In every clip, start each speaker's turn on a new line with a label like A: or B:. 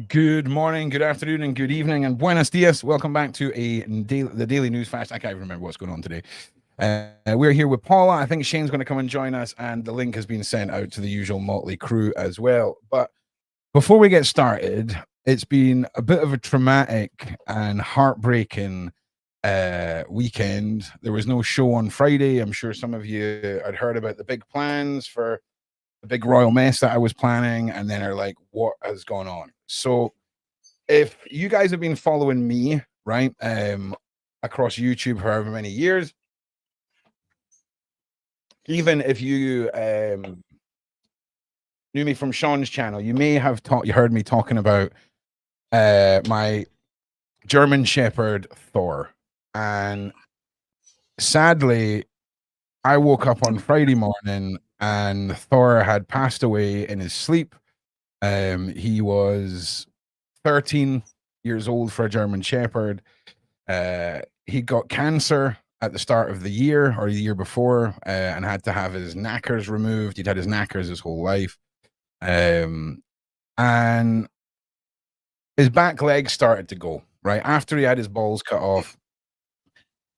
A: Good morning, good afternoon, and good evening, and buenos dias. Welcome back to the daily news flash. I can't even remember what's going on today. We're here with Paula. I think Shane's going to come and join us, and the link has been sent out to the usual motley crew as well. But before we get started, it's been a bit of a traumatic and heartbreaking weekend. There was no show on Friday. I'm sure some of you had heard about the big plans for the big royal mess that I was planning, and then are like, what has gone on? So if you guys have been following me, right, across YouTube for however many years, even if you knew me from Sean's channel, you may have you heard me talking about my German Shepherd Thor. And sadly, I woke up on Friday morning and Thor had passed away in his sleep. He was 13 years old for a German Shepherd. He got cancer at the start of the year or the year before, and had to have his knackers removed. He'd had his knackers his whole life. And his back legs started to go, right? After he had his balls cut off,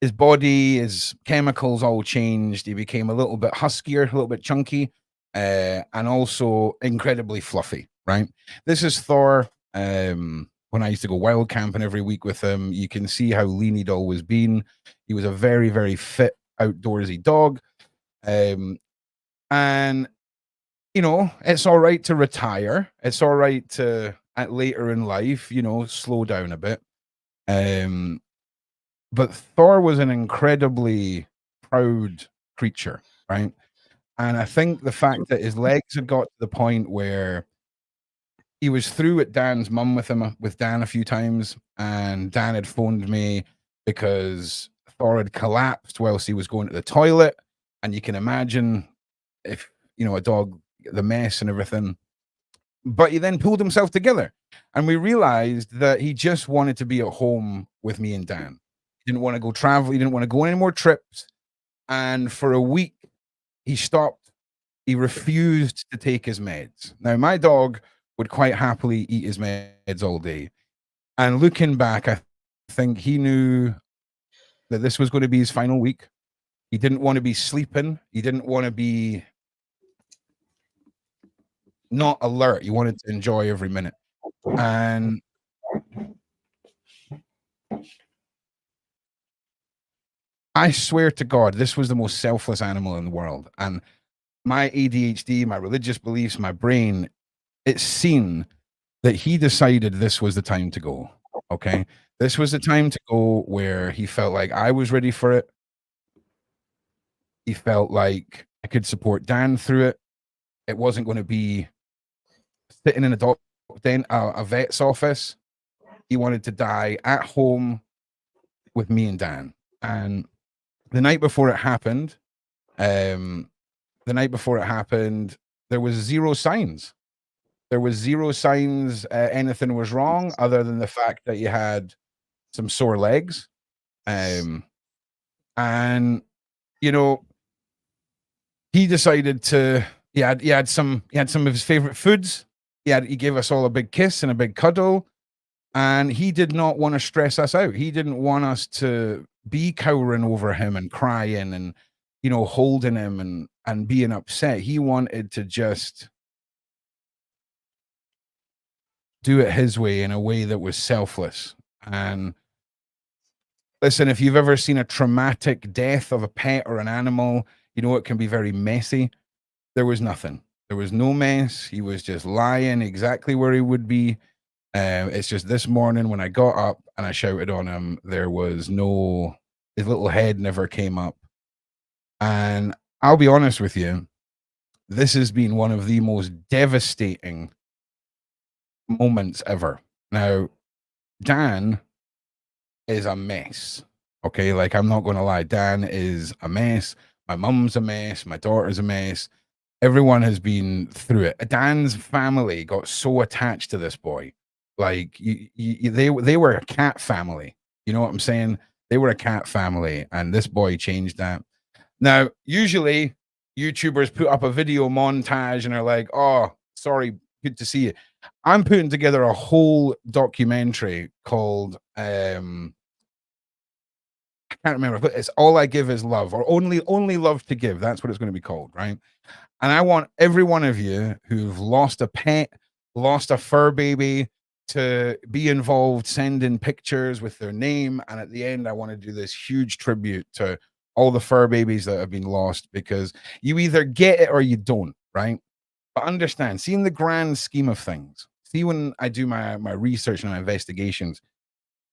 A: his body, his chemicals all changed. He became a little bit huskier, a little bit chunky, and also incredibly fluffy, right? This is Thor. When I used to go wild camping every week with him, you can see how lean he'd always been. He was a very, very fit, outdoorsy dog. And, you know, it's all right to retire. It's all right to, at later in life, you know, slow down a bit. But Thor was an incredibly proud creature, right? And I think the fact that his legs had got to the point where he was through with Dan's mum with Dan a few times, and Dan had phoned me because Thor had collapsed whilst he was going to the toilet. And you can imagine if, you know, a dog, the mess and everything. But he then pulled himself together, and we realized that he just wanted to be at home with me and Dan. He didn't want to go travel. He didn't want to go on any more trips. And for a week, he stopped. He refused to take his meds. Now, my dog would quite happily eat his meds all day. And looking back, I think he knew that this was going to be his final week. He didn't want to be sleeping. He didn't want to be not alert. He wanted to enjoy every minute. And I swear to God, this was the most selfless animal in the world. And my ADHD, my religious beliefs, my brain, it's seen that he decided this was the time to go. Okay. This was the time to go where he felt like I was ready for it. He felt like I could support Dan through it. It wasn't going to be sitting in a vet's office. He wanted to die at home with me and Dan. And the night before it happened, there was zero signs. There was zero signs anything was wrong, other than the fact that you had some sore legs. And, you know, he decided to, he had some of his favorite foods. He gave us all a big kiss and a big cuddle. And he did not want to stress us out. He didn't want us to be cowering over him and crying and, you know, holding him and being upset. He wanted to just do it his way, in a way that was selfless. And listen, if you've ever seen a traumatic death of a pet or an animal, you know it can be very messy. There was nothing. There was no mess. He was just lying exactly where he would be. It's just this morning when I got up and I shouted on him, there was no, his little head never came up. And I'll be honest with you, this has been one of the most devastating moments ever. Now, Dan is a mess. Okay, like, I'm not going to lie. Dan is a mess. My mum's a mess. My daughter's a mess. Everyone has been through it. Dan's family got so attached to this boy. Like, they were a cat family. You know what I'm saying? They were a cat family, and this boy changed that. Now, usually YouTubers put up a video montage and are like, oh, sorry, Good to see you. I'm putting together a whole documentary called I can't remember, but it's All I Give Is Love, or Only Love to Give. That's what it's going to be called, right? And I want every one of you who've lost a pet, lost a fur baby, to be involved, send in pictures with their name. And at the end, I want to do this huge tribute to all the fur babies that have been lost, because you either get it or you don't, right? But understand, see, in the grand scheme of things, see, when I do my research and my investigations,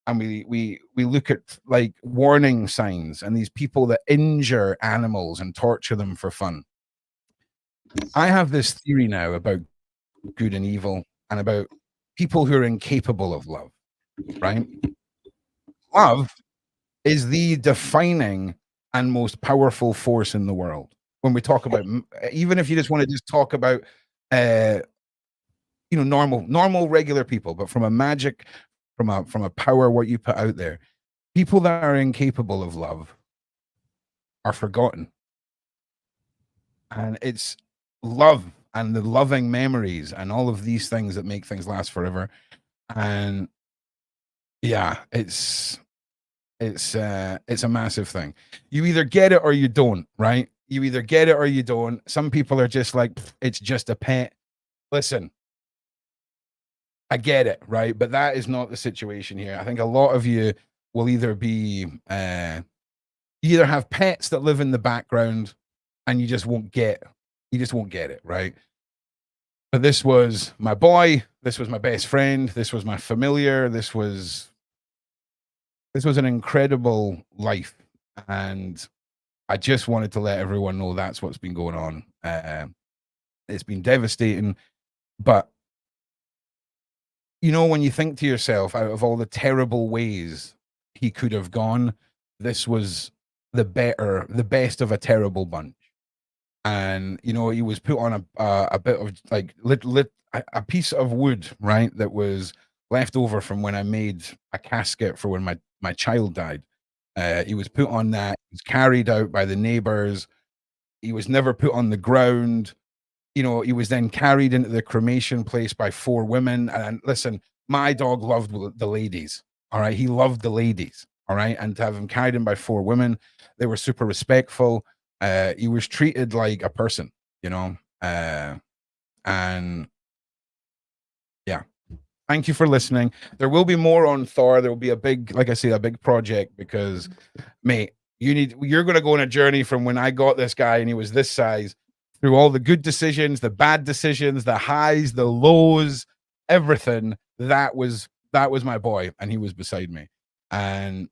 A: and we look at like warning signs and these people that injure animals and torture them for fun. I have this theory now about good and evil and about people who are incapable of love, right? Love is the defining and most powerful force in the world. When we talk about, even if you just want to just talk about, normal, regular people, but from a magic, from a power, what you put out there, people that are incapable of love are forgotten. And it's love and the loving memories and all of these things that make things last forever. And yeah, it's a massive thing. You either get it or you don't, right? You either get it or you don't. Some people are just like, it's just a pet. Listen, I get it, right? But that is not the situation here. I think a lot of you will either be either have pets that live in the background and you just won't get it, right? But this was my boy, this was my best friend, this was my familiar, this was an incredible life, and I just wanted to let everyone know that's what's been going on. It's been devastating, but when you think to yourself, out of all the terrible ways he could have gone, this was the best of a terrible bunch. And he was put on a bit of like a piece of wood, right, that was left over from when I made a casket for when my child died. He was put on that. He was carried out by the neighbors. He was never put on the ground. He was then carried into the cremation place by 4 women. And listen, my dog loved the ladies. All right. He loved the ladies. All right. And to have him carried in by 4 women, they were super respectful. He was treated like a person, and yeah. Thank you for listening. There will be more on Thor. There will be a big project, because, mate, you're going to go on a journey from when I got this guy and he was this size, through all the good decisions, the bad decisions, the highs, the lows, everything. That was my boy, and he was beside me. And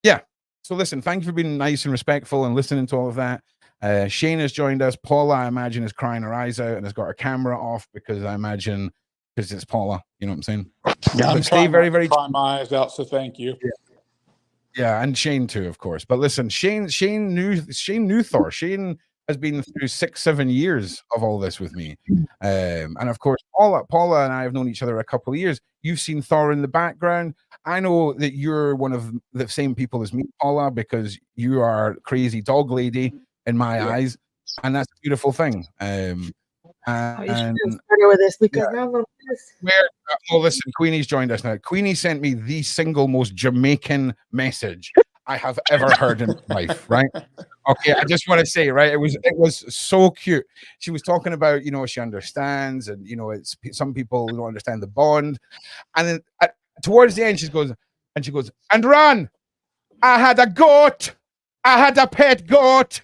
A: yeah. So listen, thank you for being nice and respectful and listening to all of that. Shane has joined us. Paula, I imagine, is crying her eyes out and has got her camera off because it's Paula. You know what I'm saying?
B: Yeah, I'm trying to cry my eyes out, so thank you.
A: Yeah, and Shane too, of course. But listen, Shane knew Thor. Shane has been through 6-7 years of all this with me. And of course, Paula and I have known each other a couple of years. You've seen Thor in the background. I know that you're one of the same people as me, Paula, because you are crazy dog lady in my eyes, and that's a beautiful thing.
C: You should have started with this, because now I'm
A: listen, Queenie's joined us now. Queenie sent me the single most Jamaican message I have ever heard in my life, right? Okay, I just want to say, right, it was so cute. She was talking about, she understands, and it's some people don't understand the bond, and then towards the end she goes, and Ron, I had a goat, I had a pet goat,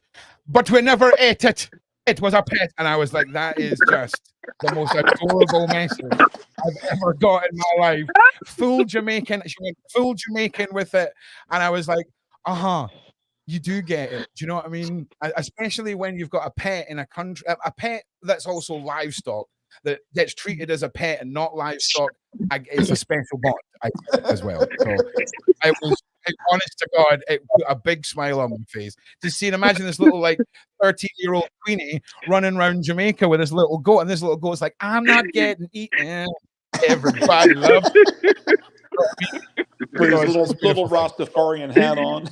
A: but we never ate it. It was a pet. And I was like, that is just the most adorable message I've ever got in my life. Full Jamaican. She went full Jamaican with it. And I was like, you do get it. Do you know what I mean? Especially when you've got a pet in a country, a pet that's also livestock, that gets treated as a pet and not livestock. It's a special bond as well. So I was, honest to God, it put a big smile on my face to see and imagine this little 13-year-old Queenie running around Jamaica with this little goat, and this little goat's like, I'm not getting eaten. Everybody loves
B: with his little Rastafarian hat on.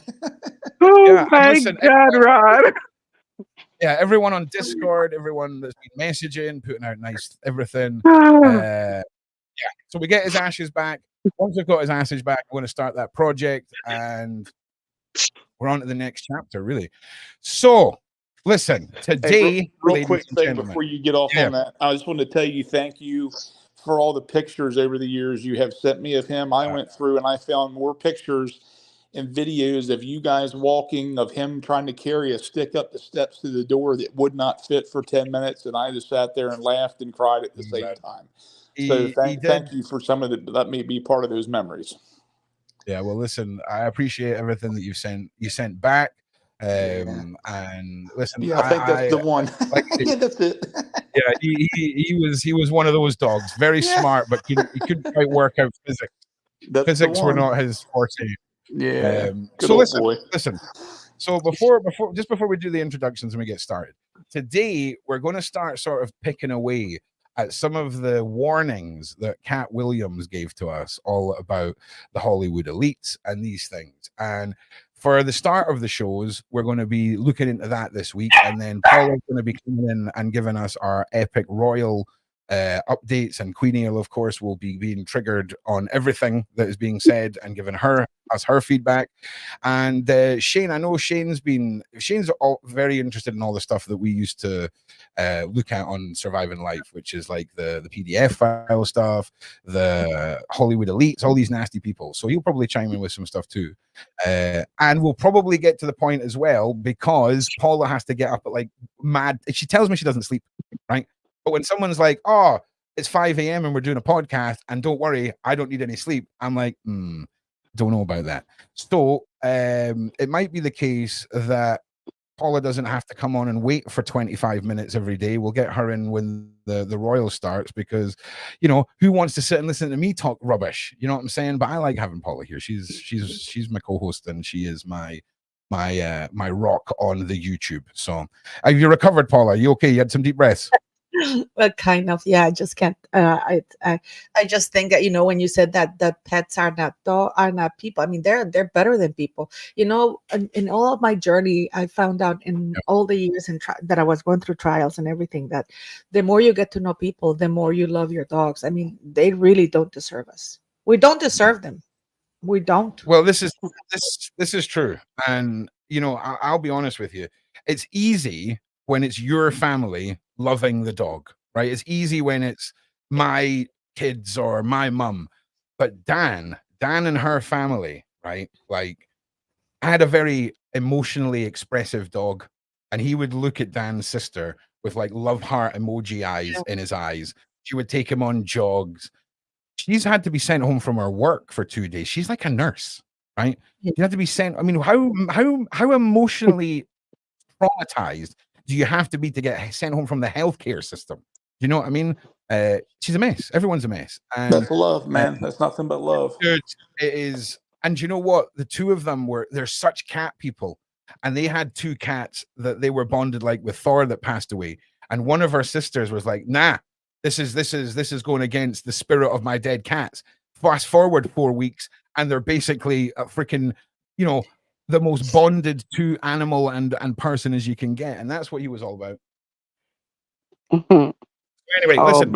D: Oh my God, Rod.
A: yeah, everyone on Discord, everyone that's been messaging, putting out nice everything. Yeah, so we get his ashes back. Once we've got his ashes back, we're going to start that project, and we're on to the next chapter, really. So, listen, today,
B: Hey, real
A: ladies
B: quick
A: and
B: thing
A: gentlemen,
B: before you get off on that, I just wanted to tell you thank you for all the pictures over the years you have sent me of him. I went through and I found more pictures and videos of you guys walking, of him trying to carry a stick up the steps to the door that would not fit for 10 minutes. And I just sat there and laughed and cried at the same time. So thank you for some of the, let me be part of those memories.
A: Yeah, well, listen, I appreciate everything that you sent back. And listen,
B: Yeah, I think that's the one.
A: Like,
B: yeah, that's it.
A: yeah, he was one of those dogs, very smart, but he couldn't quite work out physics. Physics were not his forte.
B: Yeah.
A: So listen. So before we do the introductions and we get started, today we're going to start sort of picking away at some of the warnings that Cat Williams gave to us all about the Hollywood elites and these things. And for the start of the shows, we're going to be looking into that this week, and then Paula's going to be coming in and giving us our epic royal updates, and Queenie, of course, will be being triggered on everything that is being said and giving us her feedback. And Shane, I know Shane's all very interested in all the stuff that we used to look at on Surviving Life, which is like the PDF file stuff, the Hollywood elites, all these nasty people. So he'll probably chime in with some stuff too. And we'll probably get to the point as well, because Paula has to get up at like mad. She tells me she doesn't sleep, right? But when someone's like, oh, it's 5 a.m. and we're doing a podcast, and don't worry, I don't need any sleep, I'm like, don't know about that. So it might be the case that Paula doesn't have to come on and wait for 25 minutes every day. We'll get her in when the Royal starts, because, you know, who wants to sit and listen to me talk rubbish? You know what I'm saying? But I like having Paula here. She's my co-host, and she is my rock on the YouTube. So have you recovered, Paula? You okay? You had some deep breaths?
C: Well, kind of, yeah. I just can't. I just think that, you know, when you said that pets are not people. I mean, they're better than people. You know, in all of my journey, I found out in all the years that I was going through trials and everything, that the more you get to know people, the more you love your dogs. I mean, they really don't deserve us. We don't deserve them. We don't.
A: Well, this is true, and you know, I'll be honest with you. It's easy when it's your family loving the dog, right? It's easy when it's my kids or my mum. But Dan and her family, right? Like, I had a very emotionally expressive dog, and he would look at Dan's sister with like love heart emoji eyes in his eyes. She would take him on jogs. She's had to be sent home from her work for 2 days. She's like a nurse, right? You have to be sent. I mean, how emotionally traumatized do you have to be to get sent home from the healthcare system? You know what I mean? She's a mess. Everyone's a mess. And
B: that's love, man. That's nothing but love.
A: dude, it is. And you know what? The two of them they're such cat people. And they had two cats that they were bonded like with Thor that passed away. And one of her sisters was like, nah, this is going against the spirit of my dead cats. Fast forward 4 weeks, and they're basically a freaking, you know, the most bonded to animal and person as you can get. And that's what he was all about. Anyway, listen,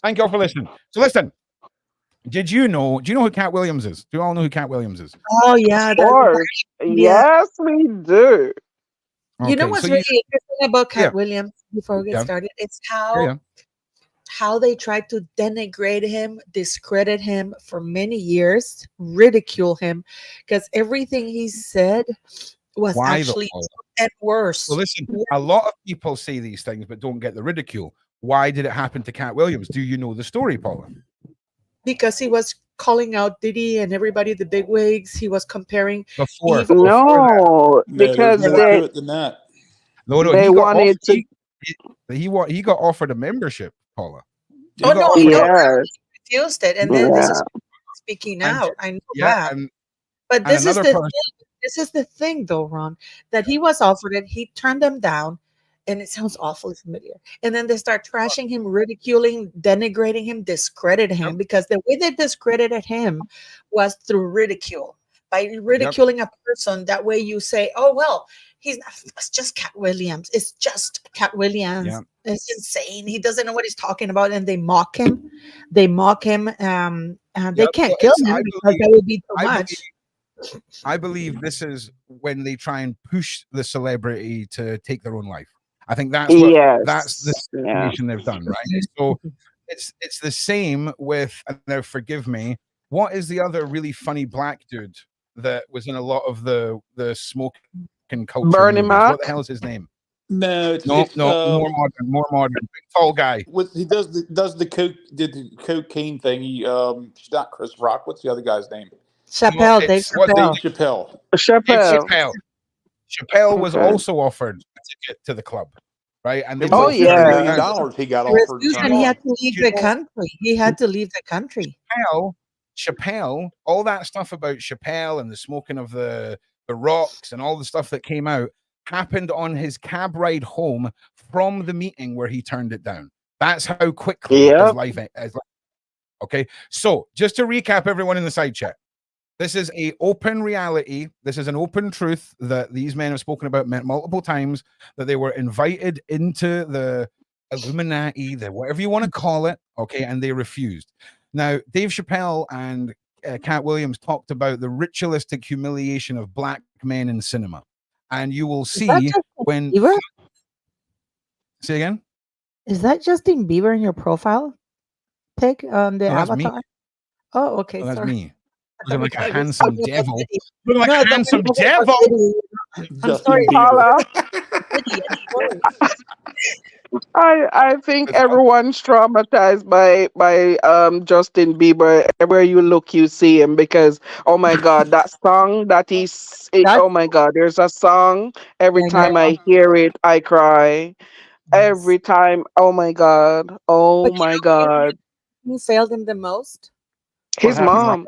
A: thank you all for listening. So listen, do you know who Cat Williams is? Do you all know who Cat Williams is?
C: Oh yeah,
D: of course. Yes, we do.
C: You know what's really interesting about Cat Williams, before we get started? It's how they tried to denigrate him, discredit him for many years, ridicule him, because everything he said was actually and worse.
A: Well, listen, a lot of people say these things but don't get the ridicule. Why did it happen to Cat Williams? Do you know the story, Paula?
C: Because he was calling out Diddy and everybody, the bigwigs. He was comparing.
D: Because
B: they
D: wanted to.
A: He got offered a membership, Paula.
C: He refused it, and then this is speaking out. I know that, but this is the thing. This is the thing, though, Ron, that he was offered it. He turned them down. And it sounds awfully familiar. And then they start trashing him, ridiculing, denigrating him, discrediting him, because the way they discredited him was through ridicule. by ridiculing a person. That way you say, oh, well, it's just Cat Williams. It's just Cat Williams.
A: Yeah.
C: It's insane. He doesn't know what he's talking about. And they mock him. They mock him. And they can't
A: well,
C: kill him because that would be too much.
A: I believe this is when they try and push the celebrity to take their own life. I think that's the situation they've done, right? So it's the same with, and now forgive me, what is the other really funny black dude that was in a lot of the smoking culture
D: Bernie
A: movies?
D: Mac?
A: What the hell is his name?
B: No,
A: more modern, big tall guy.
B: He does the cocaine thing. He's not Chris Rock. What's the other guy's name?
C: Chappelle, Dave
B: Chappelle.
A: Chappelle was also offered a ticket to the club, right? And
B: $50 million he got offered.
C: And he had to leave the country. He had to leave the country.
A: Chappelle, all that stuff about Chappelle and the smoking of the rocks and all the stuff that came out happened on his cab ride home from the meeting where he turned it down. That's how quickly his life is. Okay, so just to recap, everyone in the side chat, this is an open reality. This is an open truth that these men have spoken about multiple times, that they were invited into the Illuminati, the whatever you want to call it, okay, and they refused. Now, Dave Chappelle and Cat Williams talked about the ritualistic humiliation of black men in cinema. And you will see when...
C: Bieber?
A: Say again?
C: Is that Justin Bieber in your profile pic on the avatar?
A: Me.
C: Oh, okay.
A: That's
C: sorry.
A: me. Looking like a handsome devil. Looking like a handsome devil.
C: I'm sorry,
D: Paula. I think everyone's traumatized by Justin Bieber. Everywhere you look, you see him, because oh my God, that song oh my God, there's a song. Every time I hear it, I cry. Every time, oh my God,
C: Who failed him the most?
D: His mom.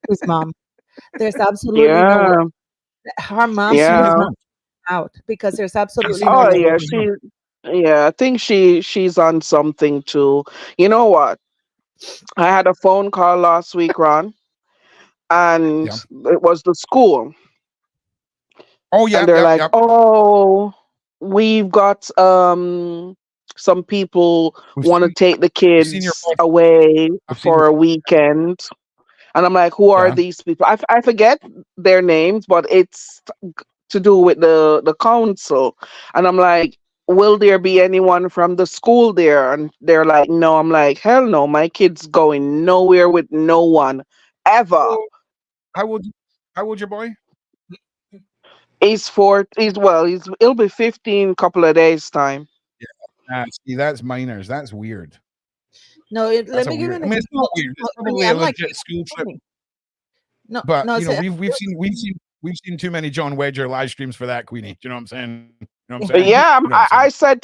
C: His mom. There's absolutely no way. Her mom out, because there's absolutely no way.
D: I think she's on something too. You know what? I had a phone call last week, Ron, and it was the school.
A: Oh yeah,
D: and they're like, oh, we've got some people want to take the kids away for a weekend. And I'm like, who are these people? I forget their names, but it's to do with the council. And I'm like, will there be anyone from the school there? And they're like, no. I'm like, hell no, my kid's going nowhere with no one ever.
A: How old your boy?
D: He'll be 15 couple of days time.
A: Yeah. See, that's minors. That's weird.
C: No, let me give you an example.
A: It's not weird. It's probably a legit school trip.
C: No,
A: but we've seen too many John Wedger live streams for that, Queenie. Do you know what I'm saying? You know what I'm saying?
D: Yeah, I said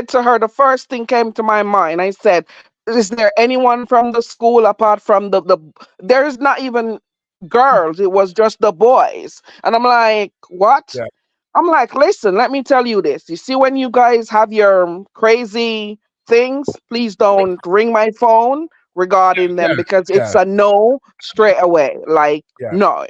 D: to her, the first thing came to my mind. I said, is there anyone from the school apart from the there's not even girls, it was just the boys. And I'm like, what? Yeah. I'm like, listen, let me tell you this. You see, when you guys have your crazy things, please don't ring my phone regarding them, because it's a no straight away. Like, no.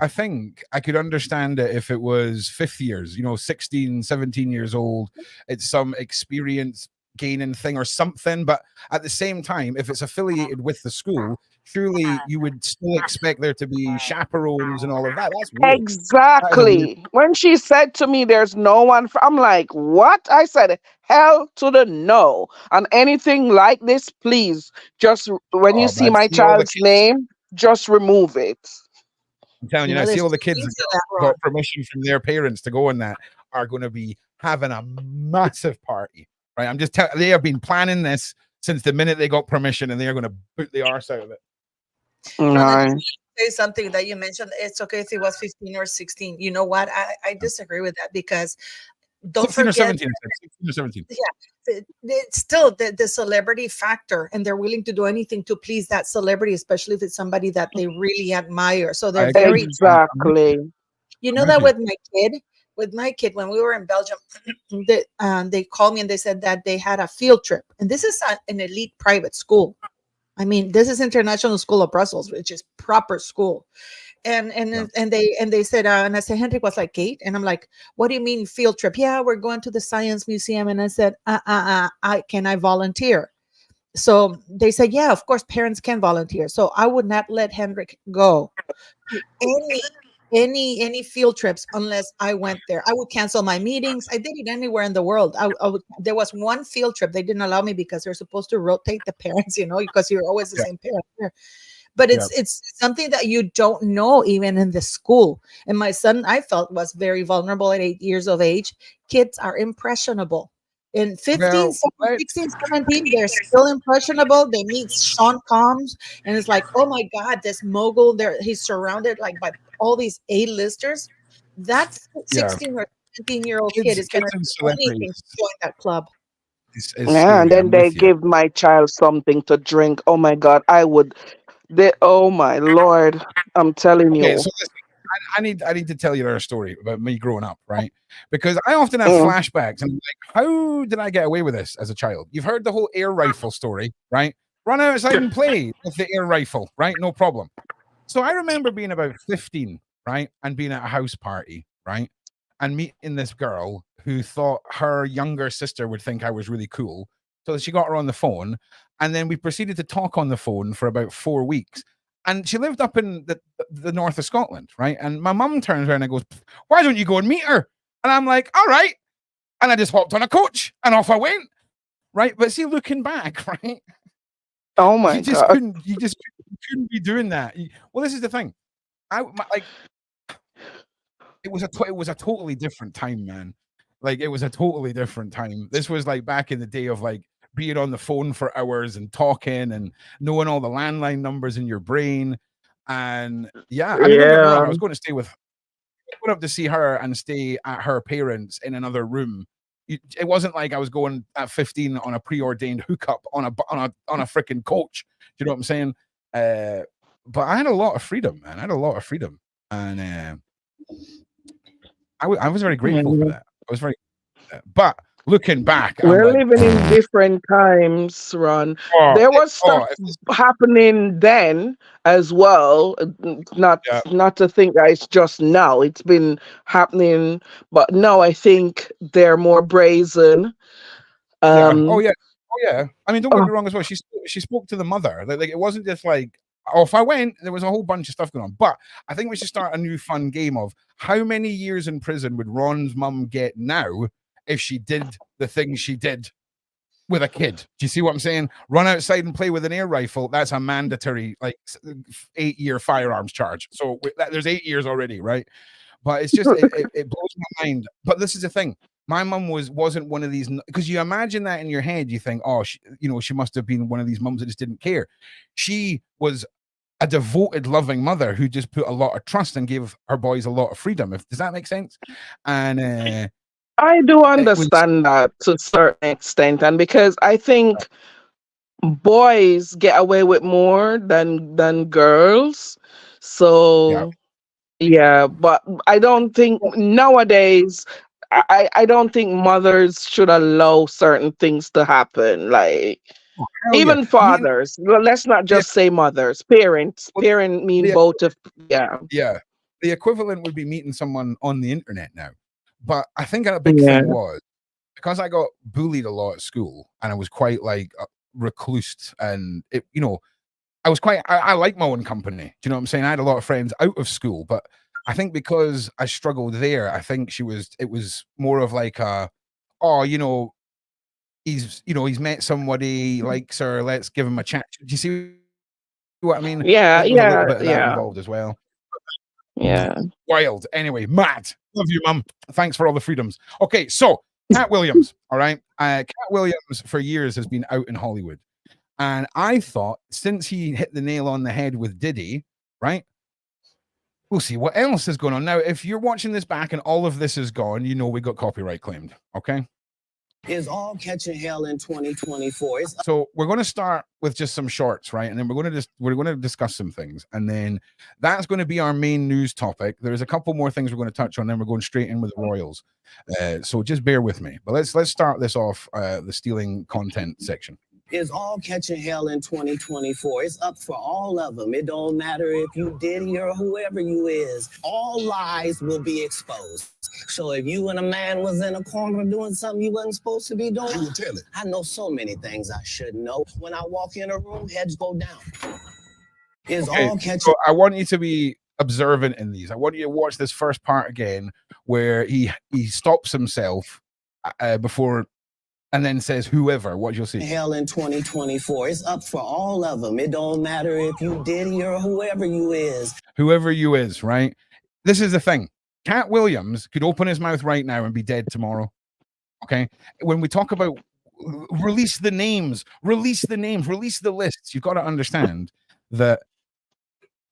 A: I think I could understand it if it was fifth years, 16, 17 years old. It's some experience gaining thing or something. But at the same time, if it's affiliated with the school, surely you would still expect there to be chaperones and all of that. That's weird.
D: Exactly. When she said to me, there's no one, I'm like, what? I said, hell to the no. And anything like this, please, just when you see my child's name, just remove it.
A: I'm telling you, I see all the kids that got permission from their parents to go in that are going to be having a massive party, right? I'm just telling, they have been planning this since the minute they got permission, and they are going to boot the arse out of it.
C: Say something that you mentioned. It's okay if it was 15 or 16. You know what? I disagree with that, because don't forget. 16 or 17. Yeah, it's still the celebrity factor, and they're willing to do anything to please that celebrity, especially if it's somebody that they really admire. So they're very You know that with my kid, when we were in Belgium, they called me and they said that they had a field trip, and this is an elite private school. I mean, this is International School of Brussels, which is proper school. And they said, and I said, Henrik was like 8, and I'm like, what do you mean field trip? Yeah, we're going to the science museum. And I said, can I volunteer? So they said, yeah, of course, parents can volunteer. So I would not let Henrik go to any field trips unless I went there. I would cancel my meetings. I did it anywhere in the world. There was one field trip they didn't allow me because they're supposed to rotate the parents, because you're always the same parent there. But it's something that you don't know even in the school. And my son, I felt, was very vulnerable at 8 years of age. Kids are impressionable. In 15, 16, 17, they're still impressionable. They meet Sean Combs, and it's like, oh my God, this mogul there, he's surrounded like by all these A-listers. That 16 or 17-year-old kid is going to do anything to join that club.
D: And then they give my child something to drink. Oh my God, oh my Lord, I'm telling you.
A: So listen, I need to tell you our story about me growing up, right? Because I often have flashbacks, and I'm like, how did I get away with this as a child? You've heard the whole air rifle story, right? Run outside and play with the air rifle, right? No problem. So I remember being about 15, right, and being at a house party, right, and meeting this girl who thought her younger sister would think I was really cool. So she got her on the phone, and then we proceeded to talk on the phone for about 4 weeks. And she lived up in the north of Scotland, right? And my mum turns around and goes, why don't you go and meet her? And I'm like, all right. And I just hopped on a coach and off I went, right? But see, looking back, right?
D: Oh my God.
A: You just couldn't be doing that. Well, this is the thing. It was a totally different time, man. Like, it was a totally different time. This was like back in the day of like being on the phone for hours and talking and knowing all the landline numbers in your brain. And I mean, don't get me wrong, I was going up to see her and stay at her parents in another room. It wasn't like I was going at 15 on a preordained hookup on a freaking coach. Do you know what I'm saying? But I had a lot of freedom, man. I had a lot of freedom, and I was very grateful for that. I was very, but looking back,
D: we're living in different times, Ron. There was stuff happening then as well. Not to think that it's just now. It's been happening, but now I think they're more brazen.
A: I mean, don't get me wrong as well. She spoke to the mother. Like it wasn't just like, if I went, there was a whole bunch of stuff going on. But I think we should start a new fun game of how many years in prison would Ron's mum get now if she did the things she did with a kid. Do you see what I'm saying? Run outside and play with an air rifle. That's a mandatory 8-year firearms charge. So there's 8 years already, right? But it's just it blows my mind. But this is the thing. My mum wasn't one of these, because you imagine that in your head. You think, oh, she must have been one of these mums that just didn't care. She was a devoted, loving mother who just put a lot of trust and gave her boys a lot of freedom. Does that make sense? And
D: I do understand that to a certain extent, and because I think boys get away with more than girls. So but I don't think nowadays. I don't think mothers should allow certain things to happen. Like even fathers. Let's not just say mothers. Parents. Parent mean both of
A: the equivalent would be meeting someone on the internet now. But I think a big thing was because I got bullied a lot at school and I was quite like recluse, and I was quite I like my own company. Do you know what I'm saying? I had a lot of friends out of school, but I think because I struggled there, I think it was more of like he's met somebody, he likes her, let's give him a chance. Do you see what I mean?
D: Yeah,
A: a little bit of that involved as well.
D: Yeah.
A: Wild. Anyway, mad. Love you, Mum. Thanks for all the freedoms. Okay, so Cat Williams, all right? Cat Williams for years has been out in Hollywood. And I thought since he hit the nail on the head with Diddy, right? We'll see what else is going on. Now, if you're watching this back and all of this is gone, we got copyright claimed, okay?
E: Is all catching hell in 2024.
A: So we're going to start with just some shorts, right? And then we're going to discuss some things. And then that's going to be our main news topic. There's a couple more things we're going to touch on, then we're going straight in with the Royals. So just bear with me. But let's start this off, the stealing content section.
E: is all catching hell in 2024. It's up for all of them. It don't matter if you Diddy or whoever you is. All lies will be exposed. So if you and a man was in a corner doing something you wasn't supposed to be doing, you would tell it. I know so many things I shouldn't know. When I walk in a room, heads go down. Is all catching.
A: So I want you to be observant in these. I want you to watch this first part again, where he stops himself before. And then says whoever, what you'll see.
E: Hell in 2024. It's up for all of them. It don't matter if you Diddy or whoever you is.
A: Whoever you is, right? This is the thing. Cat Williams could open his mouth right now and be dead tomorrow. Okay? When we talk about release the names, release the lists, you've got to understand that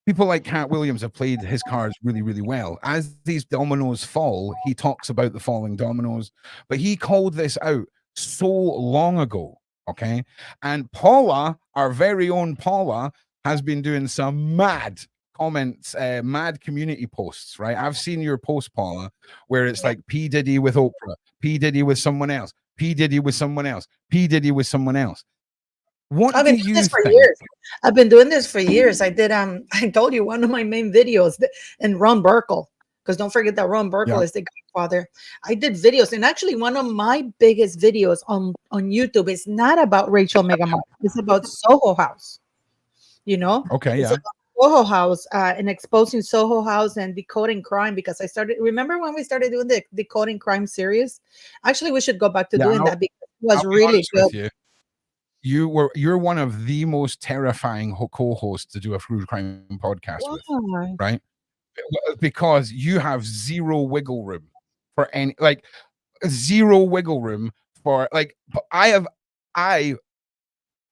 A: people like Cat Williams have played his cards really, really well. As these dominoes fall, he talks about the falling dominoes, but he called this out so long ago, okay? And Paula, our very own Paula, has been doing some mad comments, mad community posts, right? I've seen your post, Paula, where it's like P. Diddy with Oprah, P. Diddy with someone else, P. Diddy with someone else, P. Diddy with someone else. What
C: I've been doing this for years. I've been doing this for years. I did I told you one of my main videos, and Ron Burkle, because don't forget that Ron Burkle is the godfather. I did videos, and actually one of my biggest videos on YouTube is not about Rachel Megamart. It's about Soho House. You know?
A: Okay,
C: it's about Soho House and exposing Soho House and decoding crime, because I started, remember when we started doing the decoding crime series? Actually, we should go back to doing that, because it was really good.
A: You're one of the most terrifying co-hosts to do a true crime podcast with, right? Because you have zero wiggle room for any, like zero wiggle room for, like,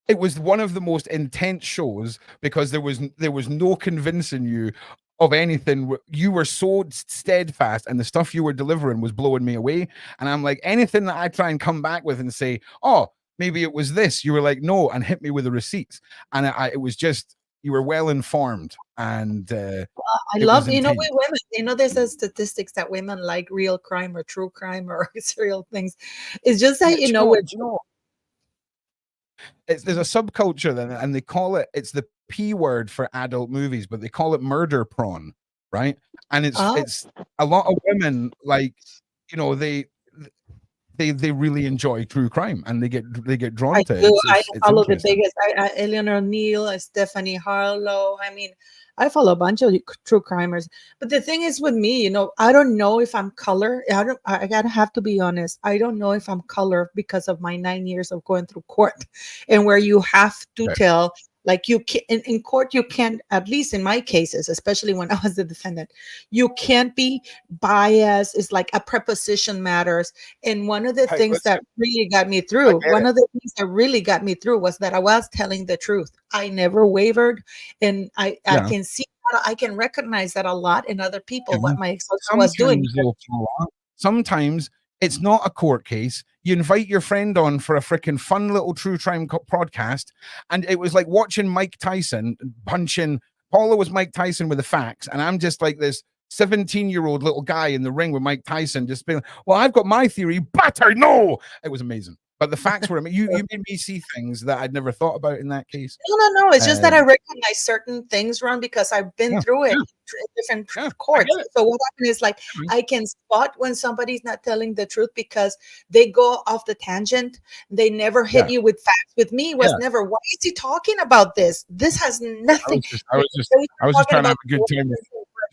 A: it was one of the most intense shows because there was no convincing you of anything. You were so steadfast, and the stuff you were delivering was blowing me away. And I'm like, anything that I try and come back with and say, oh, maybe it was this, you were like, no, and hit me with the receipts. And it was just, you were well informed. And
C: I love, we women, there's a statistics that women like real crime or true crime or serial things. It's just that,
A: there's a subculture then, and they call it, it's the P word for adult movies, but they call it murder porn, right? And it's a lot of women, like, they really enjoy true crime, and they get drawn to it.
C: I follow the biggest, Eleanor Neal, Stephanie Harlow. I mean, I follow a bunch of true crimers. But the thing is with me, I don't know if I'm color. I gotta have to be honest. I don't know if I'm color because of my 9 years of going through court, and where you have to tell. Like, you can, in court, you can't, at least in my cases, especially when I was the defendant, you can't be biased. It's like a preposition matters. And one of the things that really got me through, was that I was telling the truth. I never wavered. And I can see, I can recognize that a lot in other people, what my ex-husband was doing.
A: Sometimes it's not a court case. You invite your friend on for a freaking fun little true crime podcast, and it was like watching Mike Tyson punching. Paula was Mike Tyson with the facts, and I'm just like this 17-year-old little guy in the ring with Mike Tyson, just being, well, I've got my theory, but I know. It was amazing. But the facts were, you made me see things that I'd never thought about in that case.
C: No. It's just that I recognize certain things, Ron, because I've been through it in different courts. So what happened is, like, I can spot when somebody's not telling the truth because they go off the tangent. They never hit you with facts. With me, it was never, why is he talking about this? This has nothing.
A: I was just trying to have a good time.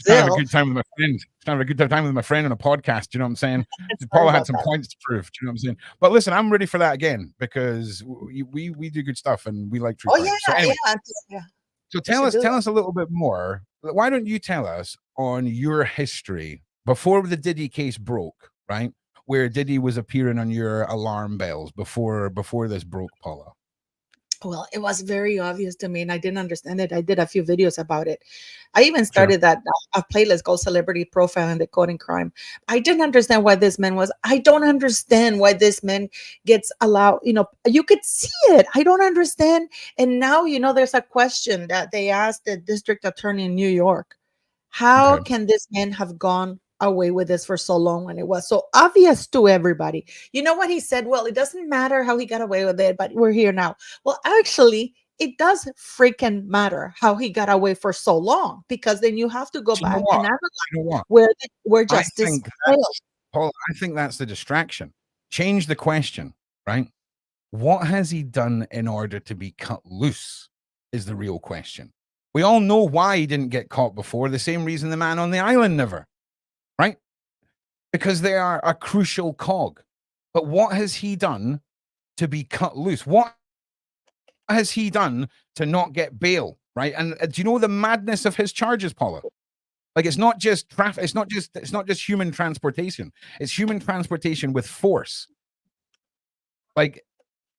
A: Have a good time with my friend. Have a good time with my friend on a podcast. You know what I'm saying? Paula had some points to prove. You know what I'm saying? But listen, I'm ready for that again, because we do good stuff and we like true crime. So anyway, so tell us a little bit more. Why don't you tell us on your history before the Diddy case broke, right? Where Diddy was appearing on your alarm bells before this broke, Paula.
C: Well, it was very obvious to me, and I didn't understand it. I did a few videos about it. I even started a playlist called Celebrity Profile and Decoding Crime. I didn't understand why this man was. I don't understand why this man gets allowed. You could see it. I don't understand. And now, there's a question that they asked the district attorney in New York. How can this man have gone away with this for so long when it was so obvious to everybody? You know what he said? Well, it doesn't matter how he got away with it, but we're here now. Well, actually, it does freaking matter how he got away for so long, because then you have to go
A: Do you know
C: back
A: what?
C: and analyze
A: You know what?
C: where
A: I
C: justice
A: think
C: failed.
A: that's, Paul, I think that's the distraction. Change the question, right? What has he done in order to be cut loose is the real question. We all know why he didn't get caught before, the same reason the man on the island never, right? Because they are a crucial cog. But what has he done to be cut loose? What has he done to not get bail, right? And do you know the madness of his charges, Paula? Like, it's not just traffic, it's not just human transportation. It's human transportation with force. Like,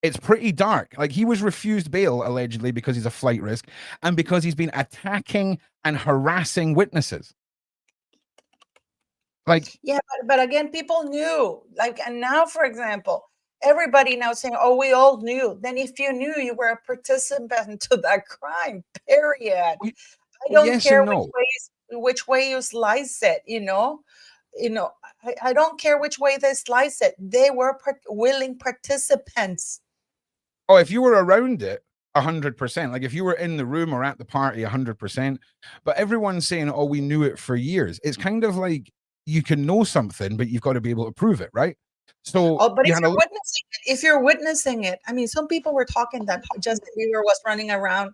A: it's pretty dark. Like, he was refused bail allegedly because he's a flight risk and because he's been attacking and harassing witnesses. Like,
C: Yeah, but again, people knew. Like, and now, for example, everybody now saying, "Oh, we all knew." Then, if you knew, you were a participant to that crime. Period. I don't
A: yes
C: care
A: and no.
C: which way you slice it. I don't care which way they slice it. They were willing participants.
A: Oh, if you were around it, 100%. Like, if you were in the room or at the party, 100%. But everyone's saying, "Oh, we knew it for years." It's kind of like you can know something, but you've got to be able to prove it, right? So,
C: but if you're witnessing it, I mean, some people were talking that Justin Bieber was running around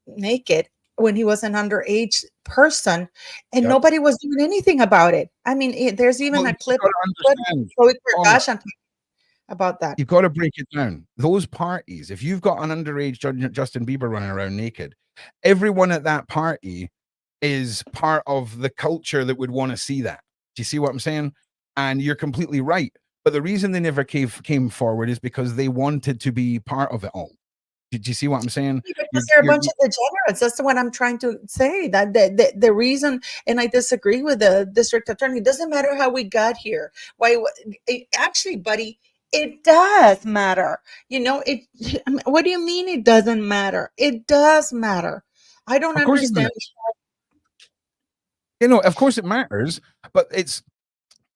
C: naked when he was an underage person, and nobody was doing anything about it. I mean, there's even a clip about that.
A: You've got to break it down. Those parties, if you've got an underage Justin Bieber running around naked, everyone at that party is part of the culture that would want to see that. Do you see what I'm saying? And you're completely right. But the reason they never came forward is because they wanted to be part of it all. Did you see what I'm saying?
C: Because they're a bunch of degenerates. That's what I'm trying to say. That the reason, and I disagree with the district attorney. It doesn't matter how we got here. Why? Actually, buddy, it does matter. What do you mean it doesn't matter? It does matter. I don't understand.
A: Of course it matters, but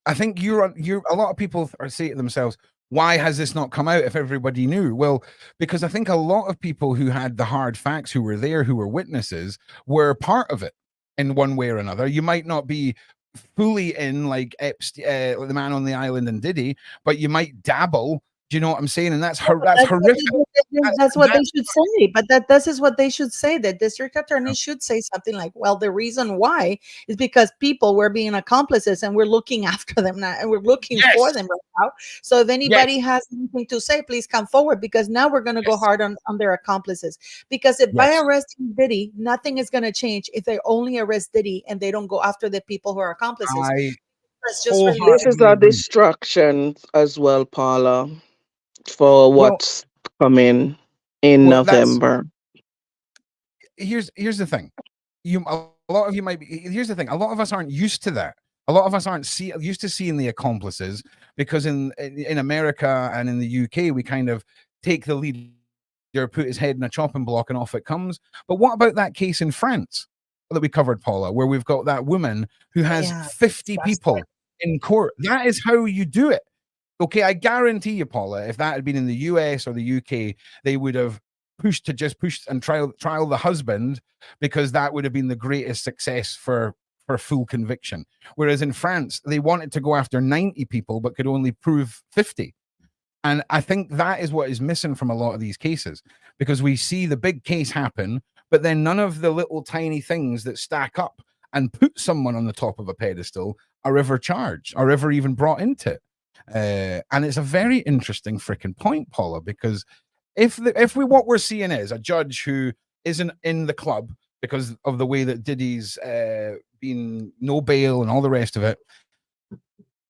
A: I think a lot of people say to themselves, why has this not come out if everybody knew? Well, because I think a lot of people who had the hard facts, who were there, who were witnesses, were part of it in one way or another. You might not be fully in like Epstein, the man on the island and Diddy, but you might dabble. Do you know what I'm saying? And that's horrific.
C: That's what they should say. But this is what they should say. The district attorney should say something like, well, the reason why is because people were being accomplices and we're looking after them now and we're looking for them right now. So if anybody has anything to say, please come forward, because now we're going to go hard on their accomplices. Because if by arresting Diddy, nothing is going to change if they only arrest Diddy and they don't go after the people who are accomplices.
D: This is a distraction as well, Paula, for what's coming in November.
A: Here's the thing. A lot of you might be. Here's the thing. A lot of us aren't used to that. A lot of us aren't used to seeing the accomplices, because in America and in the UK we kind of take the lead. Put his head in a chopping block and off it comes. But what about that case in France that we covered, Paula, where we've got that woman who has 50 people in court? That is how you do it. Okay, I guarantee you, Paula, if that had been in the US or the UK, they would have pushed and trial the husband, because that would have been the greatest success for full conviction. Whereas in France, they wanted to go after 90 people, but could only prove 50. And I think that is what is missing from a lot of these cases, because we see the big case happen, but then none of the little tiny things that stack up and put someone on the top of a pedestal are ever charged or ever even brought into it. And it's a very interesting freaking point, Paula, because what we're seeing is a judge who isn't in the club because of the way that Diddy's been no bail and all the rest of it,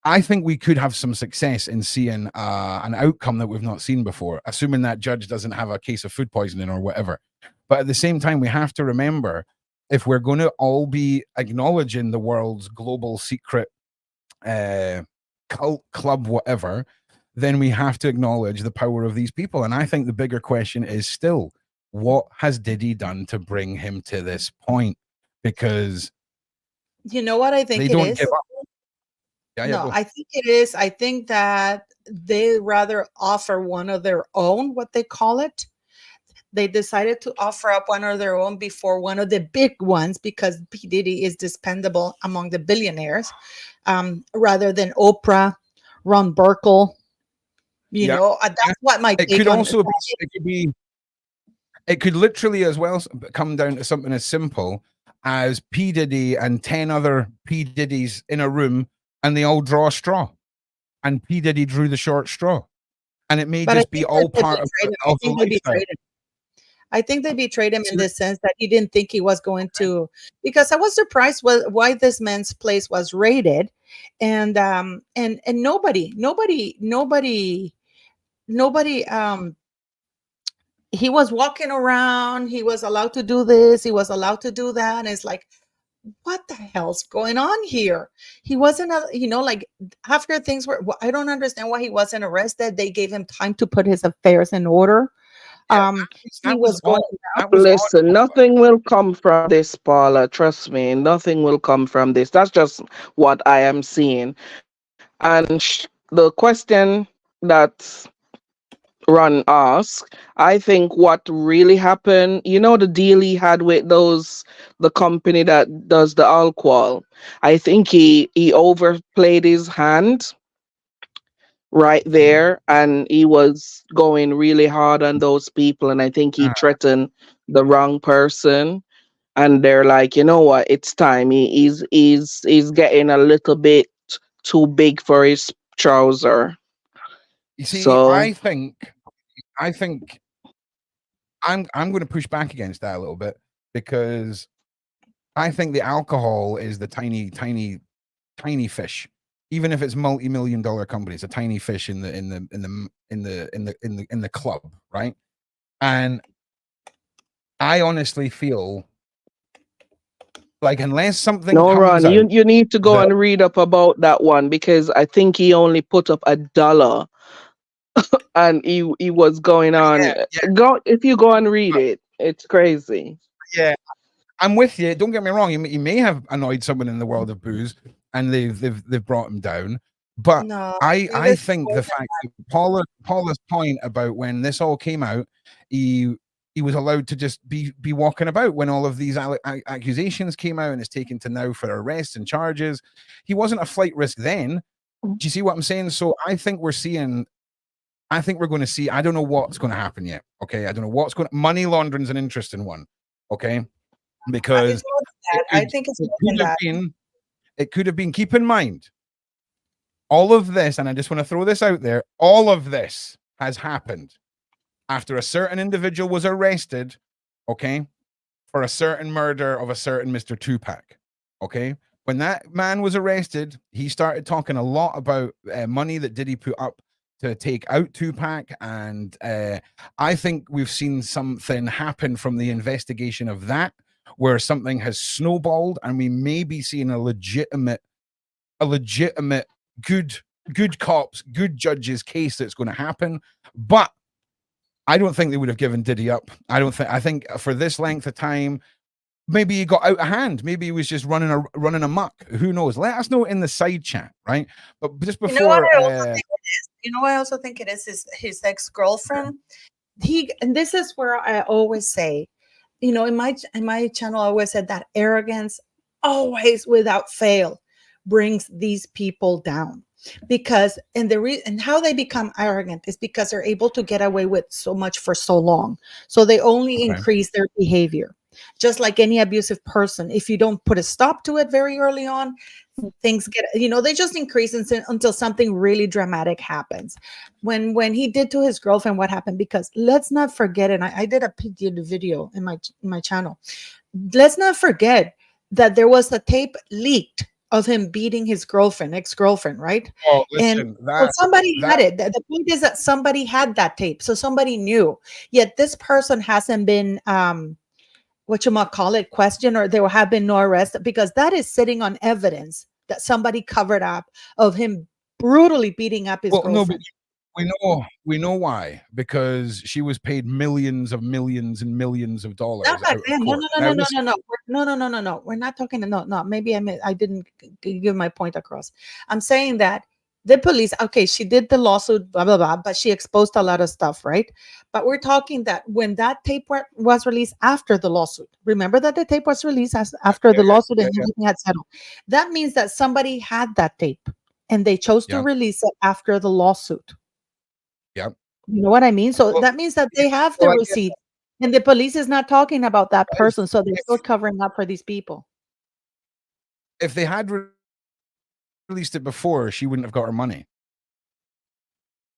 A: I think we could have some success in seeing an outcome that we've not seen before, assuming that judge doesn't have a case of food poisoning or whatever. But at the same time, we have to remember, if we're going to all be acknowledging the world's global secret cult club, whatever, then we have to acknowledge the power of these people. And I think the bigger question is still, what has Diddy done to bring him to this point? Because
C: you know what I think
A: they don't give up.
C: No, I think it is. I think that they rather offer one of their own, what they call it. They decided to offer up one of their own before one of the big ones because P. Diddy is dispendable among the billionaires, rather than Oprah, Ron Burkle. That's what my take on it.
A: It could be. It could literally as well come down to something as simple as P. Diddy and 10 other P. Diddies in a room, and they all draw a straw, and P. Diddy drew the short straw, and it may just be all part of the lifestyle.
C: I think they betrayed him in the sense that he didn't think he was going to, because I was surprised why this man's place was raided, and nobody, he was walking around, he was allowed to do this, he was allowed to do that, and it's like, what the hell's going on here? He wasn't, like after things were, I don't understand why he wasn't arrested. They gave him time to put his affairs in order.
D: Listen, nothing will come from this, Paula. Trust me, nothing will come from this. That's just what I am seeing. And the question that Ron asked, I think what really happened, the deal he had with the company that does the alcohol, I think he overplayed his hand right there, and he was going really hard on those people, and I think he threatened the wrong person, and they're like, you know what, it's time. He's getting a little bit too big for his trouser.
A: You see, so I think I'm going to push back against that a little bit, because I think the alcohol is the tiny fish. Even if it's multi-million-dollar companies, a tiny fish in the club, right? And I honestly feel like unless something
D: Ron, you need to go and read up about that one, because I think he only put up $1 and he was going on. Go if you go and read it, it's crazy.
A: Yeah, I'm with you. Don't get me wrong. You may have annoyed someone in the world of booze, and they've brought him down. But no, I think the fact that Paula's point about when this all came out, he was allowed to just be walking about when all of these accusations came out, and is taken to now for arrests and charges. He wasn't a flight risk then. Do you see what I'm saying? So I think we're going to see. I don't know what's going to happen yet. Okay, I don't know what's going. Money laundering's an interesting one. Okay. Because
C: I think it's
A: it could have been. Keep in mind, all of this, and I just want to throw this out there, all of this has happened after a certain individual was arrested, okay, for a certain murder of a certain Mr. Tupac, okay? When that man was arrested, he started talking a lot about money that Diddy put up to take out Tupac, and I think we've seen something happen from the investigation of that, where something has snowballed, and we may be seeing a legitimate good cops, good judges case that's going to happen. But I don't think they would have given Diddy up. I think for this length of time, maybe he got out of hand. Maybe he was just running amok. Who knows? Let us know in the side chat, right? But just before,
C: you know what I also think it is his ex-girlfriend. And this is where I always say, in my channel, I always said that arrogance always, without fail, brings these people down. Because and how they become arrogant is because they're able to get away with so much for so long. So they only increase their behavior. Just like any abusive person, if you don't put a stop to it very early on, things get, they just increase until something really dramatic happens. When he did to his girlfriend, what happened? Because let's not forget, and I did a video in my channel. Let's not forget that there was a tape leaked of him beating his ex-girlfriend, right?
A: Oh, listen,
C: somebody had it. The point is that somebody had that tape, so somebody knew. Yet this person hasn't been questioned, or there have been no arrests, because that is sitting on evidence that somebody covered up of him brutally beating up his girlfriend.
A: We know why, because she was paid millions and millions of dollars.
C: Not back then. No. We're not talking. No. Maybe I didn't give my point across. I'm saying that the police. Okay, she did the lawsuit, blah blah blah, but she exposed a lot of stuff, right? But we're talking that when that tape was released after the lawsuit. Remember that the tape was released after the lawsuit and everything had settled. That means that somebody had that tape and they chose to release it after the lawsuit.
A: Yep.
C: You know what I mean? So that means that they have the receipt, and the police is not talking about that person. So they're still covering up for these people.
A: If they had released it before, she wouldn't have got her money.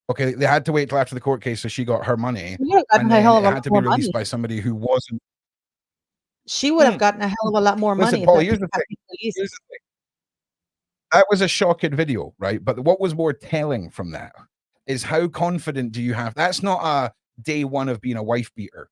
A: Okay, they had to wait till after the court case so she got her money. And then it had to be released by somebody who wasn't.
C: She would have gotten a hell of a lot more money.
A: Listen, Paul, here's the thing. That was a shocking video, right? But what was more telling from that is how confident do you have? That's not a day one of being a wife beater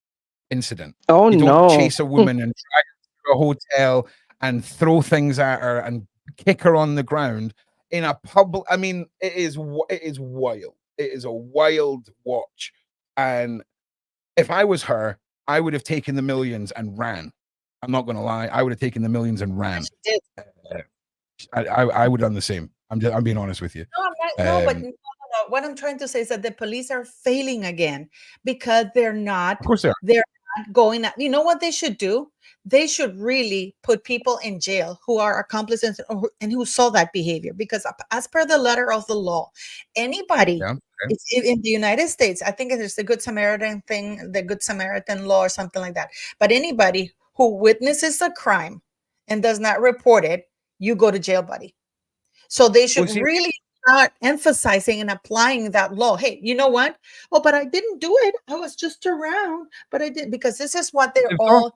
A: incident.
D: Oh,
A: you don't
D: no.
A: chase a woman and drag her to a hotel and throw things at her and kick her on the ground in a public. I mean, it is wild. It is a wild watch. And if I was her, I would have taken the millions and ran. I'm not going to lie. I would have taken the millions and ran.
C: She did.
A: I would have done the same. I'm being honest with you.
C: No, but what I'm trying to say is that the police are failing again because they're not.
A: Of course they are.
C: They're not going. You know what they should do? They should really put people in jail who are accomplices and who saw that behavior. Because as per the letter of the law, anybody in the United States, I think it's the Good Samaritan thing, the Good Samaritan law or something like that. But anybody who witnesses a crime and does not report it, you go to jail, buddy. So they should really start emphasizing and applying that law. Hey, you know what? Oh, but I didn't do it. I was just around, but I did, because this is what they've got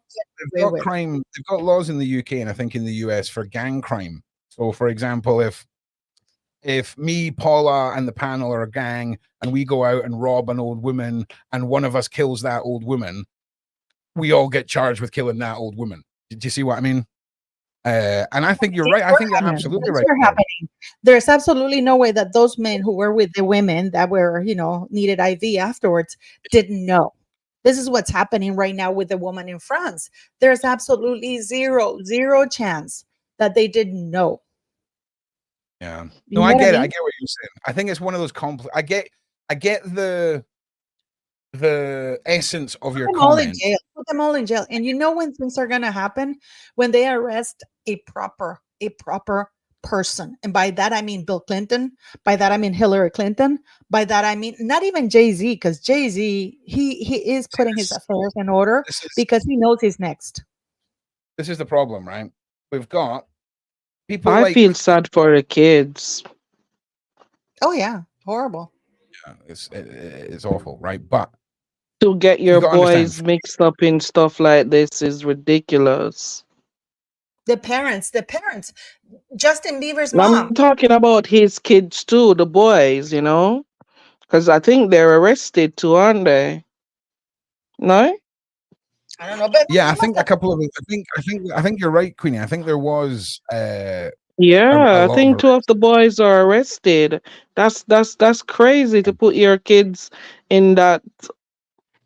A: crime. They've got laws in the UK and I think in the US for gang crime. So, for example, if me, Paula, and the panel are a gang and we go out and rob an old woman and one of us kills that old woman, we all get charged with killing that old woman. Did you see what I mean? And I think you're right. I think you're absolutely right.
C: Happening. There's absolutely no way that those men who were with the women that were, needed IV afterwards didn't know. This is what's happening right now with the woman in France. There's absolutely zero chance that they didn't know.
A: Yeah. No, I get it. I get what you're saying. I think it's one of those I get the essence of your comment.
C: Put them all in jail. And you know when things are going to happen? When they arrest a proper person. And by that, I mean Bill Clinton. By that, I mean Hillary Clinton. By that, I mean not even Jay-Z, because Jay-Z, he is putting his affairs in order because he knows he's next.
A: This is the problem, right? We've got people
D: I feel sad for the kids.
C: Oh, yeah. Horrible.
A: Yeah, it's awful, right? But
D: to get your boys mixed up in stuff like this is ridiculous.
C: The parents, Justin Bieber's mom.
D: I'm talking about his kids too, the boys, because I think they're arrested too, aren't they? No?
C: I don't know, but
A: yeah, I think a couple of. I think you're right, Queenie. I think there was.
D: Yeah, I think two of the boys are arrested. That's crazy to put your kids in that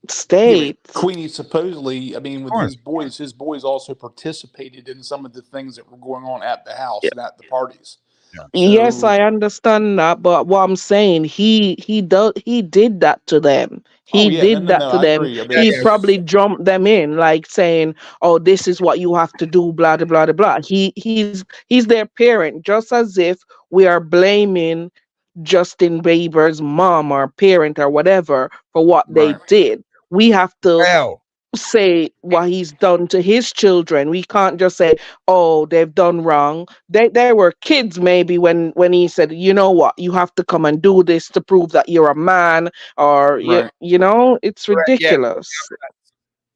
D: state.
B: Yeah, Queenie, supposedly, I mean, with his boys also participated in some of the things that were going on at the house and at the parties.
A: Yeah.
D: Yes, I understand that, but what I'm saying, he did that to them. He did that to them. I mean, he probably jumped them in, like saying, "Oh, this is what you have to do." Blah blah blah blah. He's their parent, just as if we are blaming Justin Bieber's mom or parent or whatever for what they did. We have to say what he's done to his children. We can't just say, "Oh, they've done wrong." They were kids maybe when he said, "You know what? You have to come and do this to prove that you're a man," or it's ridiculous.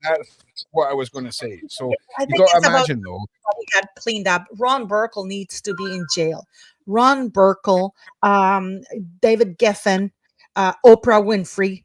A: Yeah, that's what I was going to say. So you got to imagine though.
C: We got cleaned up. Ron Burkle needs to be in jail. Ron Burkle, David Geffen, Oprah Winfrey.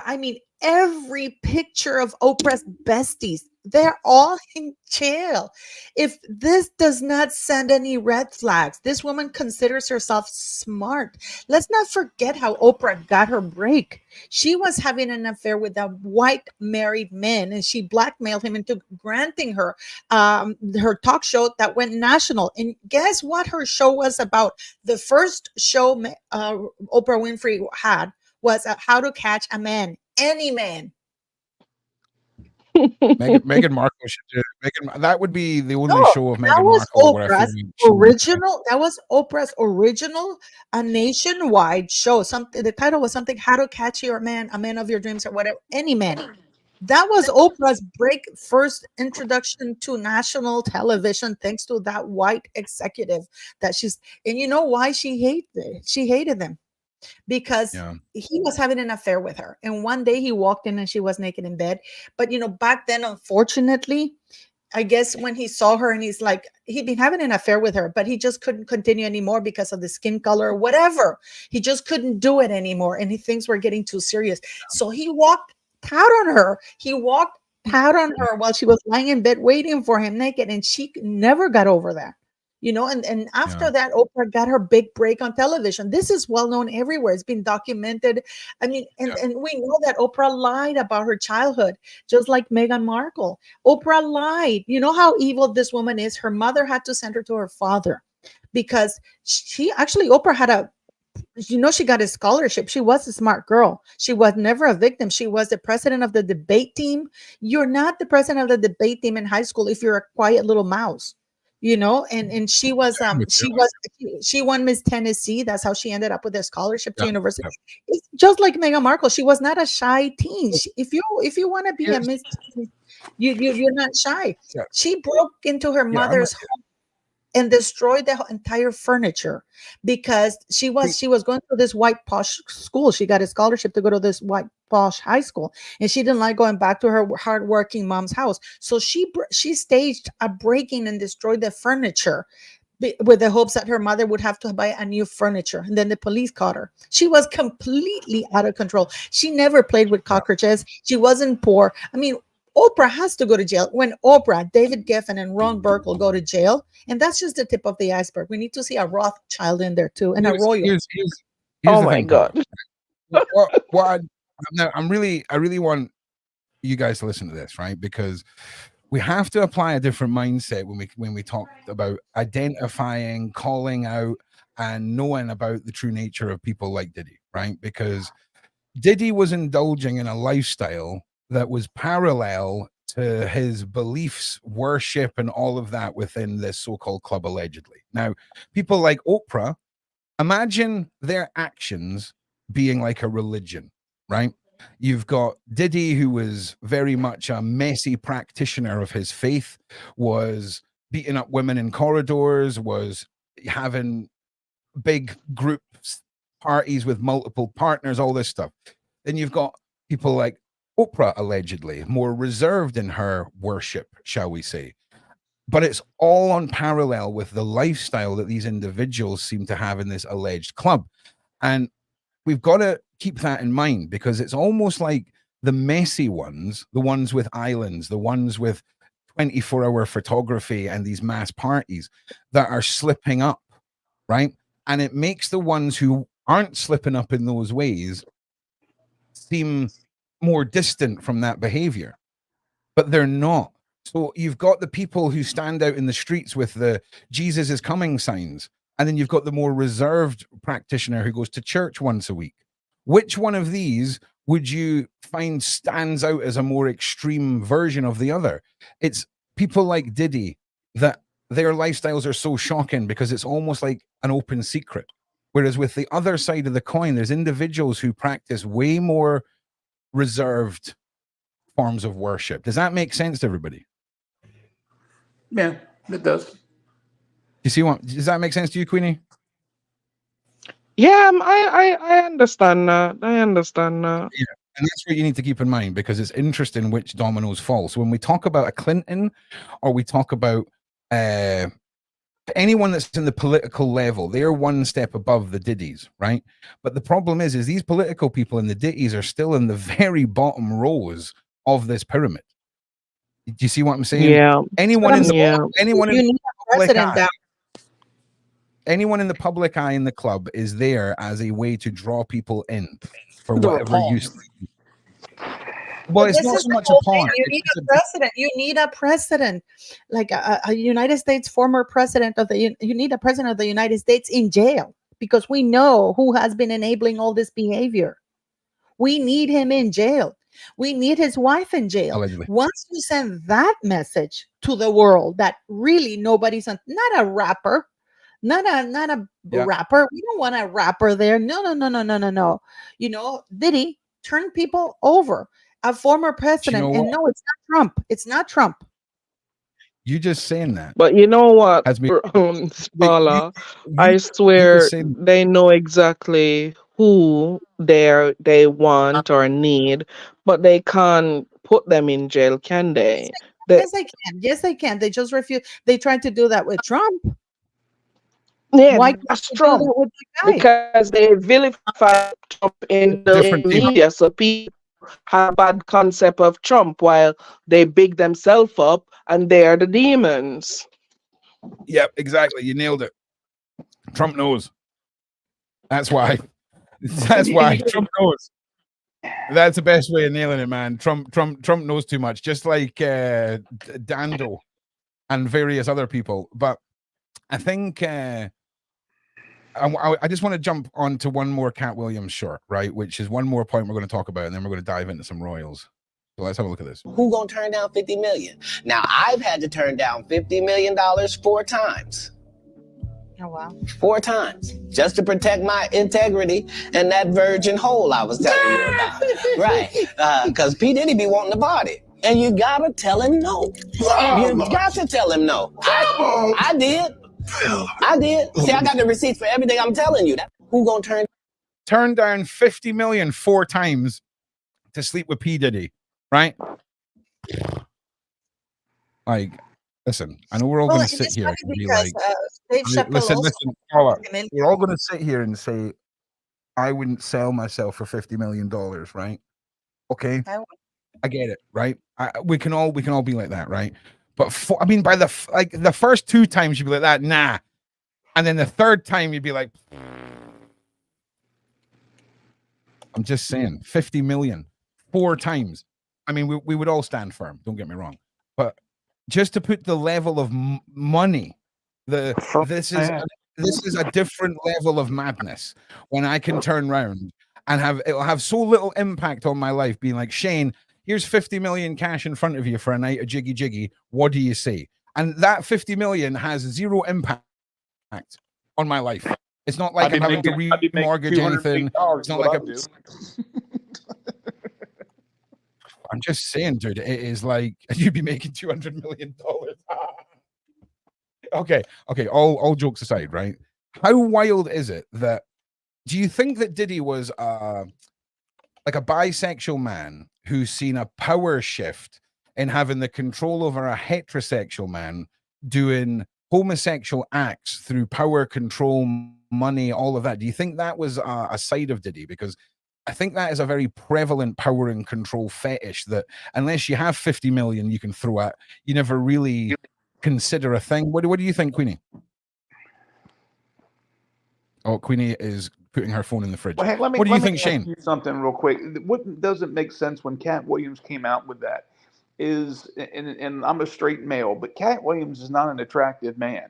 C: I mean, every picture of Oprah's besties. They're all in jail. If this does not send any red flags, this woman considers herself smart. Let's not forget how Oprah got her break. She was having an affair with a white married man, and she blackmailed him into granting her her talk show that went national. And guess what her show was about? The first show Oprah Winfrey had was How to Catch a Man, any man.
A: Meghan Markle should do it. That would be the only show of Meghan Markle where I feel
C: original. That was Oprah's original, a nationwide show. Something. The title was something. How to Catch Your Man, a Man of Your Dreams, or whatever. Any man. That was Oprah's first introduction to national television, thanks to that white executive that she's. And you know why she hated them. Because he was having an affair with her. And one day he walked in and she was naked in bed. But, back then, unfortunately, I guess when he saw her and he's like, he'd been having an affair with her, but he just couldn't continue anymore because of the skin color or whatever. He just couldn't do it anymore. And things were getting too serious. So he walked out on her. While she was lying in bed waiting for him naked. And she never got over that. And after that, Oprah got her big break on television. This is well known everywhere. It's been documented. I mean, and we know that Oprah lied about her childhood, just like Meghan Markle. Oprah lied. You know how evil this woman is? Her mother had to send her to her father because Oprah had she got a scholarship. She was a smart girl. She was never a victim. She was the president of the debate team. You're not the president of the debate team in high school if you're a quiet little mouse. And she was she won Miss Tennessee. That's how she ended up with a scholarship to university. It's just like Meghan Markle. She was not a shy teen. If you want to be a Miss, you're not shy. She broke into her mother's home and destroyed the entire furniture because she was going to this white posh school. She got a scholarship to go to this white posh high school, and she didn't like going back to her hardworking mom's house. So she staged a breaking and destroyed the furniture with the hopes that her mother would have to buy a new furniture. And then the police caught her. She was completely out of control. She never played with cockroaches. She wasn't poor. I mean, Oprah has to go to jail. When Oprah, David Geffen, and Ron Burke will go to jail, and that's just the tip of the iceberg. We need to see a Rothschild in there too, and a royal.
A: Here's
D: oh my God!
A: I really want you guys to listen to this, right? Because we have to apply a different mindset when we talk about identifying, calling out, and knowing about the true nature of people like Diddy, right? Because Diddy was indulging in a lifestyle that was parallel to his beliefs, worship, and all of that within this so-called club, allegedly. Now, people like Oprah, imagine their actions being like a religion, right? You've got Diddy, who was very much a messy practitioner of his faith, was beating up women in corridors, was having big group parties with multiple partners, all this stuff. Then you've got people like Oprah, allegedly more reserved in her worship, shall we say. But it's all on parallel with the lifestyle that these individuals seem to have in this alleged club. And we've got to keep that in mind, because it's almost like the messy ones, the ones with islands, the ones with 24-hour photography and these mass parties that are slipping up, right? And it makes the ones who aren't slipping up in those ways seem more distant from that behavior, but they're not. So you've got the people who stand out in the streets with the Jesus is coming signs, and then you've got the more reserved practitioner who goes to church once a week. Which one of these would you find stands out as a more extreme version of the other? It's people like Diddy that their lifestyles are so shocking because it's almost like an open secret. Whereas with the other side of the coin, there's individuals who practice way more reserved forms of worship. Does that make sense to everybody?
B: Yeah, it does.
A: You see what? Does that make sense to you, Queenie?
D: Yeah, I understand that. I understand that.
A: Yeah, and that's what you need to keep in mind, because it's interesting which dominoes fall. So when we talk about a Clinton, or we talk about anyone that's in the political level, they're one step above the Diddies, right? But the problem is these political people and the Diddies are still in the very bottom rows of this pyramid. Do you see what I'm saying?
D: Yeah.
A: Anyone in the
C: president down.
A: Anyone in the public eye in the club is there as a way to draw people in for
B: They're a
A: whatever
B: pawn.
A: use. Well, it's
C: This
A: not
C: is
A: so
C: the
A: much a
C: whole
A: pawn.
C: thing. You need a president. You need a president, like a United States former president of the. You need a president of the United States in jail because we know who has been enabling all this behavior. We need him in jail. We need his wife in jail.
A: Allegedly.
C: Once you send that message to the world that really nobody's not a rapper, not a rapper. We don't want a rapper there. No. You know, Diddy turn people over. A former president, and no, it's not Trump. It's not Trump.
A: You just saying that.
D: But you know what, Paula, I swear they know exactly who they want or need, but they can't put them in jail, can they?
C: Yes, they can. Yes, they can. They just refuse. They tried to do that with Trump.
D: Yeah,
C: why
D: that's Trump. Because they vilify Trump in the media, so people have a bad concept of Trump while they big themselves up and they're the demons.
A: Yep, exactly. You nailed it. Trump knows. That's why. That's why Trump knows. That's the best way of nailing it, man. Trump knows too much, just like Dando and various other people. But I think I just want to jump on to one more Cat Williams short, right? Which is one more point we're going to talk about, and then we're going to dive into some Royals. So let's have a look at this.
E: Who gonna turn down $50 million? Now I've had to turn down $50 million 4 times.
C: Oh wow!
E: 4 times just to protect my integrity and that virgin hole I was telling you about, right? Because P Diddy be wanting the body, and you gotta tell him no. You got to tell him no. I did. See, I got the receipts for everything I'm telling you. Who gonna
A: turn down $50 million 4 times to sleep with P Diddy, right? Like, listen, I know we're all going to sit here and be like, listen, Paula, we're all going to sit here and say, I wouldn't sell myself for $50 million, right? Okay, I get it, right? We can all be like that, right? But I mean, by the first 2 times you'd be like that, nah, and then the 3rd time you'd be like, I'm just saying, 50 million 4 times. I mean, we would all stand firm. Don't get me wrong, but just to put the level of money, this is a different level of madness. When I can turn around and it'll have so little impact on my life, being like, Shane, here's 50 million cash in front of you for a night of jiggy jiggy. What do you say? And that 50 million has 0 impact on my life. It's not like I'm having to remortgage anything. It's not like I'm just saying, dude, it is like you'd be making $200 million. Okay. All jokes aside, right? How wild is it that? Do you think that Diddy was like a bisexual man who's seen a power shift in having the control over a heterosexual man doing homosexual acts through power, control, money, all of that? Do you think that was a side of Diddy? Because I think that is a very prevalent power and control fetish that unless you have 50 million you can throw at, you never really consider a thing. What do you think, Queenie? Oh, Queenie is putting her phone in the fridge.
B: Well, hey, what
A: do you think, Shane?
B: You something real quick. What doesn't make sense when Cat Williams came out with that is, and I'm a straight male, but Cat Williams is not an attractive man.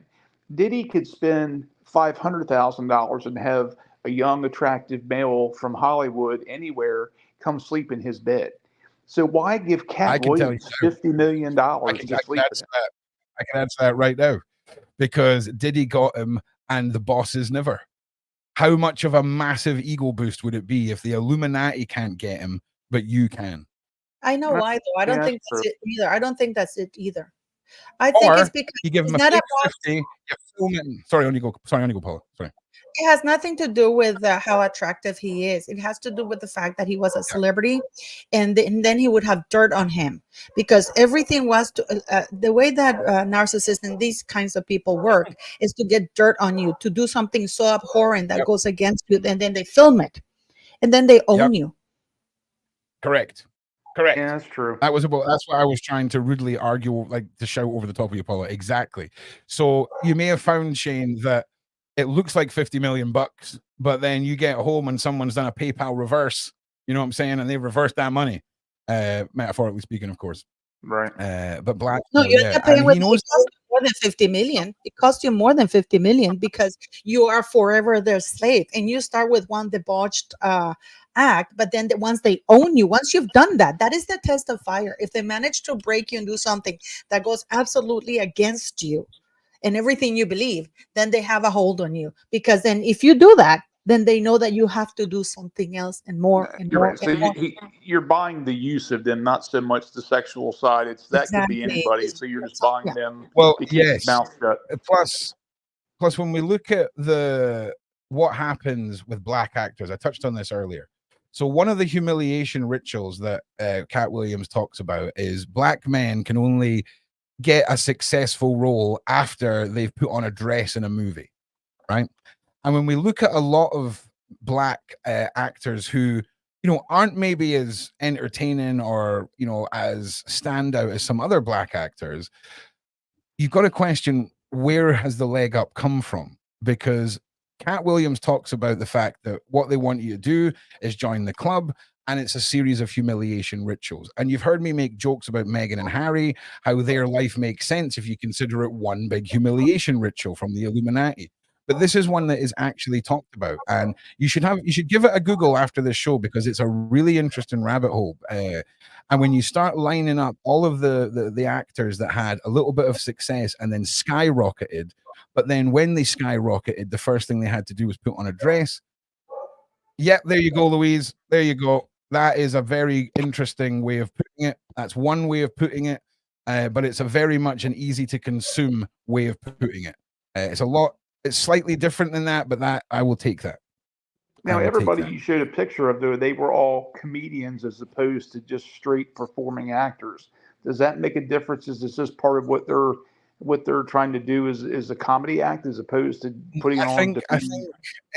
B: Diddy could spend $500,000 and have a young, attractive male from Hollywood anywhere come sleep in his bed. So why give Cat Williams $50 million to sleep with him?
A: I can answer that right now. Because Diddy got him and the bosses never. How much of a massive ego boost would it be if the Illuminati can't get him, but you can?
C: I know why, though. I don't think that's it either. I don't think that's it either. I think it's because
A: you give him a 50, you film it. Sorry, on you go, Paula. Sorry.
C: It has nothing to do with how attractive he is. It has to do with the fact that he was a celebrity, and then he would have dirt on him, because everything was the way that narcissists and these kinds of people work is to get dirt on you, to do something so abhorrent that
A: Yep.
C: goes against you, and then they film it, and then they own you.
A: Correct.
B: Yeah, that's true.
A: That's what I was trying to rudely argue, like to shout over the top of you, Paula. Exactly. So you may have found, Shane, that it looks like 50 million bucks, but then you get home and someone's done a PayPal reverse, you know what I'm saying? And they reversed that money. Metaphorically speaking, of course.
B: Right.
A: But Black,
C: No, you're not paying with, it cost you more than 50 million. It costs you more than 50 million because you are forever their slave. And you start with one debauched act, but then once they own you, once you've done that, that is the test of fire. If they manage to break you and do something that goes absolutely against you and everything you believe, then they have a hold on you. Because then if you do that, then they know that you have to do something else and more and more.
B: Right. So you're buying the use of them, not so much the sexual side. That could be anybody. So you're just buying them.
A: Well,
B: to keep his mouth shut.
A: Plus, when we look at what happens with Black actors, I touched on this earlier. So one of the humiliation rituals that Cat Williams talks about is Black men can only get a successful role after they've put on a dress in a movie, right? And when we look at a lot of Black actors who, aren't maybe as entertaining or, as standout as some other Black actors, you've got to question, where has the leg up come from? Because Cat Williams talks about the fact that what they want you to do is join the club, and it's a series of humiliation rituals. And you've heard me make jokes about Meghan and Harry, how their life makes sense if you consider it one big humiliation ritual from the Illuminati. But this is one that is actually talked about, and you should give it a Google after this show, because it's a really interesting rabbit hole. And when you start lining up all of the actors that had a little bit of success and then skyrocketed, but then when they skyrocketed, the first thing they had to do was put on a dress. Yep, there you go, Louise. There you go. That is a very interesting way of putting it. That's one way of putting it, but it's a very much an easy to consume way of putting it. It's slightly different than that, but that I will take that.
B: Now, everybody you showed a picture of, though, they were all comedians as opposed to just straight performing actors. Does that make a difference? Is this just part of what they're trying to do is a comedy act as opposed to putting on?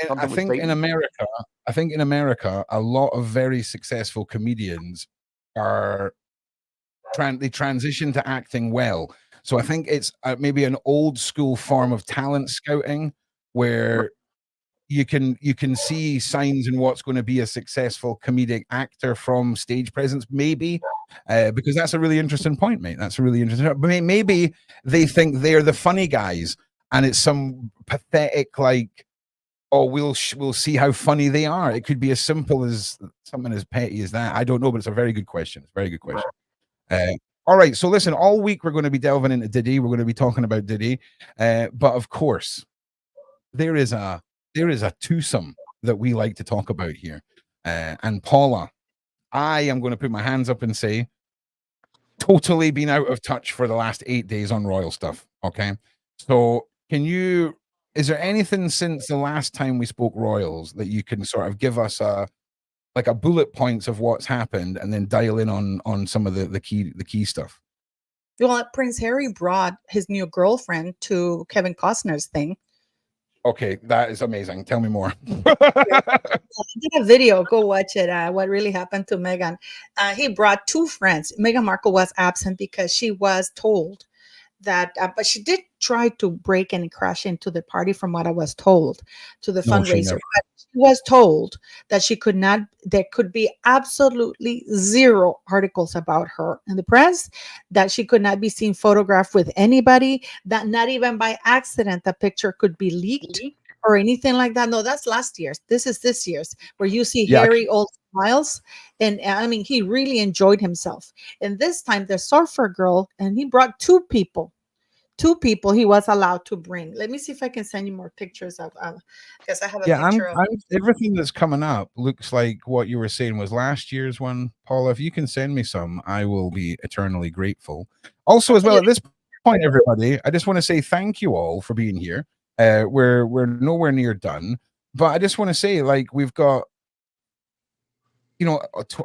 A: I think in America, a lot of very successful comedians they transition to acting well. So I think it's maybe an old school form of talent scouting where you can see signs in what's going to be a successful comedic actor from stage presence, maybe, because that's a really interesting point, mate. That's a really interesting. Maybe they think they're the funny guys, and it's some pathetic like, oh, we'll see how funny they are. It could be as simple as something as petty as that. I don't know, but it's a very good question. It's a very good question. All right, so listen, all week we're going to be delving into Diddy. We're going to be talking about Diddy, but of course, there is a twosome that we like to talk about here. And Paula, I am going to put my hands up and say, totally been out of touch for the last 8 days on royal stuff. Okay, so is there anything since the last time we spoke royals that you can sort of give us a bullet points of what's happened, and then dial in on some of the key stuff?
C: Well, Prince Harry brought his new girlfriend to Kevin Costner's thing.
A: Okay, that is amazing. Tell me more.
C: I did a video. Go watch it. What really happened to Meghan? He brought two friends. Meghan Markle was absent because she was told that, but she did try to break and crash into the party, from what I was told, to the fundraiser. But she was told that she could not. There could be absolutely zero articles about her in the press. That she could not be seen photographed with anybody. That not even by accident the picture could be leaked or anything like that. No, that's last year's. This is this year's, where you see Harry all smiles, and I mean, he really enjoyed himself. And this time the surfer girl, and he brought two people he was allowed to bring. Let me see if I can send you more pictures of because I have a picture of
A: everything that's coming up looks like what you were saying was last year's one. Paula, if you can send me some, I will be eternally grateful. Also, as well, at this point, everybody, I just want to say thank you all for being here. We're nowhere near done, but I just want to say, like, we've got,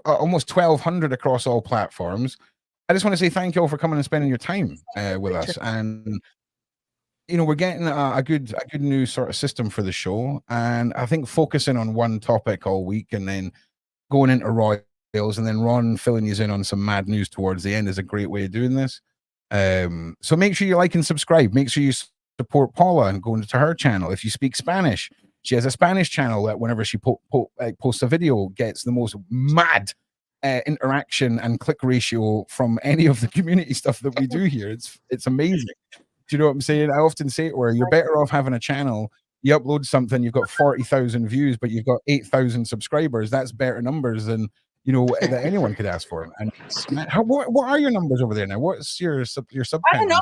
A: almost 1,200 across all platforms. I just want to say thank you all for coming and spending your time with us, and we're getting a good new sort of system for the show, and I think focusing on one topic all week and then going into royals and then Ron filling you in on some mad news towards the end is a great way of doing this. So make sure you like and subscribe. Make sure you support Paula and go into her channel. If you speak Spanish, she has a Spanish channel that whenever she posts a video gets the most mad interaction and click ratio from any of the community stuff that we do here. It's amazing. Do you know what I'm saying? I often say it where you're better off having a channel. You upload something, you've got 40,000 views, but you've got 8,000 subscribers. That's better numbers than that anyone could ask for. And what are your numbers over there now? What's your sub count?
C: I don't know.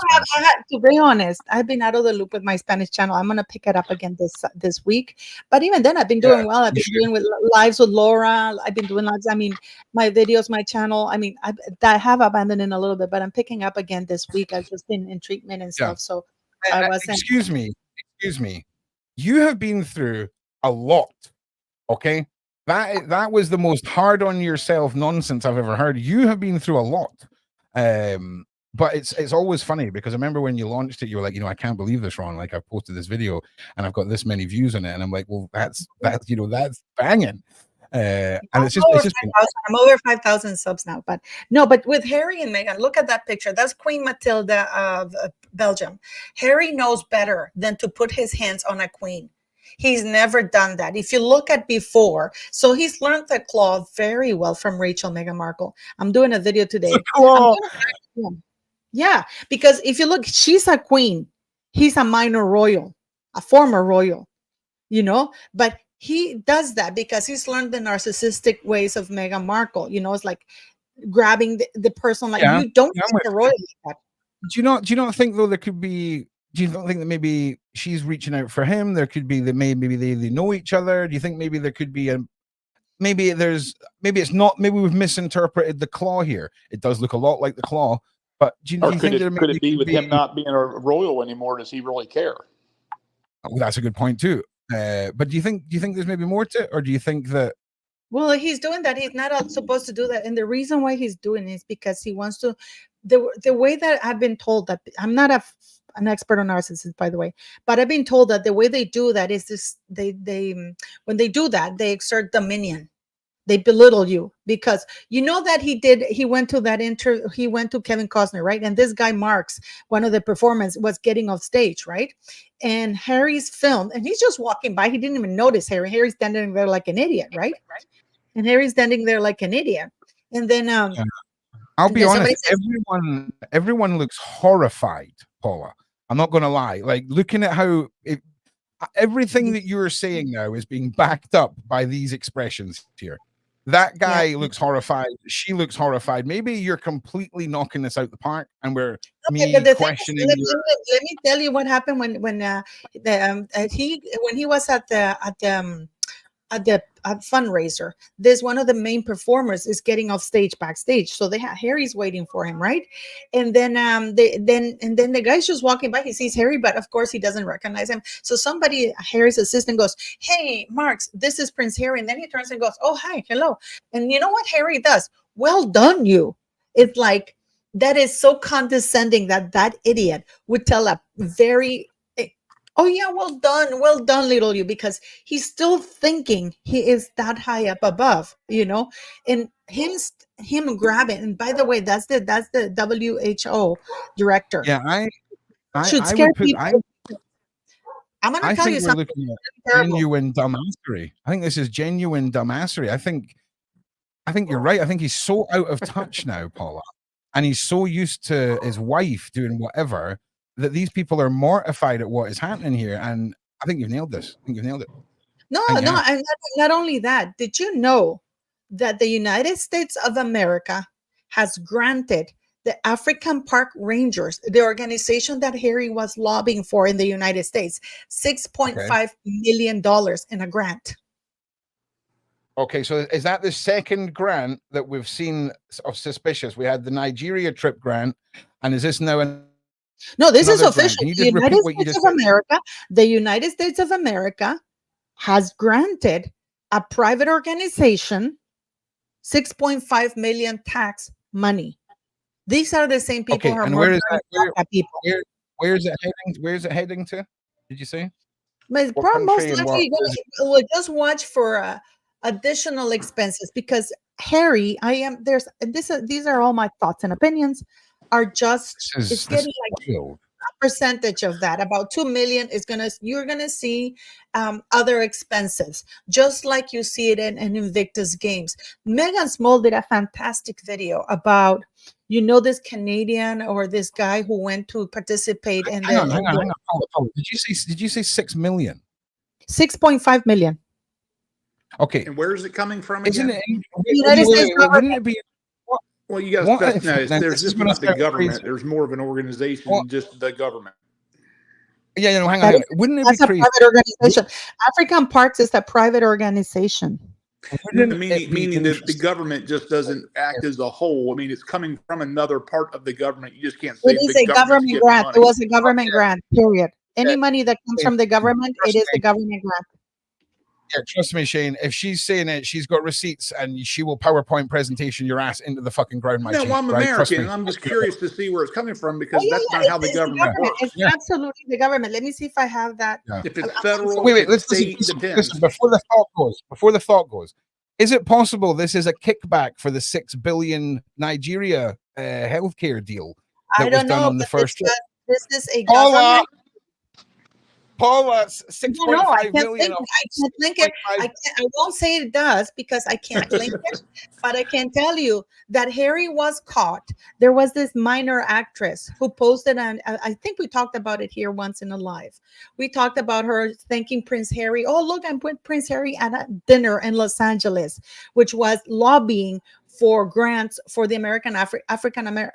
C: To be honest, I've been out of the loop with my Spanish channel. I'm gonna pick it up again this week. But even then, I've been doing well. I've been doing with lives with Laura. I've been doing lives. I mean, my videos, my channel. I mean, I have abandoned it a little bit, but I'm picking up again this week. I've just been in treatment and stuff. So I wasn't.
A: Excuse me. You have been through a lot. Okay. That was the most hard on yourself nonsense I've ever heard. You have been through a lot. But it's always funny because I remember when you launched it, you were like, I can't believe this, Ron. Like, I've posted this video and I've got this many views on it. And I'm like, well, that's banging. And it's just
C: I'm over 5,000 subs now, but with Harry and Meghan, look at that picture. That's Queen Matilda of Belgium. Harry knows better than to put his hands on a queen. He's never done that. If you look at before, so he's learned the claw very well from Rachel Meghan Markle. I'm doing a video today. Yeah, because if you look, she's a queen. He's a minor royal, a former royal, but he does that because he's learned the narcissistic ways of Meghan Markle. It's like grabbing the person, like you don't think a royal like that.
A: Do you not think though there could be? Do you not think that maybe she's reaching out for him? There could be that maybe they know each other. Do you think maybe there could be maybe it's not, maybe we've misinterpreted the claw here. It does look a lot like the claw, but do you think
B: could it be with him not being a royal anymore? Does he really care?
A: Oh, that's a good point too. But do you think there's maybe more to it, or do you think that?
C: Well, he's doing that. He's not supposed to do that, and the reason why he's doing it is because he wants to. The way that I've been told, that I'm not an expert on narcissists, by the way, but I've been told that the way they do that is this: they when they do that, they exert dominion. They belittle you because that he went to Kevin Costner, right? And this guy Marks, one of the performers, was getting off stage, right? And Harry's filmed, and he's just walking by. He didn't even notice Harry. Harry's standing there like an idiot, right? And Harry's standing there like an idiot. And then
A: I'll be honest, everyone looks horrified, Paula. I'm not going to lie. Like, looking at how everything that you're saying now is being backed up by these expressions here. That guy looks horrified. She looks horrified. Maybe you're completely knocking this out the park, and we're questioning.
C: Let me tell you what happened when he was at the fundraiser. There's one of the main performers is getting off stage backstage, so they have Harry's waiting for him, right? And then the guy's just walking by. He sees Harry, but of course he doesn't recognize him. So Harry's assistant goes, "Hey, Marks, this is Prince Harry." And then he turns and goes, "Oh, hi, hello." And you know what Harry does? "Well done, you." It's like, that is so condescending that idiot would tell a very, "Oh yeah, well done, little you," because he's still thinking he is that high up above, and him grabbing. And by the way, that's the WHO director.
A: Yeah, I
C: should scare people. I'm gonna tell you something.
A: Genuine dumbassery. I think this is genuine dumbassery. I think you're right. I think he's so out of touch now, Paula, and he's so used to his wife doing whatever, that these people are mortified at what is happening here. And I think you've nailed this. I think you've nailed it.
C: No, and not only that. Did you know that the United States of America has granted the African Park Rangers, the organization that Harry was lobbying for in the United States, $6.5 million in a grant?
A: Okay, so is that the second grant that we've seen of suspicious? We had the Nigeria trip grant, and is this now
C: No, this is
A: Another grant.
C: official.
A: Can you
C: The
A: just
C: United
A: repeat what you
C: States
A: just
C: of
A: said?
C: America, the United States of America has granted a private organization 6.5 million tax money. These are the same people
A: Okay,
C: who are
A: and where is
C: murdering
A: that?
C: Black people.
A: Where's it heading? Where's it heading to? Did you say
C: But
A: what
C: most
A: country and what?
C: likely we'll just watch for additional expenses because Harry, these are all my thoughts and opinions. Are just it's
A: This
C: getting
A: is
C: like
A: wild.
C: percentage of that. About 2 million is you're gonna see other expenses, just like you see it in Invictus Games. Megan Small did a fantastic video about this Canadian or this guy who went to participate in
A: Hang on. Paula. Did you say 6 million?
C: 6.5 million.
A: Okay.
B: And where is it coming from
A: Isn't
B: again?
A: it?
C: United States
A: Wouldn't it be?
B: Well, you got
A: What
B: to
A: if-
B: recognize
A: now,
B: there's
A: this is
B: just
A: gonna
B: not the
A: sound
B: government.
A: crazy.
B: There's more of an organization than just the government.
A: Yeah, hang
C: That
A: on.
C: is-
A: Wouldn't it be
C: That's a
A: crazy?
C: private organization. African Parks is a private organization.
A: Wouldn't it
B: Meaning
A: be
B: that the
A: interesting?
B: government just doesn't act as a whole. I mean, it's coming from another part of the government. You just can't
C: It
B: say
C: is
B: the
C: a
B: government's
C: government
B: giving
C: grant. It
B: money.
C: was a government grant, period. Any money that comes from the government, it is a government grant.
A: Yeah, trust me, Shane. If she's saying it, she's got receipts, and she will PowerPoint presentation your ass into the fucking ground. My
B: No,
A: G,
B: well, I'm
A: right? Trust
B: American,
A: me.
B: and I'm just curious to see where it's coming from because
C: Yeah,
B: that's not how the
C: it's
B: government works.
C: It's absolutely the government. Let me see if I have that.
A: Yeah.
B: If it's federal,
A: Wait,
B: if it's
A: listen,
B: state, depends.
A: listen. Before the thought goes, is it possible this is a kickback for the 6 billion Nigeria healthcare deal that
C: I
A: was
C: don't
A: done
C: know,
A: on the
C: but
A: first trip?
C: this is a
A: Paula,
C: government.
A: Paula,
C: No,
A: 6.5
C: I can't
A: million.
C: link. I can't link it. I won't say it does because I can't link it. But I can tell you that Harry was caught. There was this minor actress who posted on. I think we talked about it here once in a live. We talked about her thanking Prince Harry. Oh, look, I'm with Prince Harry at a dinner in Los Angeles, which was lobbying for grants for the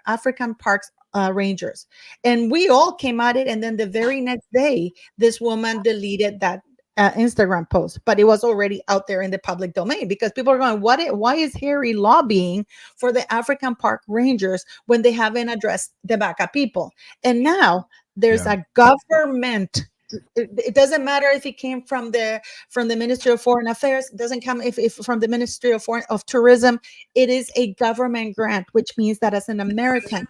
C: African Parks Rangers. And we all came at it. And then the very next day, this woman deleted that Instagram post, but it was already out there in the public domain because people are going, why is Harry lobbying for the African Park Rangers when they haven't addressed the Baka people? And now there's a government. It doesn't matter if it came from the Ministry of Foreign Affairs. It doesn't come if from the Ministry of Tourism. It is a government grant, which means that as an American,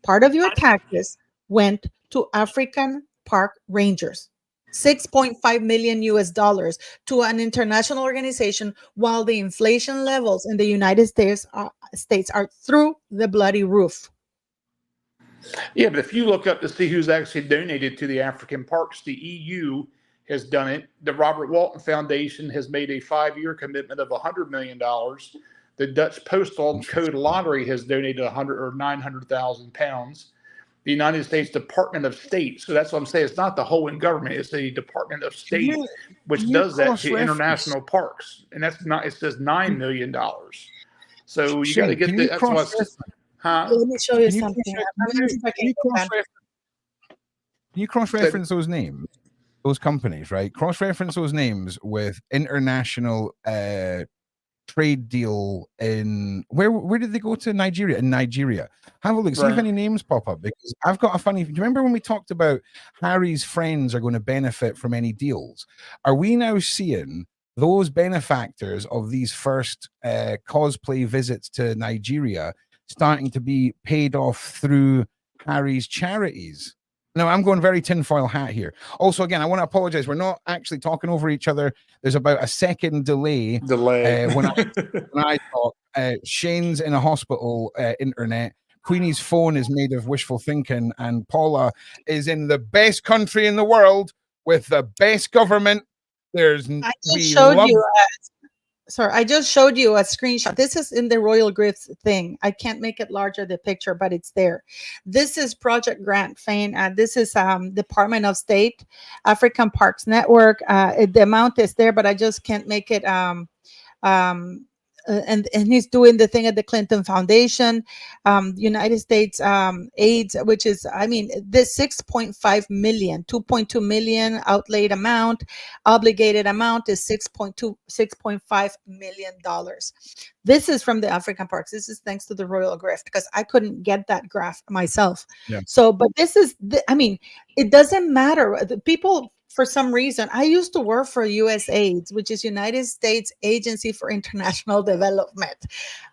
C: part of your taxes went to African Park Rangers. 6.5 million US dollars to an international organization, while the inflation levels in the United States are through the bloody roof.
B: Yeah, but if you look up to see who's actually donated to the African parks, the EU has done it. The Robert Walton Foundation has made a 5-year commitment of $100 million. The Dutch Postal Code Lottery has donated 100 or 900,000 pounds. The United States Department of State. So that's what I'm saying. It's not the whole in government. It's the Department of State, which does that to international parks. And that's not, it says $9 million. So you got to get the, that's what's, huh?
C: Let me show you something.
A: Can you cross-reference those names, those companies, right? Cross-reference those names with international trade deal in where did they go to? Nigeria. In Nigeria, have a look, see if any names pop up, because I've got a funny. Do you remember when we talked about Harry's friends are going to benefit from any deals? Are we now seeing those benefactors of these first cosplay visits to Nigeria starting to be paid off through Harry's charities? No, I'm going very tinfoil hat here. Also, again, I want to apologize. We're not actually talking over each other. There's about a second delay. When I talk. Shane's in a hospital internet. Queenie's phone is made of wishful thinking, and Paula is in the best country in the world with the best government.
C: I just showed you a screenshot. This is in the Royal Griffiths thing. I can't make it larger, the picture, but it's there. This is Project Grant Fane. This is Department of State, African Parks Network. The amount is there, but I just can't make it and he's doing the thing at the Clinton Foundation, United States AIDS, which is, I mean, this 6.5 million, 2.2 million outlaid amount, obligated amount is $6.5 million. This is from the African parks. This is thanks to the Royal Grift, because I couldn't get that graph myself.
A: Yeah.
C: So, but this is, I mean, it doesn't matter. The people, for some reason, I used to work for USAID, which is United States Agency for International Development.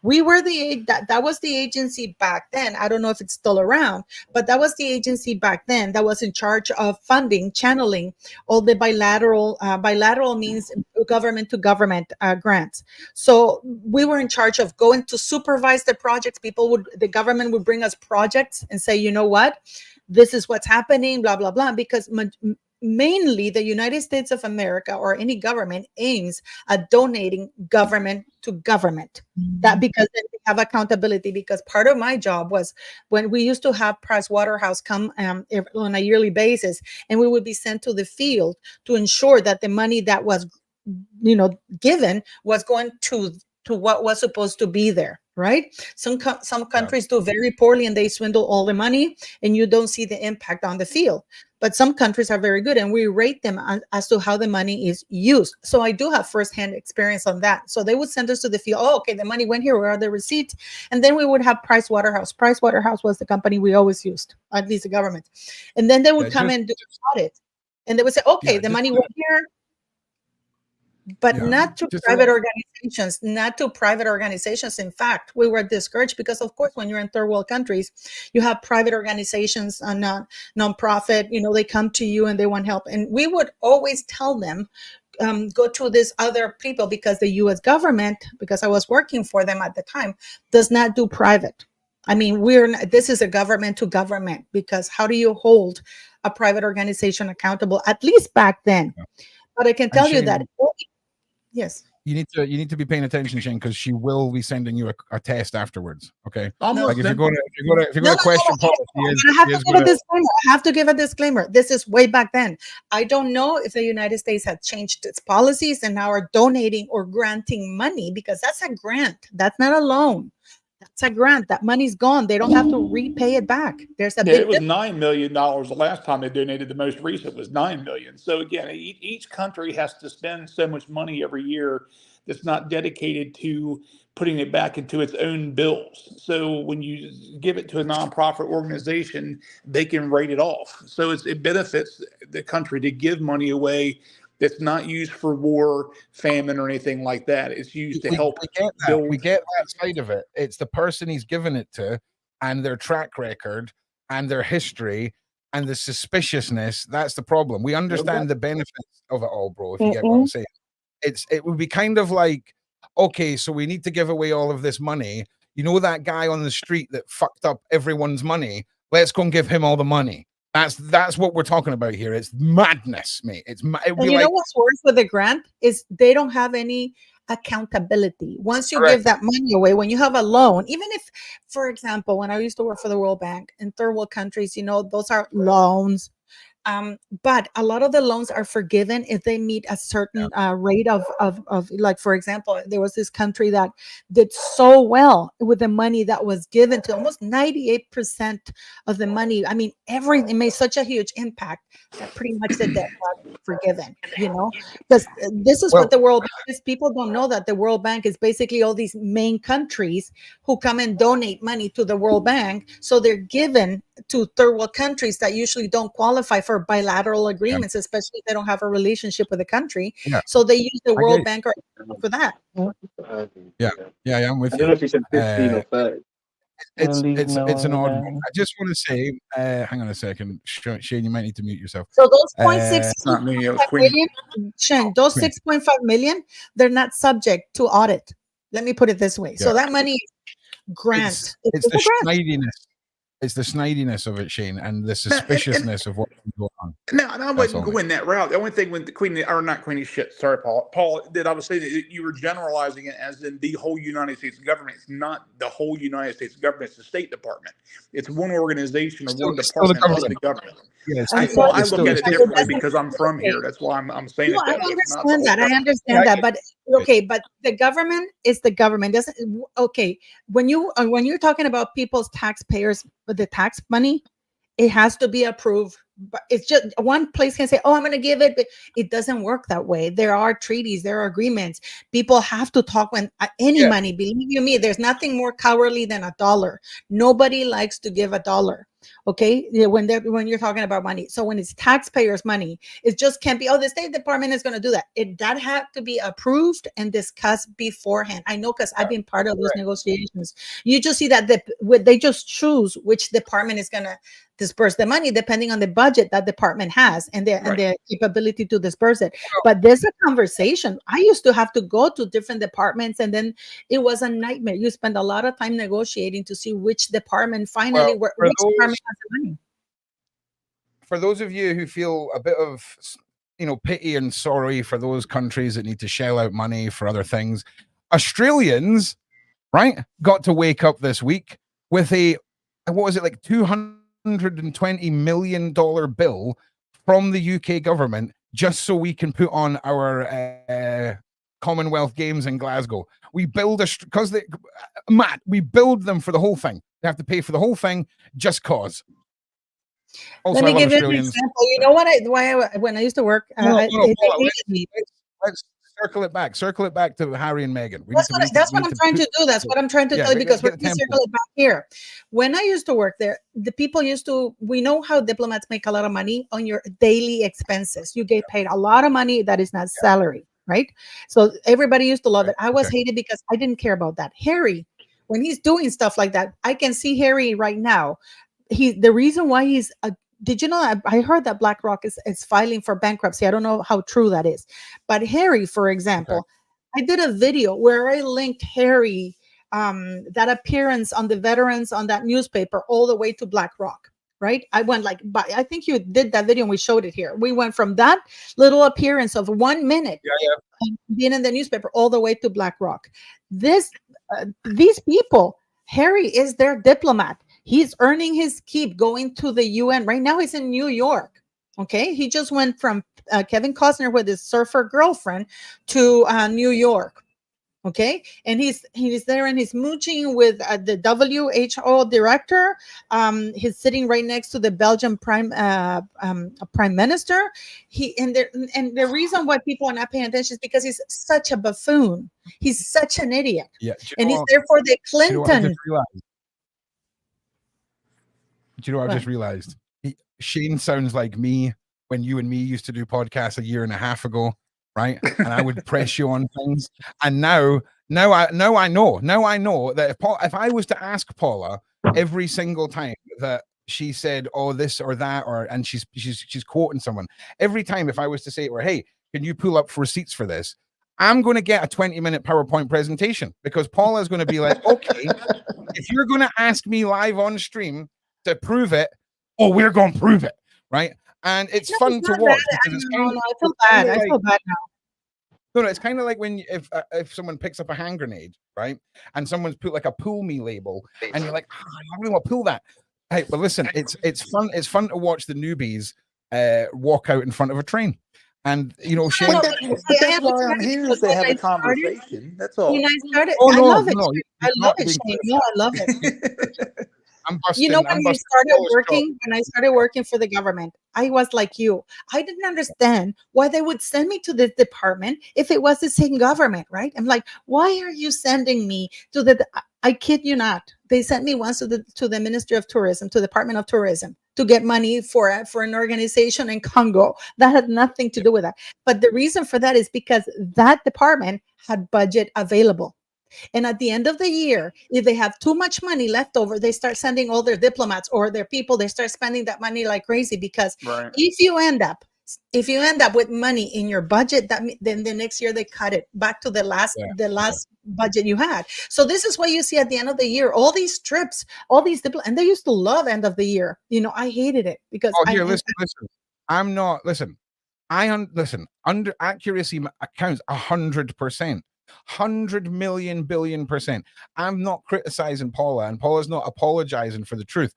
C: We were that was the agency back then. I don't know if it's still around, but that was the agency back then that was in charge of funding, channeling all the bilateral means government to government grants. So we were in charge of going to supervise the projects. The government would bring us projects and say, you know what, this is what's happening, blah, blah, blah, because mainly the United States of America or any government aims at donating government to government. That because they have accountability. Because part of my job was when we used to have Price Waterhouse come on a yearly basis, and we would be sent to the field to ensure that the money that was, given was going to what was supposed to be there. Right? Some countries do very poorly and they swindle all the money, and you don't see the impact on the field. But some countries are very good, and we rate them as to how the money is used. So I do have firsthand experience on that. So they would send us to the field. Oh, okay, the money went here. Where are the receipts? And then we would have Price Waterhouse. Price Waterhouse was the company we always used, at least the government. And then they would come and do an audit, and they would say, okay, the money went here. But not to private organizations, In fact, we were discouraged because, of course, when you're in third world countries, you have private organizations, non-profit, they come to you and they want help. And we would always tell them, go to these other people, because the U.S. government, because I was working for them at the time, does not do private. I mean, this is a government to government, because how do you hold a private organization accountable, at least back then? But I can tell you that. Yes.
A: You need to be paying attention, Shane, because she will be sending you a test afterwards. Okay.
B: Like
A: if you're going to question policy,
C: I have to give a disclaimer. This is way back then. I don't know if the United States had changed its policies and now are donating or granting money, because that's a grant. That's not a loan. That's a grant. That money's gone. They don't have to repay it back. There's a big
B: it was $9 million the last time they donated. The most recent was $9 million. So again, each country has to spend so much money every year that's not dedicated to putting it back into its own bills. So when you give it to a nonprofit organization, they can write it off. So it benefits the country to give money away that's not used for war, famine, or anything like that. It's used to help build.
A: We get that side of it. It's the person he's given it to, and their track record, and their history, and the suspiciousness. That's the problem. We understand the benefits of it all, bro, if you get what I'm saying. It would be kind of like, okay, so we need to give away all of this money. You know that guy on the street that fucked up everyone's money? Let's go and give him all the money. That's what we're talking about here. It's madness, mate. And
C: you know what's worse with the grant is they don't have any accountability. Once you give that money away, when you have a loan, even if, for example, when I used to work for the World Bank in third world countries, those are loans. But a lot of the loans are forgiven if they meet a certain rate of like, for example, there was this country that did so well with the money that was given to almost 98% of the money. I mean, everything made such a huge impact that pretty much the debt was forgiven, because this is what the World Bank is. People don't know that the World Bank is basically all these main countries who come and donate money to the World Bank. So they're given to third world countries that usually don't qualify for bilateral agreements, especially if they don't have a relationship with the country. So they use the World Bank for that.
A: I'm with you.
F: I don't know if you said 15 or 30.
A: It's an odd one. I just want to say, hang on a second, Shane, you might need to mute yourself.
C: So those 0.6 million, Shane, those 6.5 million, they're not subject to audit. Let me put it this way. So that money is grant.
A: It's the snidiness. It's the snidiness of it, Shane, and the suspiciousness of what's going on.
B: Now, and I wouldn't go in that route. The only thing when Paul, that I would say that you were generalizing it as in the whole United States government. It's not the whole United States government. It's the State Department. It's one organization or one department of the government. I look at it differently because I'm from here. That's why I'm saying
C: no,
B: it that
C: I
B: way.
C: understand that. I understand that, but okay, but the government is the government. Doesn't okay when you're talking about people's taxpayers, the tax money, it has to be approved. But it's just one place can say, "Oh, I'm going to give it," but it doesn't work that way. There are treaties, there are agreements. People have to talk when any money. Believe you me, there's nothing more cowardly than a dollar. Nobody likes to give a dollar. Okay, when you're talking about money. So when it's taxpayers' money, it just can't be. Oh, the State Department is going to do that. That had to be approved and discussed beforehand. I know because I've been part of those negotiations. You just see that they just choose which department is going to disperse the money depending on the budget that department has and their capability to disperse it. But there's a conversation. I used to have to go to different departments, and then it was a nightmare. You spend a lot of time negotiating to see which department finally which department has the money.
A: For those of you who feel a bit of pity and sorry for those countries that need to shell out money for other things, Australians, right, got to wake up this week with what was it, like $220 million bill from the UK government just so we can put on our Commonwealth Games in Glasgow. We build Matt, we build them for the whole thing. They have to pay for the whole thing just cause. Also,
C: let me give you an example. You know what? When I used to work,
A: let's circle it back to Harry and Meghan.
C: That's what I'm trying to do. That's what I'm trying to tell you, because we're going to circle it back here. When I used to work there, the people we know how diplomats make a lot of money on your daily expenses. You get paid a lot of money that is not salary, right? So everybody used to love it. I was hated because I didn't care about that. Harry, when he's doing stuff like that, I can see Harry right now. The reason why he's did you know, I heard that BlackRock is filing for bankruptcy. I don't know how true that is. But Harry, for example, I did a video where I linked Harry, that appearance on the veterans on that newspaper, all the way to BlackRock, right? I went I think you did that video and we showed it here. We went from that little appearance of 1 minute being in the newspaper all the way to BlackRock. These people, Harry is their diplomat. He's earning his keep going to the UN. Right now he's in New York. Okay. He just went from Kevin Costner with his surfer girlfriend to New York. Okay. And he's there and he's mooching with the WHO director. He's sitting right next to the Belgian prime minister. And the reason why people are not paying attention is because he's such a buffoon. He's such an idiot.
A: Yeah.
C: And he's there for the Clinton.
A: Do you know what I just realized? Shane sounds like me when you and me used to do podcasts a year and a half ago, right? And I would press you on things. And now I know that if I was to ask Paula every single time that she said, "Oh, this or that," and she's quoting someone, every time if I was to say to her, "Hey, can you pull up receipts for this?" I'm going to get a 20-minute PowerPoint presentation, because Paula is going to be like, "Okay, if you're going to ask me live on stream to prove it, we're going to prove it," right? And it's fun to watch.
C: I feel bad. I feel bad now.
A: No, it's kind of like when if someone picks up a hand grenade, right, and someone's put like a "pull me" label, and you're like, I really want to pull that. Hey, but listen, it's fun. It's fun to watch the newbies walk out in front of a train. And Shane.
B: That's why I'm here, is to have a conversation. That's all.
C: When I started, I love it. I love it, Shane. No, I love it. When I started working for the government, I was like you. I didn't understand why they would send me to this department if it was the same government, right? I'm like, why are you sending me to the? I kid you not. They sent me once to the Ministry of Tourism, to the Department of Tourism, to get money for an organization in Congo. That had nothing to do with that. But the reason for that is because that department had budget available. And at the end of the year, if they have too much money left over, they start sending all their diplomats or their people, they start spending that money like crazy, because if you end up with money in your budget, then the next year they cut it back to the last budget you had. So this is what you see at the end of the year, all these trips, all these and they used to love end of the year. I hated it because under accuracy accounts 100%. 100 million billion %. I'm not criticizing Paula, and Paula's not apologizing for the truth.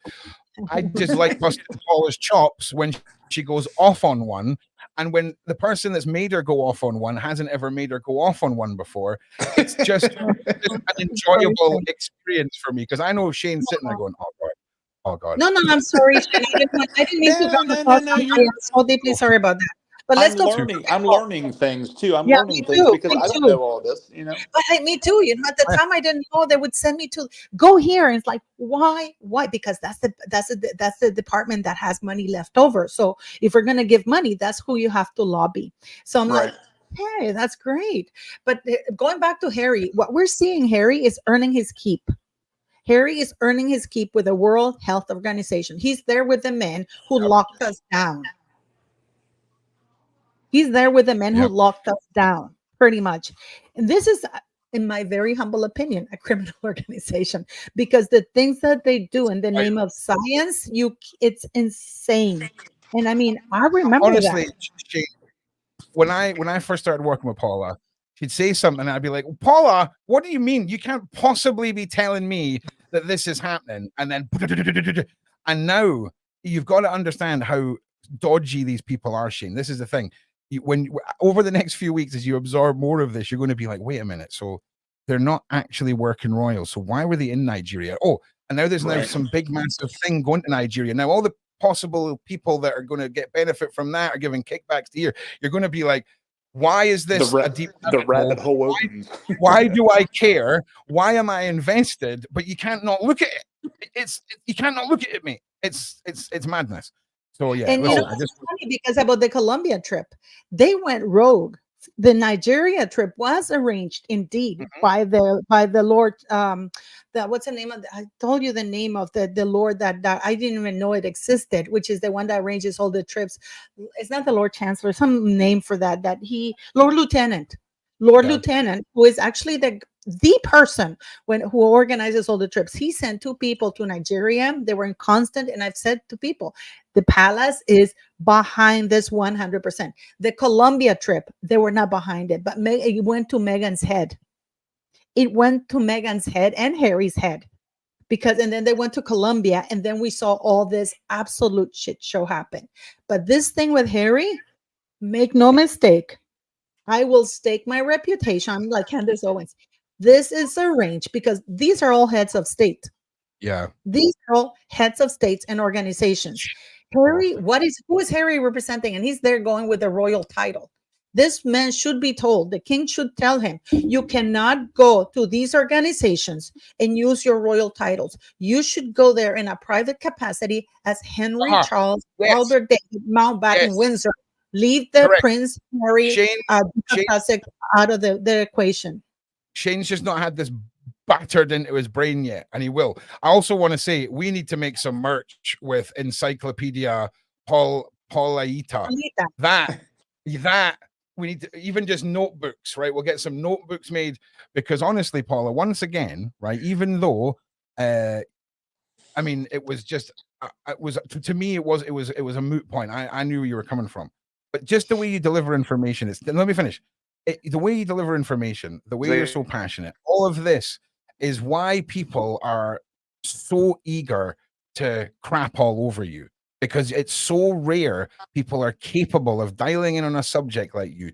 A: I just like busting Paula's chops when she goes off on one. And when the person that's made her go off on one hasn't ever made her go off on one before, it's just an enjoyable experience for me. Because I know Shane's sitting there going, "Oh God, oh God."
C: No, I'm sorry, Shane. I didn't mean to come across. I am so deeply sorry about that. But let's go.
B: I'm learning things too. I'm
C: Yeah,
B: learning
C: me
B: things
C: too,
B: because
C: me
B: I don't
C: too.
B: know all this, you know.
C: But me too. You know, at the time I didn't know they would send me to go here, and it's like, why? Because that's the department that has money left over. So if we're gonna give money, that's who you have to lobby. So I'm like, hey, that's great. But going back to Harry, what we're seeing, Harry is earning his keep. Harry is earning his keep with the World Health Organization. He's there with the men who locked us down. He's there with the men who locked us down, pretty much. And this is, in my very humble opinion, a criminal organization, because the things that they do in the name of science, it's insane. And I mean, I remember
A: honestly,
C: that.
A: When I first started working with Paula, she'd say something and I'd be like, "Paula, what do you mean? You can't possibly be telling me that this is happening." And then, and now you've got to understand how dodgy these people are, Shane. This is the thing. When over the next few weeks, as you absorb more of this, you're going to be like, "Wait a minute, so they're not actually working royal. So why were they in Nigeria? Oh, and now there's now some big massive thing going to Nigeria. Now all the possible people that are going to get benefit from that are giving kickbacks to here. You're going to be like, why is this a deep
B: rabbit hole?
A: Why do I care? Why am I invested? But you can't not look at it. You can't not look at me. It's madness. So yeah,
C: and
A: listen,
C: it's funny because about the Colombia trip, they went rogue. The Nigeria trip was arranged indeed by the Lord. What's the name of I told you the name of the Lord that I didn't even know it existed, which is the one that arranges all the trips. It's not the Lord Chancellor, some name for that Lord Lieutenant. Lieutenant, who is actually the person who organizes all the trips. He sent 2 people to Nigeria. They were in constant, and I've said to people, the palace is behind this 100%. The Colombia trip, they were not behind it, but it went to Meghan's head. It went to Meghan's head and Harry's head, and then they went to Colombia, and then we saw all this absolute shit show happen. But this thing with Harry, make no mistake, I will stake my reputation. I'm like Candace Owens. This is arranged because these are all heads of state.
A: Yeah.
C: These are all heads of states and organizations. Harry, who is Harry representing? And he's there going with the royal title. This man should be told, the king should tell him, you cannot go to these organizations and use your royal titles. You should go there in a private capacity as Henry Charles Albert David Mountbatten Windsor. Leave the Prince Harry out of the equation.
A: Shane's just not had this battered into his brain yet, and he will. I also want to say we need to make some merch with Encyclopedia Paulaita. That we need to, even just notebooks, right? We'll get some notebooks made because honestly, Paula, once again, right, even though I mean it was just it was to me it was a moot point. I knew where you were coming from. But just the way you deliver information, let me finish. The way you deliver information, the way you're so passionate, all of this is why people are so eager to crap all over you, because it's so rare people are capable of dialing in on a subject like you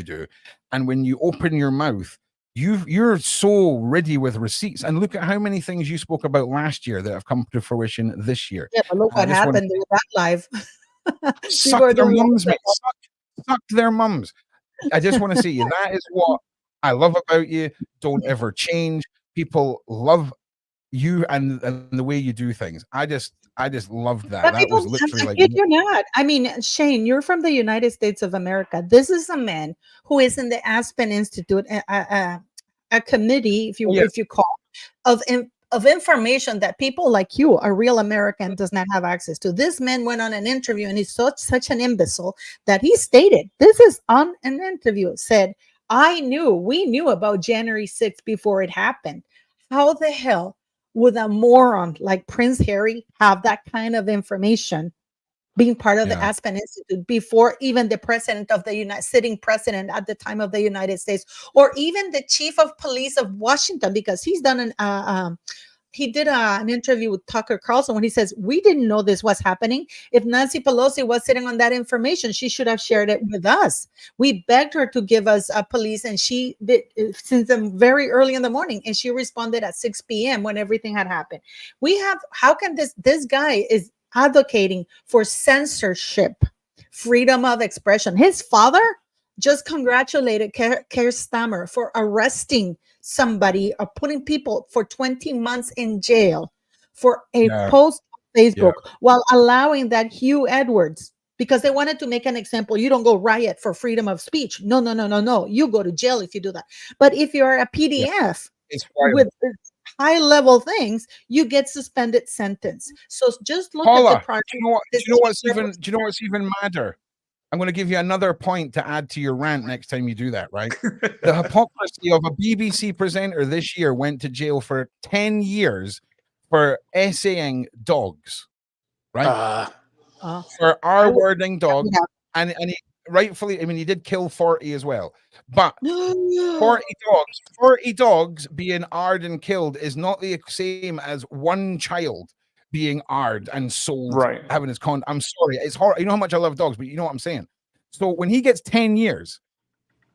A: do. And when you open your mouth, you're so ready with receipts. And look at how many things you spoke about last year that have come to fruition this year.
C: Yeah, but look what happened with that live.
A: Suck their mums, mate. Suck their mums. I just want to see you. That is what I love about you. Don't ever change. People love you and the way you do things. I just loved that.
C: But
A: that was literally like
C: you're not. I mean, Shane, you're from the United States of America. This is a man who is in the Aspen Institute, a committee, if you call, of information that people like you, a real American, does not have access to. This man went on an interview, and he's such an imbecile that he stated, this is on an interview, said, we knew about January 6th before it happened. How the hell would a moron like Prince Harry have that kind of information being part of the Aspen Institute before even the president of the sitting president at the time of the United States, or even the chief of police of Washington, because he's done an interview with Tucker Carlson when he says, we didn't know this was happening. If Nancy Pelosi was sitting on that information, she should have shared it with us. We begged her to give us police, and she did since very early in the morning, and she responded at 6 p.m. when everything had happened. How can this guy is advocating for censorship, freedom of expression. His father just congratulated Keir Starmer for arresting somebody or putting people for 20 months in jail for a post on Facebook while allowing that Hugh Edwards, because they wanted to make an example. You don't go riot for freedom of speech. No. You go to jail if you do that. But if you're a PDF with high level things, you get suspended sentence. So just look at the project.
A: Do you know what's even madder? I'm going to give you another point to add to your rant next time you do that, right? The hypocrisy of a BBC presenter this year went to jail for 10 years for essaying dogs, right? For R-wording dogs. And he rightfully, I mean, he did kill 40 as well. But 40 dogs being R'd and killed is not the same as one child being R'd and sold, having his I'm sorry, it's hard. You know how much I love dogs, but you know what I'm saying. So when he gets 10 years,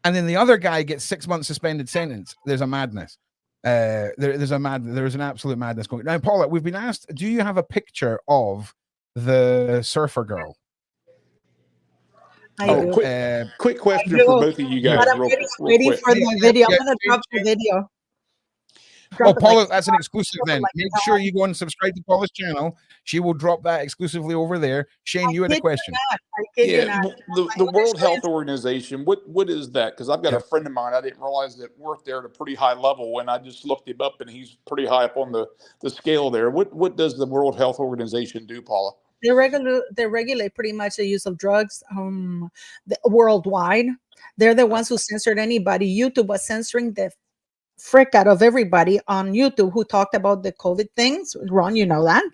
A: and then the other guy gets 6 months suspended sentence, there's a madness. There's an absolute madness going. Now, Paula, we've been asked, do you have a picture of the surfer girl?
B: Quick question for both of you guys.
C: But I'm ready for the video. I'm gonna drop the video.
A: Paula, that's an exclusive then. Make sure you go and subscribe to Paula's channel. She will drop that exclusively over there. Shane, you had a question.
B: The World Health Organization, what is that? Because I've got a friend of mine, I didn't realize that worked there at a pretty high level, and I just looked him up, and he's pretty high up on the scale there. What does the World Health Organization do, Paula?
C: They regulate pretty much the use of drugs worldwide. They're the ones who censored anybody. YouTube was censoring the frick out of everybody on YouTube who talked about the COVID things. Ron, you know that.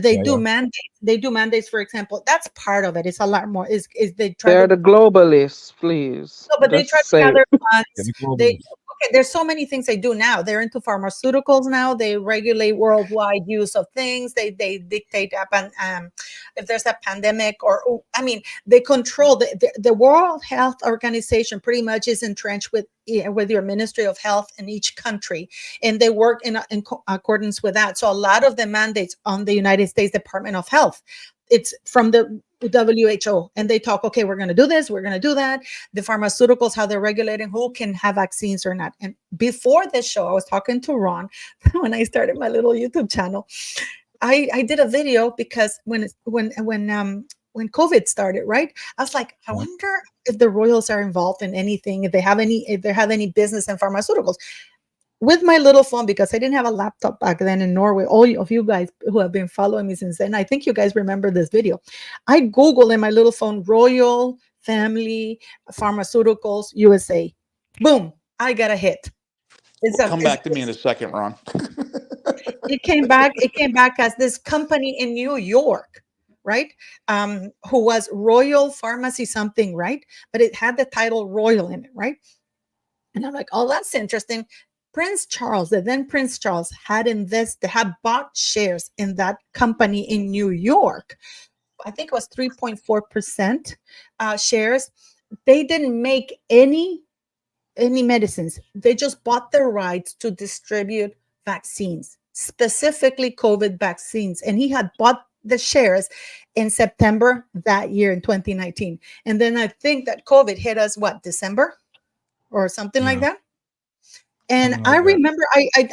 C: They do mandates. They do mandates, for example. That's part of it. It's a lot more. They're
D: the globalists, please.
C: No, but they try to gather funds. There's so many things they do now. They're into pharmaceuticals now. They regulate worldwide use of things. They dictate if there's a pandemic they control the World Health Organization. Pretty much is entrenched with your Ministry of Health in each country, and they work in accordance with that. So a lot of the mandates on the United States Department of Health, it's from the WHO, and they talk, okay, we're going to do this, we're going to do that. The pharmaceuticals, how they're regulating who can have vaccines or not. And before this show, I was talking to Ron when I started my little YouTube channel. I did a video because when COVID started, right? I was like, I wonder if the royals are involved in anything, if they have any business in pharmaceuticals. With my little phone, because I didn't have a laptop back then in Norway. All of you guys who have been following me since then, I think you guys remember this video. I Googled in my little phone, Royal Family Pharmaceuticals USA. Boom, I got a hit.
B: Come back to me in a second, Ron.
C: It came back as this company in New York, right? Who was Royal Pharmacy something, right? But it had the title Royal in it, right? And I'm like, oh, that's interesting. Prince Charles had bought shares in that company in New York. I think it was 3.4% shares. They didn't make any medicines. They just bought the rights to distribute vaccines, specifically COVID vaccines. And he had bought the shares in September that year in 2019. And then I think that COVID hit us, December or something like that? And I remember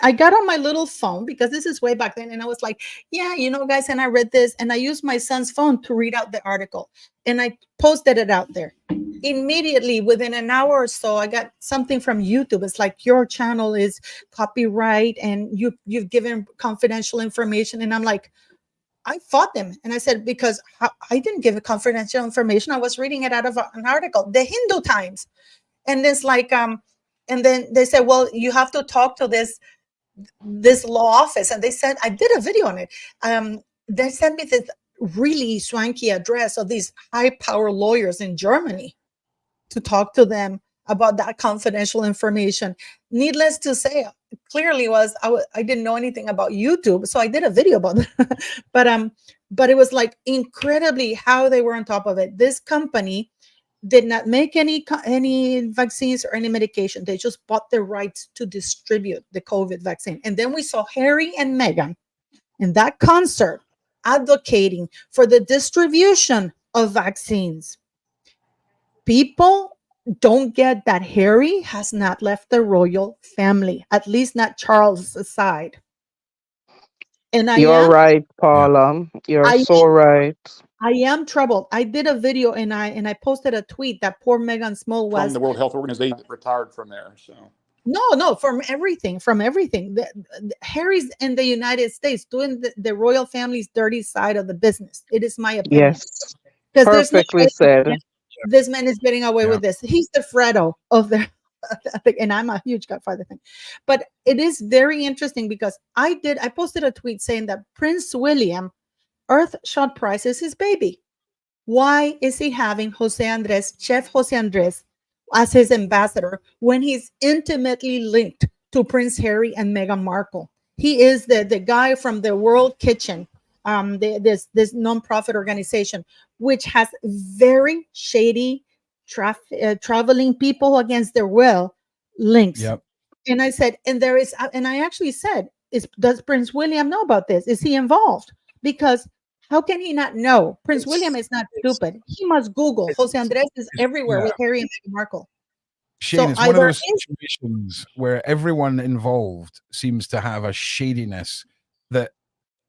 C: I got on my little phone, because this is way back then, and I was like, yeah, guys, and I read this, and I used my son's phone to read out the article, and I posted it out there. Immediately, within an hour or so, I got something from YouTube. It's like, your channel is copyright, and you've given confidential information. And I'm like, I fought them, and I said, because I didn't give confidential information. I was reading it out of an article, the Hindu Times, and it's like and then they said, well, you have to talk to this law office. And they said, I did a video on it. They sent me this really swanky address of these high power lawyers in Germany to talk to them about that confidential information. Needless to say, clearly was I didn't know anything about YouTube, so I did a video about it. But it was like incredibly how they were on top of it. This company did not make any vaccines or any medication. They just bought the rights to distribute the COVID vaccine. And then we saw Harry and Meghan in that concert advocating for the distribution of vaccines. People don't get that Harry has not left the royal family, at least not Charles' side. And
D: You're right, Paula. You're so right.
C: I am troubled. I did a video and I posted a tweet that poor Megan Small was
B: from the World Health Organization that retired from there. So
C: no, from everything. Harry's in the United States doing the royal family's dirty side of the business. It is my opinion.
D: Yes, perfectly said.
C: This man is getting away with this. He's the Fredo of the and I'm a huge Godfather thing. But it is very interesting because I posted a tweet saying that Prince William Earthshot Price is his baby. Why is he having Chef Jose Andres, as his ambassador when he's intimately linked to Prince Harry and Meghan Markle? He is the guy from the World Kitchen, this nonprofit organization, which has very shady traveling people against their will links.
A: Yep.
C: And I said, and I actually said, does Prince William know about this? Is he involved? Because how can he not know? Prince William is not stupid. He must Google. Jose Andres is everywhere with Harry and Meghan Markle.
A: Shane, it's one of those situations where everyone involved seems to have a shadiness that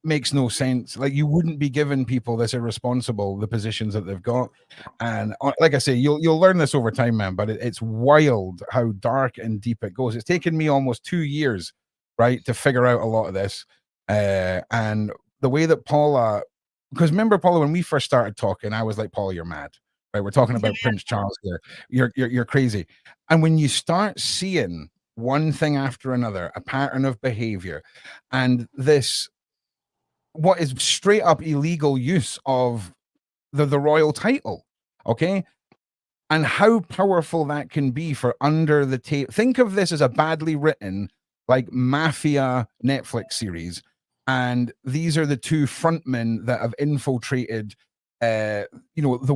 A: makes no sense. Like, you wouldn't be giving people this irresponsible the positions that they've got. And like I say, you'll learn this over time, man, but it's wild how dark and deep it goes. It's taken me almost 2 years, right, to figure out a lot of this. And the way that Paula, because remember, Paula, when we first started talking, I was like, Paula, you're mad, right? We're talking about Prince Charles here. You're crazy. And when you start seeing one thing after another, a pattern of behavior, and this, what is straight up illegal use of the royal title, okay? And how powerful that can be for under the table. Think of this as a badly written, like, mafia Netflix series. And these are the two frontmen that have infiltrated, the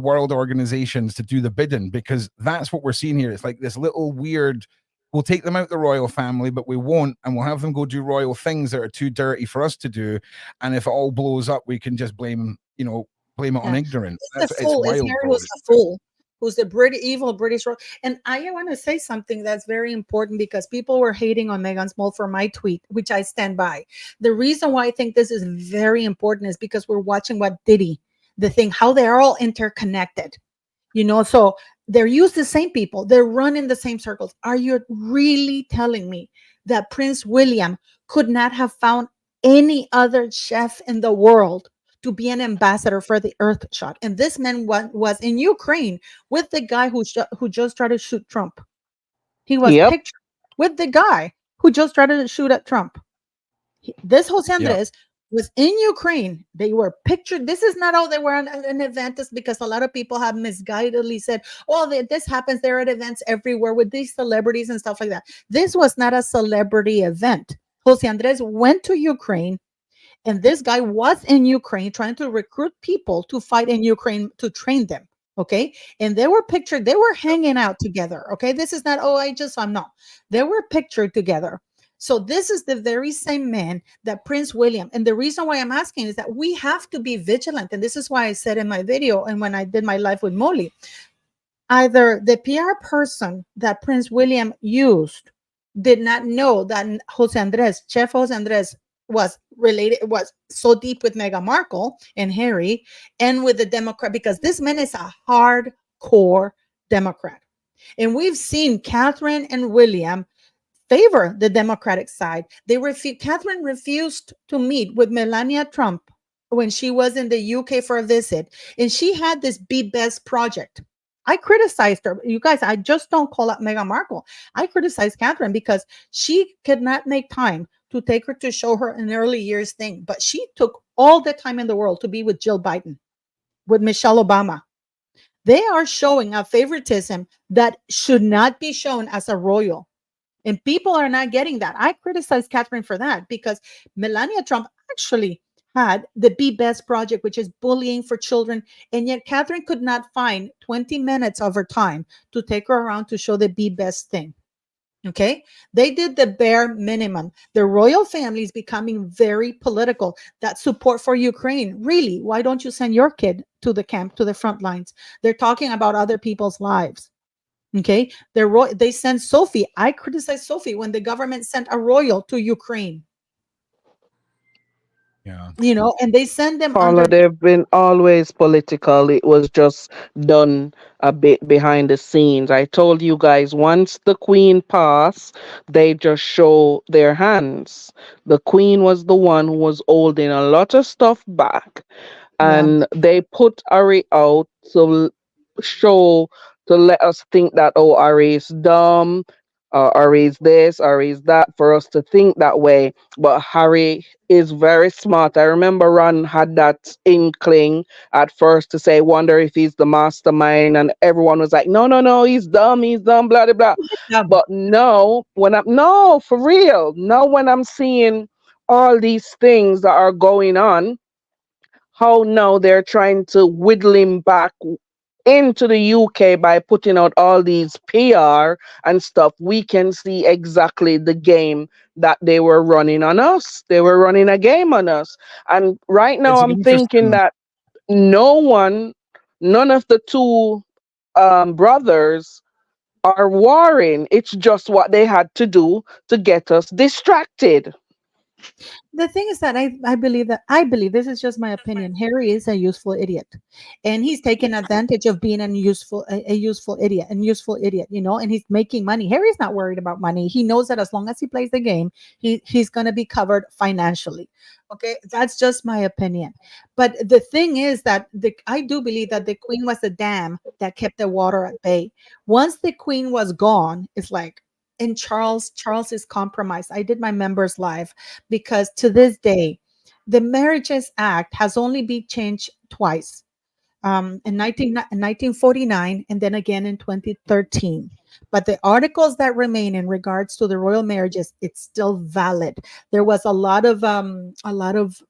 A: world organizations to do the bidding, because that's what we're seeing here. It's like this little weird, we'll take them out the royal family, but we won't, and we'll have them go do royal things that are too dirty for us to do. And if it all blows up, we can just blame it on ignorance.
C: It's wild. Harry was a fool. Who's the evil British royal. And I want to say something that's very important, because people were hating on Meghan Small for my tweet, which I stand by. The reason why I think this is very important is because we're watching what Diddy, how they're all interconnected. So they're used the same people. They're running the same circles. Are you really telling me that Prince William could not have found any other chef in the world to be an ambassador for the Earthshot? And this man was in Ukraine with the guy who just tried to shoot Trump. He was pictured with the guy who just tried to shoot at Trump. This Jose Andres was in Ukraine. They were pictured. This is not they were an event, because a lot of people have misguidedly said, this happens. They're at events everywhere with these celebrities and stuff like that. This was not a celebrity event. Jose Andres went to Ukraine. And this guy was in Ukraine trying to recruit people to fight in Ukraine to train them. Okay. And they were pictured, they were hanging out together. Okay. This is not, I'm not. They were pictured together. So this is the very same man that Prince William. And the reason why I'm asking is that we have to be vigilant. And this is why I said in my video and when I did my live with Molly, either the PR person that Prince William used did not know that Chef Jose Andres, was so deep with Meghan Markle and Harry and with the Democrat, because this man is a hardcore Democrat. And we've seen Catherine and William favor the Democratic side. Catherine refused to meet with Melania Trump when she was in the UK for a visit. And she had this Be Best project. I criticized her. You guys, I just don't call out Meghan Markle. I criticized Catherine because she could not make time to take her to show her an early years thing. But she took all the time in the world to be with Jill Biden, with Michelle Obama. They are showing a favoritism that should not be shown as a royal. And people are not getting that. I criticize Catherine for that because Melania Trump actually had the Be Best project, which is bullying for children. And yet Catherine could not find 20 minutes of her time to take her around to show the Be Best thing. Okay, they did the bare minimum. The royal family is becoming very political. That support for Ukraine, really, why don't you send your kid to the camp, to the front lines? They're talking about other people's lives. Okay, they sent Sophie. I criticize Sophie when the government sent a royal to Ukraine.
A: Yeah.
C: You know, and they send them
D: Paula,
C: under.
D: they've been always political. It was just done a bit behind the scenes. I told you guys once the Queen passed, they just show their hands. The Queen was the one who was holding a lot of stuff back,
C: Yeah.
D: and they put Ari out to show, to let us think that, oh, Ari is dumb, Ari is this, Ari is that, for us to think that way. But Harry is very smart. I remember Ron had that inkling at first to say, wonder if he's the mastermind, and everyone was like, no, no, no, he's dumb, blah blah blah.
C: Yeah.
D: But no, no, for real, no, when I'm seeing all these things that are going on, how now they're trying to whittle him back into the UK by putting out all these PR and stuff. We can see exactly the game that they were running on us. They were running a game on us. And right now
A: It's
D: I'm thinking
A: interesting.
D: that none of the two brothers are warring. It's just what they had to do to get us distracted.
C: The thing is that I believe, this is just my opinion, Harry is a useful idiot, and he's taken advantage of being a useful idiot, you know, and he's making money. Harry's not worried about money. He knows that as long as he plays the game, he's going to be covered financially. Okay, that's just my opinion. But the thing is that I do believe that the Queen was the dam that kept the water at bay. Once the Queen was gone, it's like, and Charles is compromised. I did my members live because to this day, the Marriages Act has only been changed twice, in 1949 and then again in 2013. But the articles that remain in regards to the royal marriages, it's still valid. There was a lot of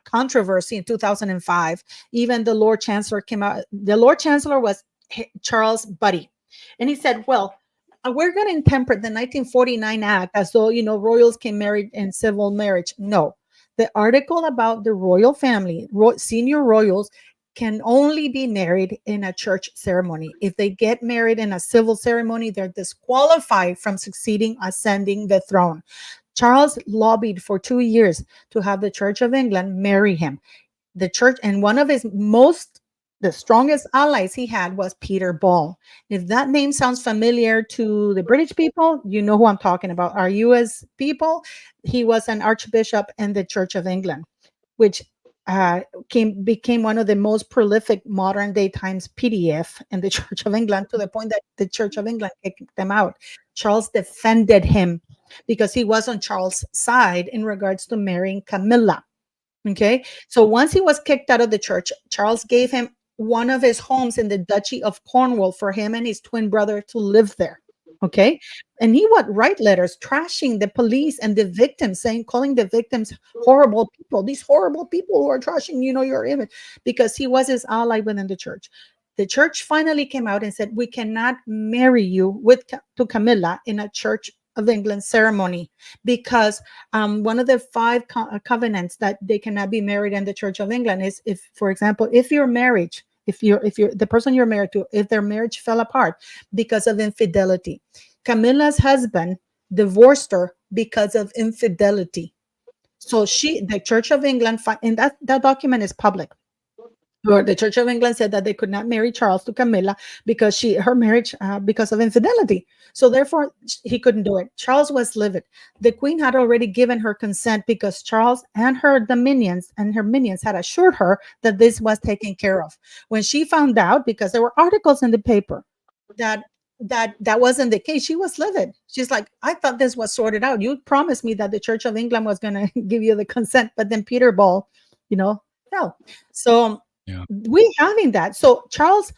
C: controversy in 2005. Even the Lord Chancellor came out. The Lord Chancellor was Charles' buddy, and he said, "Well, we're going to interpret the 1949 Act as though, you know, royals can marry in civil marriage." No, the article about the royal family, senior royals, can only be married in a church ceremony. If they get married in a civil ceremony, they're disqualified from ascending the throne. Charles lobbied for 2 years to have the Church of England marry him. The church, and one of the strongest allies he had was Peter Ball. If that name sounds familiar to the British people, you know who I'm talking about. Our US people, he was an archbishop in the Church of England, which became one of the most prolific modern day times PDF in the Church of England, to the point that the Church of England kicked them out. Charles defended him because he was on Charles' side in regards to marrying Camilla. Okay, so once he was kicked out of the church, Charles gave him one of his homes in the Duchy of Cornwall for him and his twin brother to live there. Okay, and he would write letters trashing the police and the victims, calling the victims horrible people, these horrible people who are trashing, you know, your image, because he was his ally within the church. The church finally came out and said, we cannot marry you to Camilla in a Church of England ceremony, because one of the five covenants that they cannot be married in the Church of England is, if, for example, if your marriage, if you're the person you're married to, if their marriage fell apart because of infidelity. Camilla's husband divorced her because of infidelity. So the Church of England, and that document is public. Or the Church of England said that they could not marry Charles to Camilla because her marriage because of infidelity. So therefore, he couldn't do it. Charles was livid. The Queen had already given her consent because Charles and her minions had assured her that this was taken care of. When she found out, because there were articles in the paper that wasn't the case, she was livid. She's like, I thought this was sorted out. You promised me that the Church of England was going to give you the consent, but then Peter Ball, fell. So we having that. So Charles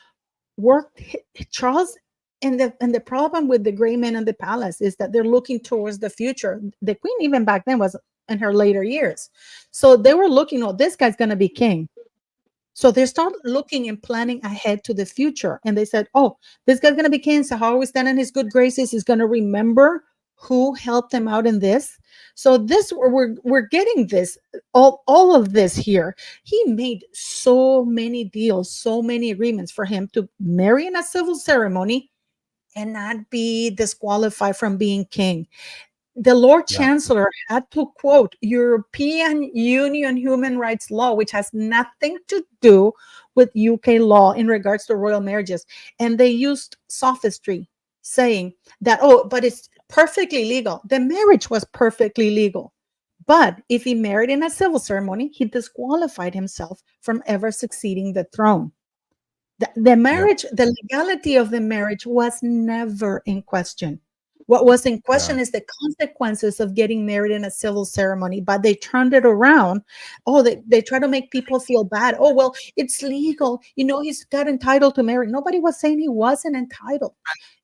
C: And the problem with the gray men in the palace is that they're looking towards the future. The queen, even back then, was in her later years, so they were looking, oh, this guy's going to be king. So they start looking and planning ahead to the future. And they said, oh, this guy's going to be king. So how are we stand in his good graces? He's going to remember who helped him out in this. So this, we're getting this, all of this here. He made so many deals, so many agreements for him to marry in a civil ceremony and not be disqualified from being king. The Lord
A: Yeah.
C: Chancellor had to quote European Union human rights law, which has nothing to do with UK law in regards to royal marriages. And they used sophistry, saying that, oh, but it's perfectly legal. The marriage was perfectly legal. But if he married in a civil ceremony, he disqualified himself from ever succeeding the throne. The marriage, the legality of the marriage was never in question. What was in question is the consequences of getting married in a civil ceremony, but they turned it around. Oh, they try to make people feel bad. Oh, well, it's legal. He's got entitled to marry. Nobody was saying he wasn't entitled.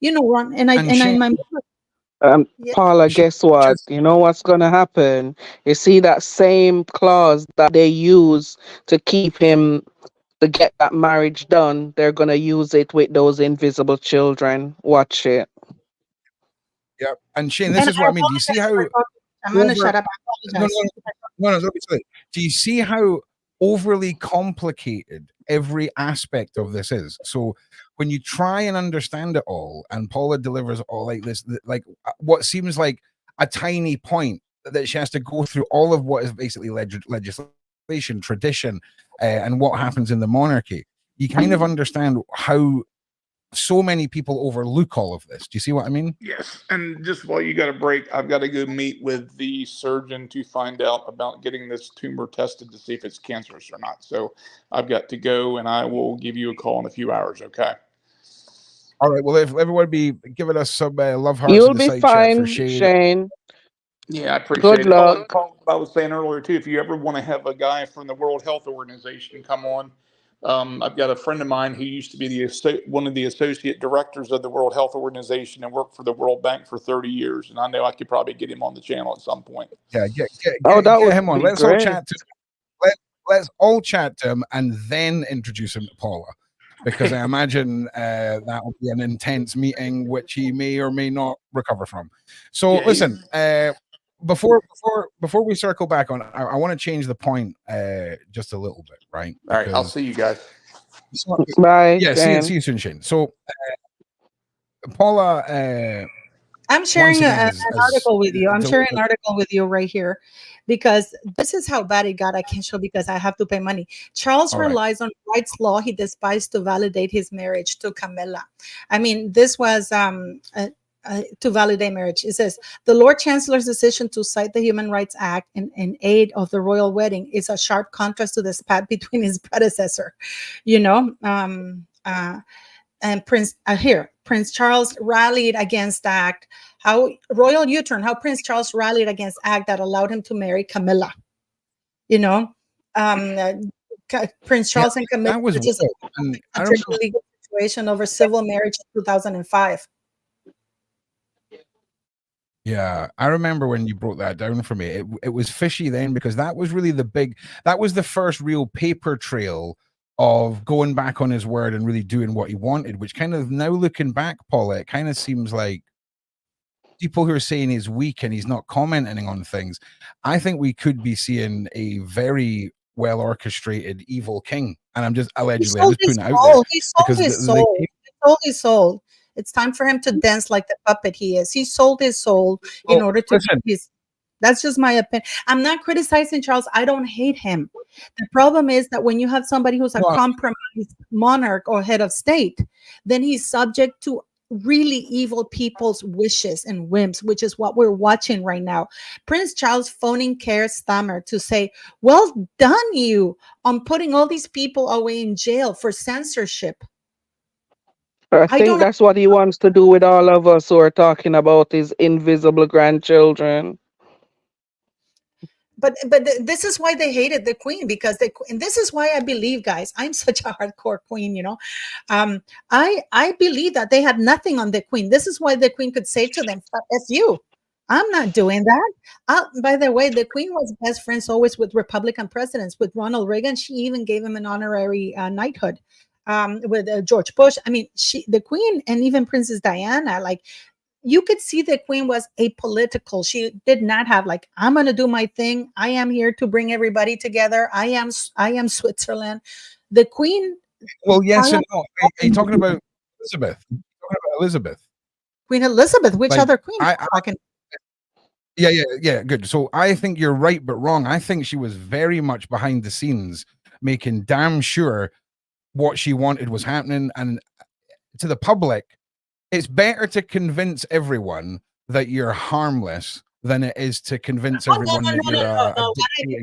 C: Ron, yeah.
D: Paula, guess what? You know what's gonna happen? You see that same clause that they use to keep him to get that marriage done, they're gonna use it with those invisible children. Watch it.
A: Yeah, and Shane, this is what I mean. Do you see how?
C: I'm gonna shut up. I apologize.
A: No, don't be silly. Do you see how overly complicated every aspect of this is? So when you try and understand it all, and Paula delivers all like this, like what seems like a tiny point, that she has to go through all of what is basically legislation, tradition, and what happens in the monarchy. You kind of understand how so many people overlook all of this. Do you see what I mean?
B: Yes. And just while you got a break, I've got to go meet with the surgeon to find out about getting this tumor tested to see if it's cancerous or not. So I've got to go, and I will give you a call in a few hours. Okay.
A: All right. Well, if everyone be giving us some love hearts
D: You'll
A: in the
D: be
A: side chat for
D: fine, Shane.
B: Yeah, I appreciate
D: Good
B: it.
D: luck.
B: Paul, what I was saying earlier too, if you ever want to have a guy from the World Health Organization come on, I've got a friend of mine who used to be one of the associate directors of the World Health Organization and worked for the World Bank for 30 years, and I know I could probably get him on the channel at some point.
A: Yeah, get
D: That would
A: him on.
D: be
A: Let's all
D: great.
A: chat to let's all chat to him and then introduce him to Paula, because I imagine that will be an intense meeting which he may or may not recover from. So listen, before we circle back on, I want to change the point just a little bit, right?
B: All right, I'll see you guys.
D: Bye.
A: Yeah,
D: Shane.
A: see you soon, Shane. So Paula,
C: I'm sharing
A: again,
C: an article with you. I'm sharing an article with you right here, because this is how bad it got. I can't show because I have to pay money. Charles relies on rights law he despised to validate his marriage to Camilla. I mean, this was to validate marriage. It says the Lord Chancellor's decision to cite the Human Rights Act in aid of the royal wedding is a sharp contrast to the spat between his predecessor. And Prince Charles rallied against act. How royal U-turn? How Prince Charles rallied against act that allowed him to marry Camilla. Prince Charles and Camilla.
A: That was
C: just a legal situation over civil marriage in 2005.
A: Yeah, I remember when you broke that down for me. It was fishy then, because that was really that was the first real paper trail of going back on his word and really doing what he wanted, which kind of, now looking back, Paula, it kind of seems like people who are saying he's weak and he's not commenting on things. I think we could be seeing a very well orchestrated evil king. And I'm just allegedly, I'm just putting it out there.
C: He sold his soul. He sold his soul. It's time for him to dance like the puppet he is. He sold his soul in order to get his. That's just my opinion. I'm not criticizing Charles. I don't hate him. The problem is that when you have somebody who's a compromised monarch or head of state, then he's subject to really evil people's wishes and whims, which is what we're watching right now. Prince Charles phoning Keir Starmer to say, well done you on putting all these people away in jail for censorship.
D: I think that's what he wants to do with all of us who are talking about his invisible grandchildren.
C: but this is why they hated the queen, because and this is why I believe, guys, I'm such a hardcore queen, I believe that they had nothing on the queen. This is why the queen could say to them, "F you, I'm not doing that." By the way, the queen was best friends always with Republican presidents. With Ronald Reagan, she even gave him an honorary knighthood. With George Bush, I mean, the queen, and even Princess Diana, like, you could see the queen was apolitical. She did not have like, I'm going to do my thing. I am here to bring everybody together. I am Switzerland. The queen.
A: Well, yes and no. Are you talking about Elizabeth? Queen
C: Elizabeth. Which other queen?
A: Yeah. Good. So I think you're right, but wrong. I think she was very much behind the scenes, making damn sure what she wanted was happening. And to the public, it's better to convince everyone that you're harmless than it is to convince everyone that you're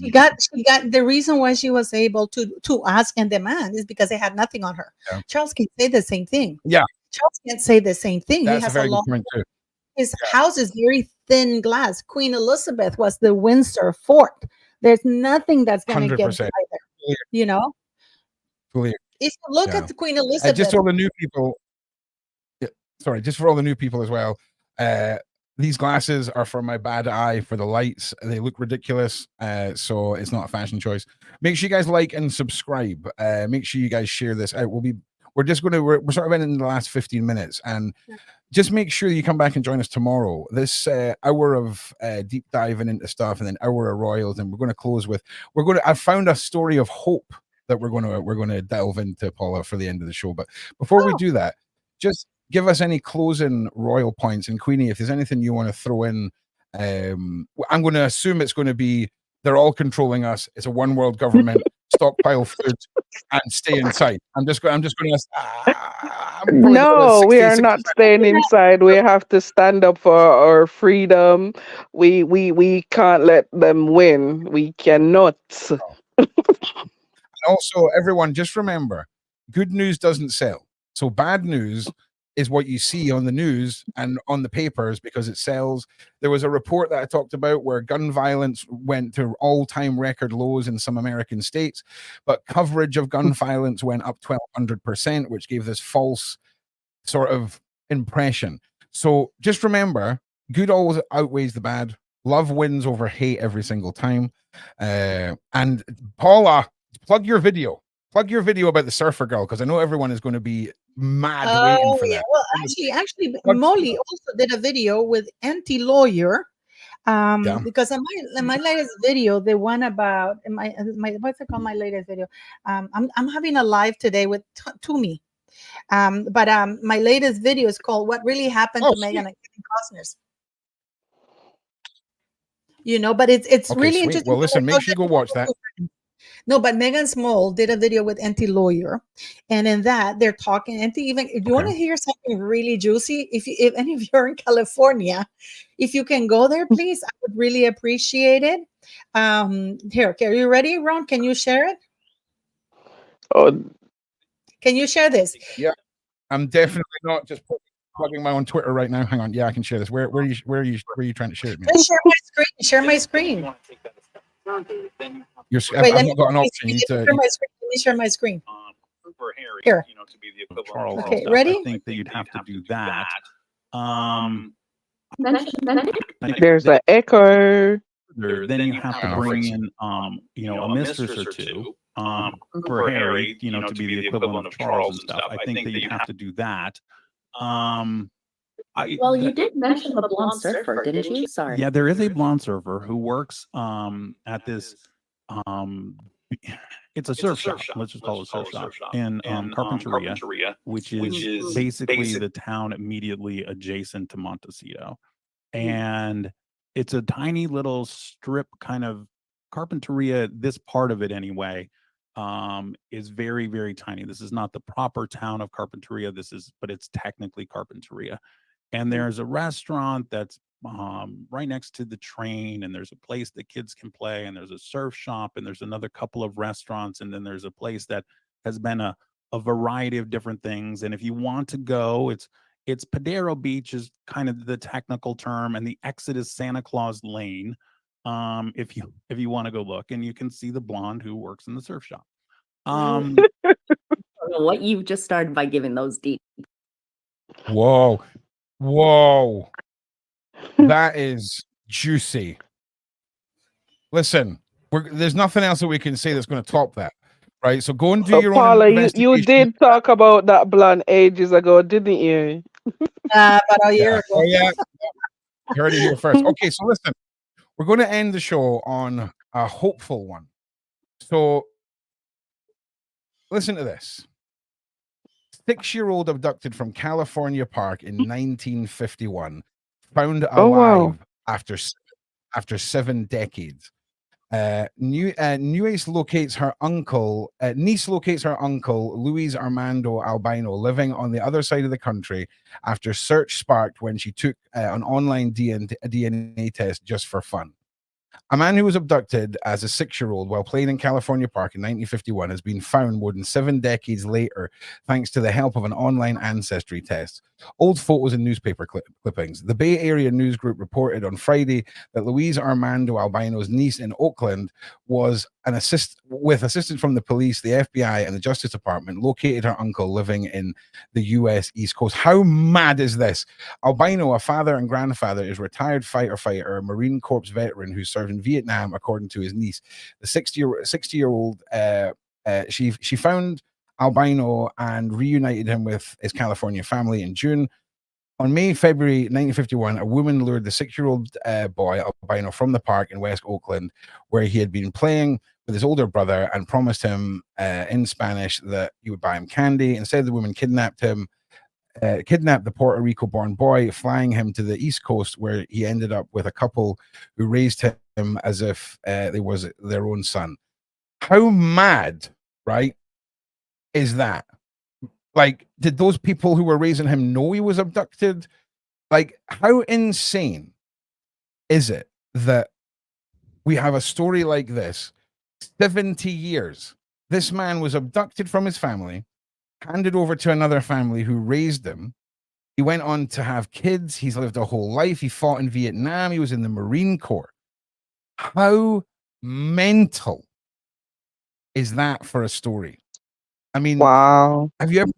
C: she got the reason why she was able to ask and demand is because they had nothing on her. Yeah. Charles can say the same thing.
A: Yeah.
C: Charles can't say the same thing.
A: That's
C: he has
A: a very good point too.
C: His house is very thin glass. Queen Elizabeth was the Windsor fort. There's nothing that's going to get by there.
A: Clear.
C: If you look at the Queen Elizabeth,
A: just all the new people. Just for all the new people as well. These glasses are for my bad eye for the lights. They look ridiculous, so it's not a fashion choice. Make sure you guys like and subscribe. Make sure you guys share this out. We're sort of in the last 15 minutes, and just make sure you come back and join us tomorrow. This hour of deep diving into stuff, and then hour of royals, and we're going to close with I found a story of hope that we're going to delve into, Paula, for the end of the show. But before we do that, just give us any closing royal points. And Queenie, if there's anything you want to throw in, I'm going to assume it's going to be they're all controlling us. It's a one world government. Stockpile food and stay inside. I'm just going to.
D: No, we are not staying inside. We have to stand up for our freedom. We can't let them win. We cannot.
A: Also, everyone, just remember, good news doesn't sell. So bad news is what you see on the news and on the papers because it sells. There was a report that I talked about where gun violence went to all-time record lows in some American states, but coverage of gun violence went up 1,200%, which gave this false sort of impression. So just remember, good always outweighs the bad. Love wins over hate every single time. And Paula, plug your video about the surfer girl, because I know everyone is going to be mad waiting for that.
C: Well, actually, Molly also did a video with anti-lawyer, because in my latest video, the one about my what's it called? My latest video. I'm having a live today with Toomey, but my latest video is called "What Really Happened to Meghan and Kevin Costner's." But it's really interesting.
A: Well, listen, make sure you go watch that.
C: No, but Megan Small did a video with anti-lawyer, and in that they're talking. If you want to hear something really juicy, if any of you're in California, if you can go there, please, I would really appreciate it. Here, are you ready, Ron? Can you share it? Can you share this?
A: Yeah, I'm definitely not just plugging my own Twitter right now. Hang on, yeah, I can share this. Where are you trying to share it?
C: Share my screen. Share my screen.
A: I've not got an option.
C: Let me share my screen.
G: For Harry,
C: here.
G: To be the equivalent.
C: Okay, ready?
G: I think that you'd have to do that.
D: There's an echo.
G: Then you have to bring in, a mistress or two. For Harry, to be the equivalent of Charles and stuff. I think that you'd have to do that.
H: You did mention the blonde surfer, didn't you? Sorry.
G: Yeah, there is a blonde surfer who works at this. It's a surf shop. Let's just call it a surf shop in Carpinteria, which is basically the town immediately adjacent to Montecito, and it's a tiny little strip kind of Carpinteria. This part of it, anyway, is very, very tiny. This is not the proper town of Carpinteria. But it's technically Carpinteria. And there's a restaurant that's right next to the train, and there's a place that kids can play, and there's a surf shop, and there's another couple of restaurants, and then there's a place that has been a variety of different things. And if you want to go, it's Padero Beach is kind of the technical term, and the exit is Santa Claus Lane. If you want to go look, and you can see the blonde who works in the surf shop.
H: What you've just started by giving those deep.
A: Whoa. That is juicy. Listen, there's nothing else that we can say that's going to top that, right? So go and do your
D: Paula,
A: own investigation.
D: you did talk about that blonde ages ago, didn't you?
C: About a year ago.
A: Oh, yeah. You heard it here first. Okay, so listen, we're going to end the show on a hopeful one. So listen to this. 6-year-old abducted from California park in 1951, found alive after 7 decades. Niece locates her uncle, Luis Armando Albino, living on the other side of the country after search sparked when she took an online DNA test just for fun. A man who was abducted as a 6-year-old while playing in California Park in 1951 has been found more than 7 decades later, thanks to the help of an online ancestry test. Old photos and newspaper clippings. The Bay Area News Group reported on Friday that Luis Armando Albino's niece in Oakland was with assistance from the police, the FBI, and the Justice Department, located her uncle living in the U.S. East Coast. How mad is this? Albino, a father and grandfather, is a retired fighter, a Marine Corps veteran who served in Vietnam, according to his niece. The 60-year-old, she found Albino and reunited him with his California family in June. On February 1951, a woman lured the 6-year-old boy Albino from the park in West Oakland, where he had been playing with his older brother, and promised him in Spanish that he would buy him candy. Instead, the woman kidnapped the Puerto Rico-born boy, flying him to the East Coast, where he ended up with a couple who raised him as if he was their own son. How mad, right, is that? Like, did those people who were raising him know he was abducted? Like, how insane is it that we have a story like this? 70 years. This man was abducted from his family, handed over to another family who raised him. He went on to have kids. He's lived a whole life. He fought in Vietnam. He was in the Marine Corps. How mental is that for a story? I mean,
D: wow.
A: Have you ever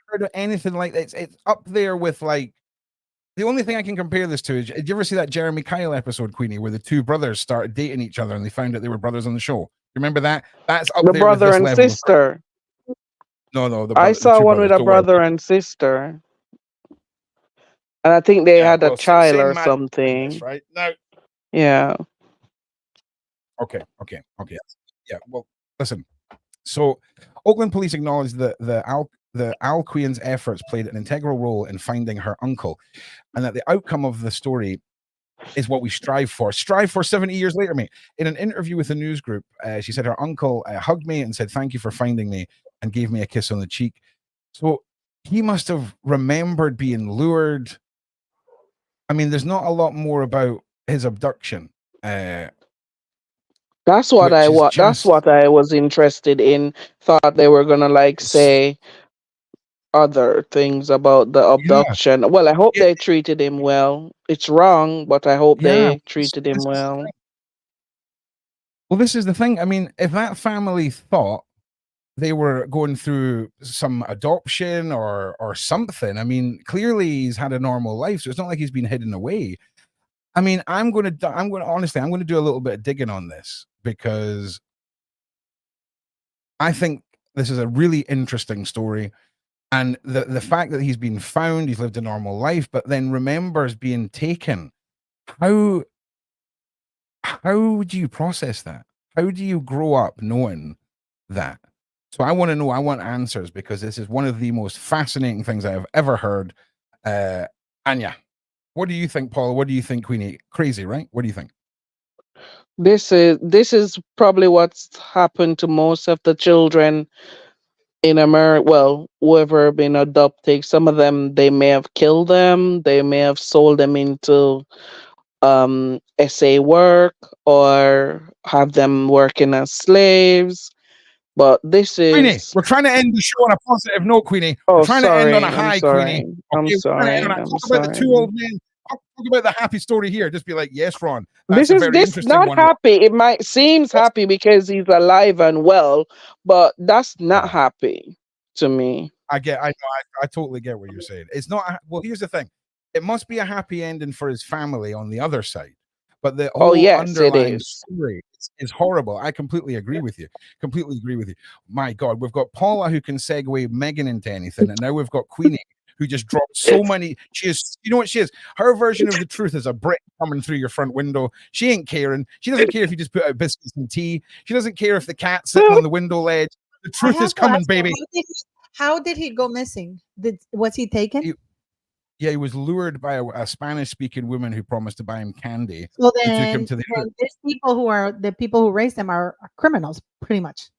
A: heard of anything like that? It's up there with, like, the only thing I can compare this to is, did you ever see that Jeremy Kyle episode, Queenie, where the two brothers started dating each other and they found out they were brothers on the show? Remember that? That's up
D: The
A: there
D: brother
A: with this
D: and
A: level.
D: sister.
A: No,
D: I saw one with a brother and sister, and I think they had a child or something.
A: This, right now,
D: yeah.
A: Okay. Yeah. Well, listen. So, Oakland police acknowledged that the Alquian's efforts played an integral role in finding her uncle, and that the outcome of the story is what we strive for 70 years later, mate. In an interview with the news group, she said her uncle hugged me and said, "Thank you for finding me," and gave me a kiss on the cheek. So he must have remembered being lured. I mean, there's not a lot more about his abduction.
D: That's what I was interested in. Thought they were gonna say other things about the abduction. Yeah. Well, I hope they treated him well. It's wrong, but I hope they treated him well.
A: Well, this is the thing. I mean, if that family thought they were going through some adoption or something, I mean, clearly he's had a normal life, so it's not like he's been hidden away. I mean, I'm going to do a little bit of digging on this, because I think this is a really interesting story. And the fact that he's been found, he's lived a normal life, but then remembers being taken. How do you process that? How do you grow up knowing that? So I want to know, I want answers, because this is one of the most fascinating things I have ever heard. Anya, what do you think, Paula? What do you think, Queenie? Crazy, right? What do you think?
D: This is probably what's happened to most of the children in America. Well, whoever been adopted, some of them, they may have killed them, they may have sold them into SA work, or have them working as slaves. But this is
A: Queenie, we're trying to end the show on a positive note, Queenie. We're trying to end on a high, Queenie.
D: I'm sorry.
A: Talk about the two old men talk about the happy story here. Just be like, yes, Ron.
D: This
A: That's a
D: is
A: very
D: this
A: interesting
D: not
A: one.
D: happy. It might seems happy because he's alive and well, but that's not
A: Yeah.
D: happy to me.
A: I totally get what you're saying. It's not. Well, here's the thing. It must be a happy ending for his family on the other side, but the
D: Oh
A: whole
D: yes, it
A: underlying
D: is.
A: story is horrible. I completely agree with you. Completely agree with you. My God, we've got Paula who can segue Megan into anything, and now we've got Queenie who just dropped so many. She is, you know what she is? Her version of the truth is a brick coming through your front window. She ain't caring. She doesn't care if you just put out biscuits and tea. She doesn't care if the cat's sitting on the window ledge. The truth is coming, baby.
C: How did he go missing? Was he taken?
A: He was lured by a Spanish-speaking woman who promised to buy him candy.
C: So
A: Who took him
C: then,
A: to the.
C: there's people who are the people who raised them are criminals, pretty much.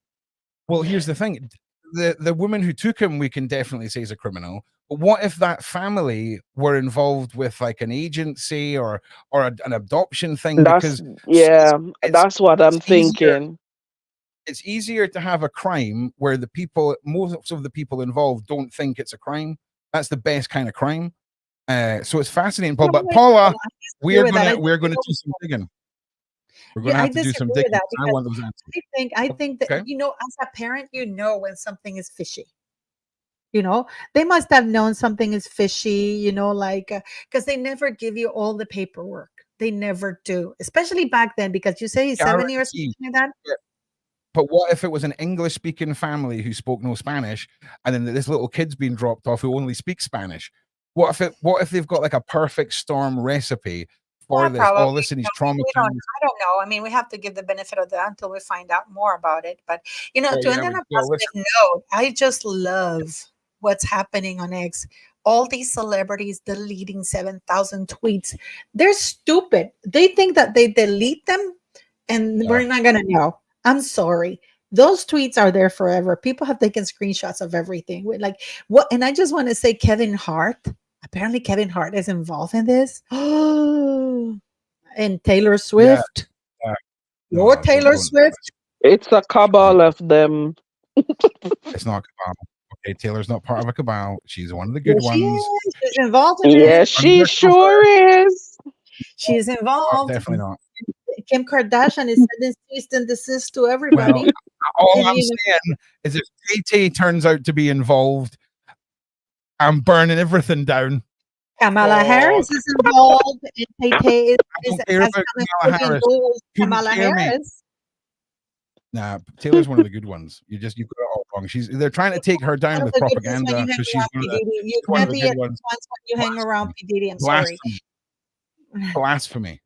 A: Well, here's the thing: the woman who took him, we can definitely say is a criminal. But what if that family were involved with like an agency or an adoption thing?
D: That's
A: Because
D: that's what I'm thinking.
A: It's easier to have a crime where most of the people involved don't think it's a crime. That's the best kind of crime. So it's fascinating, Paul. But Paula, we're gonna do some digging. We're gonna have to do some digging. I want those answers.
C: I think that as a parent, when something is fishy. They must have known something is fishy. Because they never give you all the paperwork. They never do, especially back then. Because you say he's 70 or something like that.
A: Yeah. But what if it was an English-speaking family who spoke no Spanish, and then this little kid's being dropped off who only speaks Spanish? What if they've got like a perfect storm recipe for this? Oh, listen, he's traumatized.
C: I don't know. I mean, we have to give the benefit of that until we find out more about it. But to end on a positive note, I just love what's happening on X. All these celebrities deleting 7,000 tweets. They're stupid. They think that they delete them, and we're not gonna know. I'm sorry. Those tweets are there forever. People have taken screenshots of everything. Like what? And I just want to say, Kevin Hart. Apparently, Kevin Hart is involved in this. And Taylor Swift. Your Taylor Swift.
D: It's a cabal of them.
A: It's not a cabal. Okay, Taylor's not part of a cabal. She's one of the good ones.
C: She's involved in it.
D: Yes, she sure is.
C: She's involved.
A: Definitely not.
C: Kim Kardashian is sending cease and desist to everybody.
A: Well, all I'm saying is if Tay turns out to be involved, I'm burning everything down.
C: Kamala Harris is involved. And Tay is Kamala Harris.
A: Nah, Taylor's one of the good ones. You got it all wrong. They're trying to take her down with propaganda because she's one of the good ones.
C: When you hang around P. Diddy, I'm sorry.
A: Blasphemy.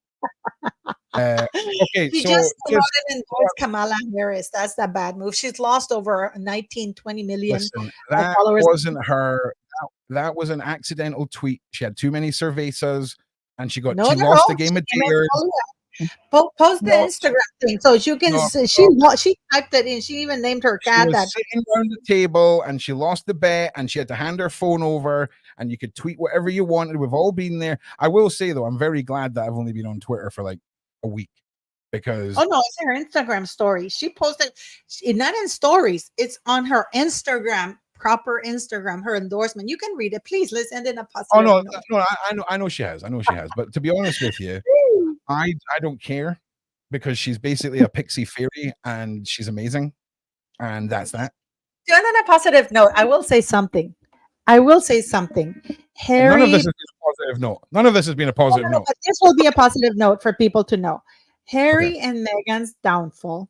A: Okay,
C: she just endorsed Kamala Harris. That's the bad move. She's lost over 19, 20 million
A: that
C: followers.
A: Wasn't her. That was an accidental tweet. She had too many cervezas, and she lost the game of Deer.
C: Post the Instagram thing so you can see. She typed it in. She even named her cat.
A: She was sitting around the table, and she lost the bet, and she had to hand her phone over. And you could tweet whatever you wanted. We've all been there. I will say though, I'm very glad that I've only been on Twitter for like a week because
C: it's her Instagram story. She posted not in stories, it's on her Instagram, proper Instagram, her endorsement. You can read it. Please, let's end in a positive note.
A: I know she has. But to be honest with you, I don't care because she's basically a pixie fairy and she's amazing. And that's that.
C: To end on a positive note, I will say something. Harry.
A: None of this has been a positive note. None of this has been a positive note.
C: But this will be a positive note for people to know. Harry and Meghan's downfall.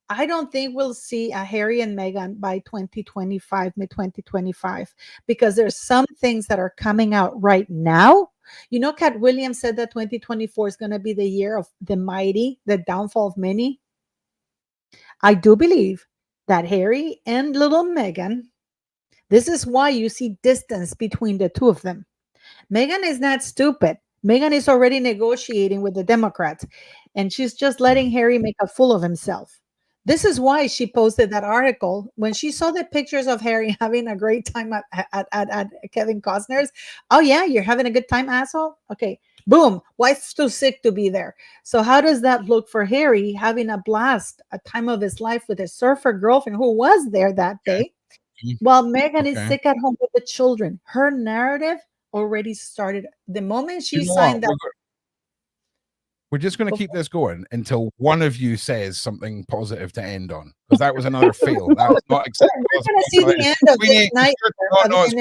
C: I don't think we'll see a Harry and Meghan by 2025, mid-2025, because there's some things that are coming out right now. Cat Williams said that 2024 is going to be the year of the mighty, the downfall of many. I do believe that Harry and little Meghan, this is why you see distance between the two of them. Meghan is not stupid. Meghan is already negotiating with the Democrats, and she's just letting Harry make a fool of himself. This is why she posted that article when she saw the pictures of Harry having a great time at Kevin Costner's. Oh, yeah, you're having a good time, asshole? Okay, boom, wife's too sick to be there. So how does that look for Harry having a blast, a time of his life with his surfer girlfriend who was there that day? While Meghan is sick at home with the children. Her narrative already started. The moment she
A: You know
C: signed
A: what?
C: that.
A: We're just going to keep this going until one of you says something positive to end on, because that was another fail. That was not exactly.
C: We're going to see the end of this night.
A: It's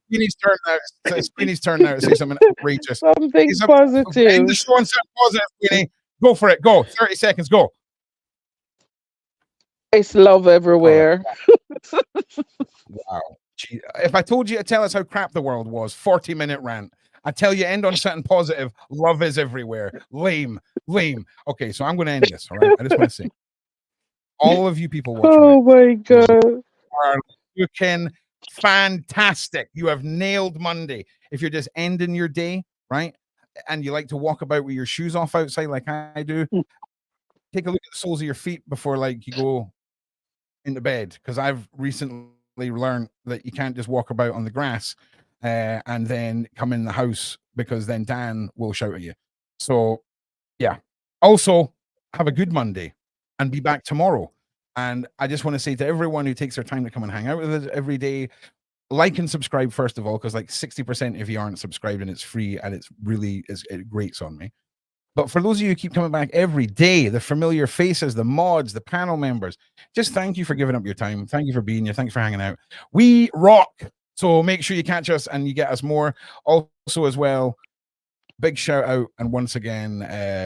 A: Queenie's turn now. It's Queenie's turn now to say something outrageous.
D: Something
A: End
D: positive.
A: the show on something positive, Queenie. Go for it. Go. 30 seconds. Go.
D: It's love everywhere.
A: Wow. Gee, if I told you to tell us how crap the world was, 40-minute rant. I tell you, end on something positive. Love is everywhere. Lame. Okay, so I'm going to end this. All right. I just want to say, all of you people watching,
D: Oh my God.
A: are looking fantastic. You have nailed Monday. If you're just ending your day, right, and you like to walk about with your shoes off outside like I do, take a look at the soles of your feet before like you go into bed, because I've recently learned that you can't just walk about on the grass and then come in the house, because then Dan will shout at you. So yeah, also have a good Monday and be back tomorrow. And I just want to say to everyone who takes their time to come and hang out with us every day, like and subscribe first of all, because like 60% if you aren't subscribed, and it's free, and it grates on me. But for those of you who keep coming back every day, the familiar faces, the mods, the panel members, just thank you for giving up your time. Thank you for being here. Thanks for hanging out. We rock. So make sure you catch us and you get us more. Also, as well, big shout out and once again,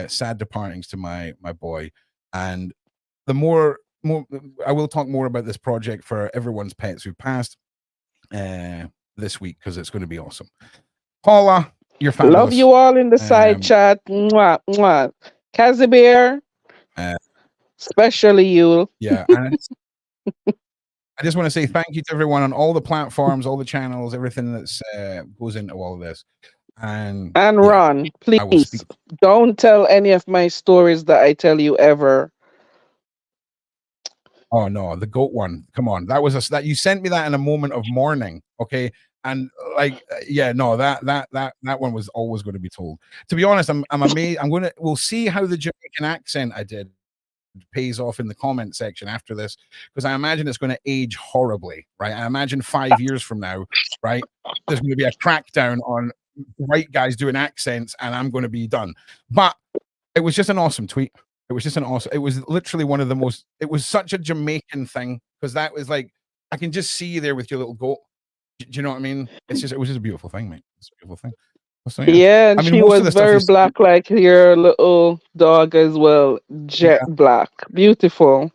A: sad departings to my boy. And the more I will talk more about this project for everyone's pets who passed this week, because it's going to be awesome. Paula, you're fabulous.
D: Love you all in the side chat. Mwah, mwah. Casimir, especially you.
A: Yeah. And I just want to say thank you to everyone on all the platforms, all the channels, everything that's goes into all of this. And
D: Ron, please don't tell any of my stories that I tell you ever.
A: Oh no, the goat one. Come on. That was that you sent me that in a moment of mourning. Okay. And like, yeah, no, that one was always going to be told. To be honest, I'm amazed. We'll see how the Jamaican accent I did pays off in the comment section after this, because I imagine it's going to age horribly, right? I imagine 5 years from now, right, there's going to be a crackdown on white guys doing accents, and I'm going to be done. But it was just an awesome tweet. It was literally one of the most, it was such a Jamaican thing, because that was like, I can just see you there with your little goat. Do you know what I mean? It was just a beautiful thing, mate. It's a beautiful thing. So,
D: yeah, and I mean, she was very black, like your little dog as well. Jet black. Beautiful.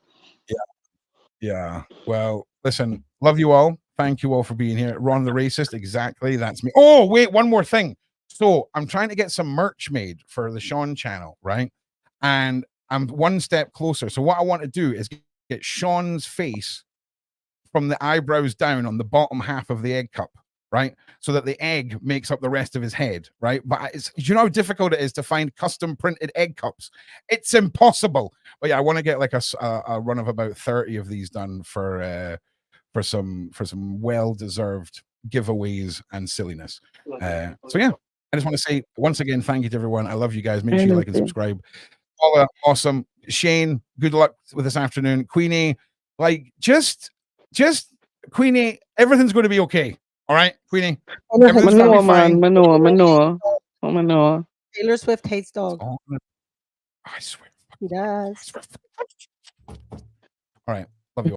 A: Yeah. Well, listen, love you all. Thank you all for being here. Ron the Racist, exactly. That's me. Oh, wait, one more thing. So I'm trying to get some merch made for the Sean channel, right? And I'm one step closer. So what I want to do is get Sean's face from the eyebrows down on the bottom half of the egg cup, right? So that the egg makes up the rest of his head, right? But you know how difficult it is to find custom printed egg cups? It's impossible. But yeah, I want to get like a run of about 30 of these done for some well-deserved giveaways and silliness. So yeah, I just want to say once again, thank you to everyone. I love you guys. Make sure you like and subscribe. Paula, awesome. Shane, good luck with this afternoon. Queenie, like just Queenie, everything's going to be okay. All right, Queenie.
D: Manoa.
C: Taylor Swift hates dogs.
A: I swear.
C: He does.
A: All right.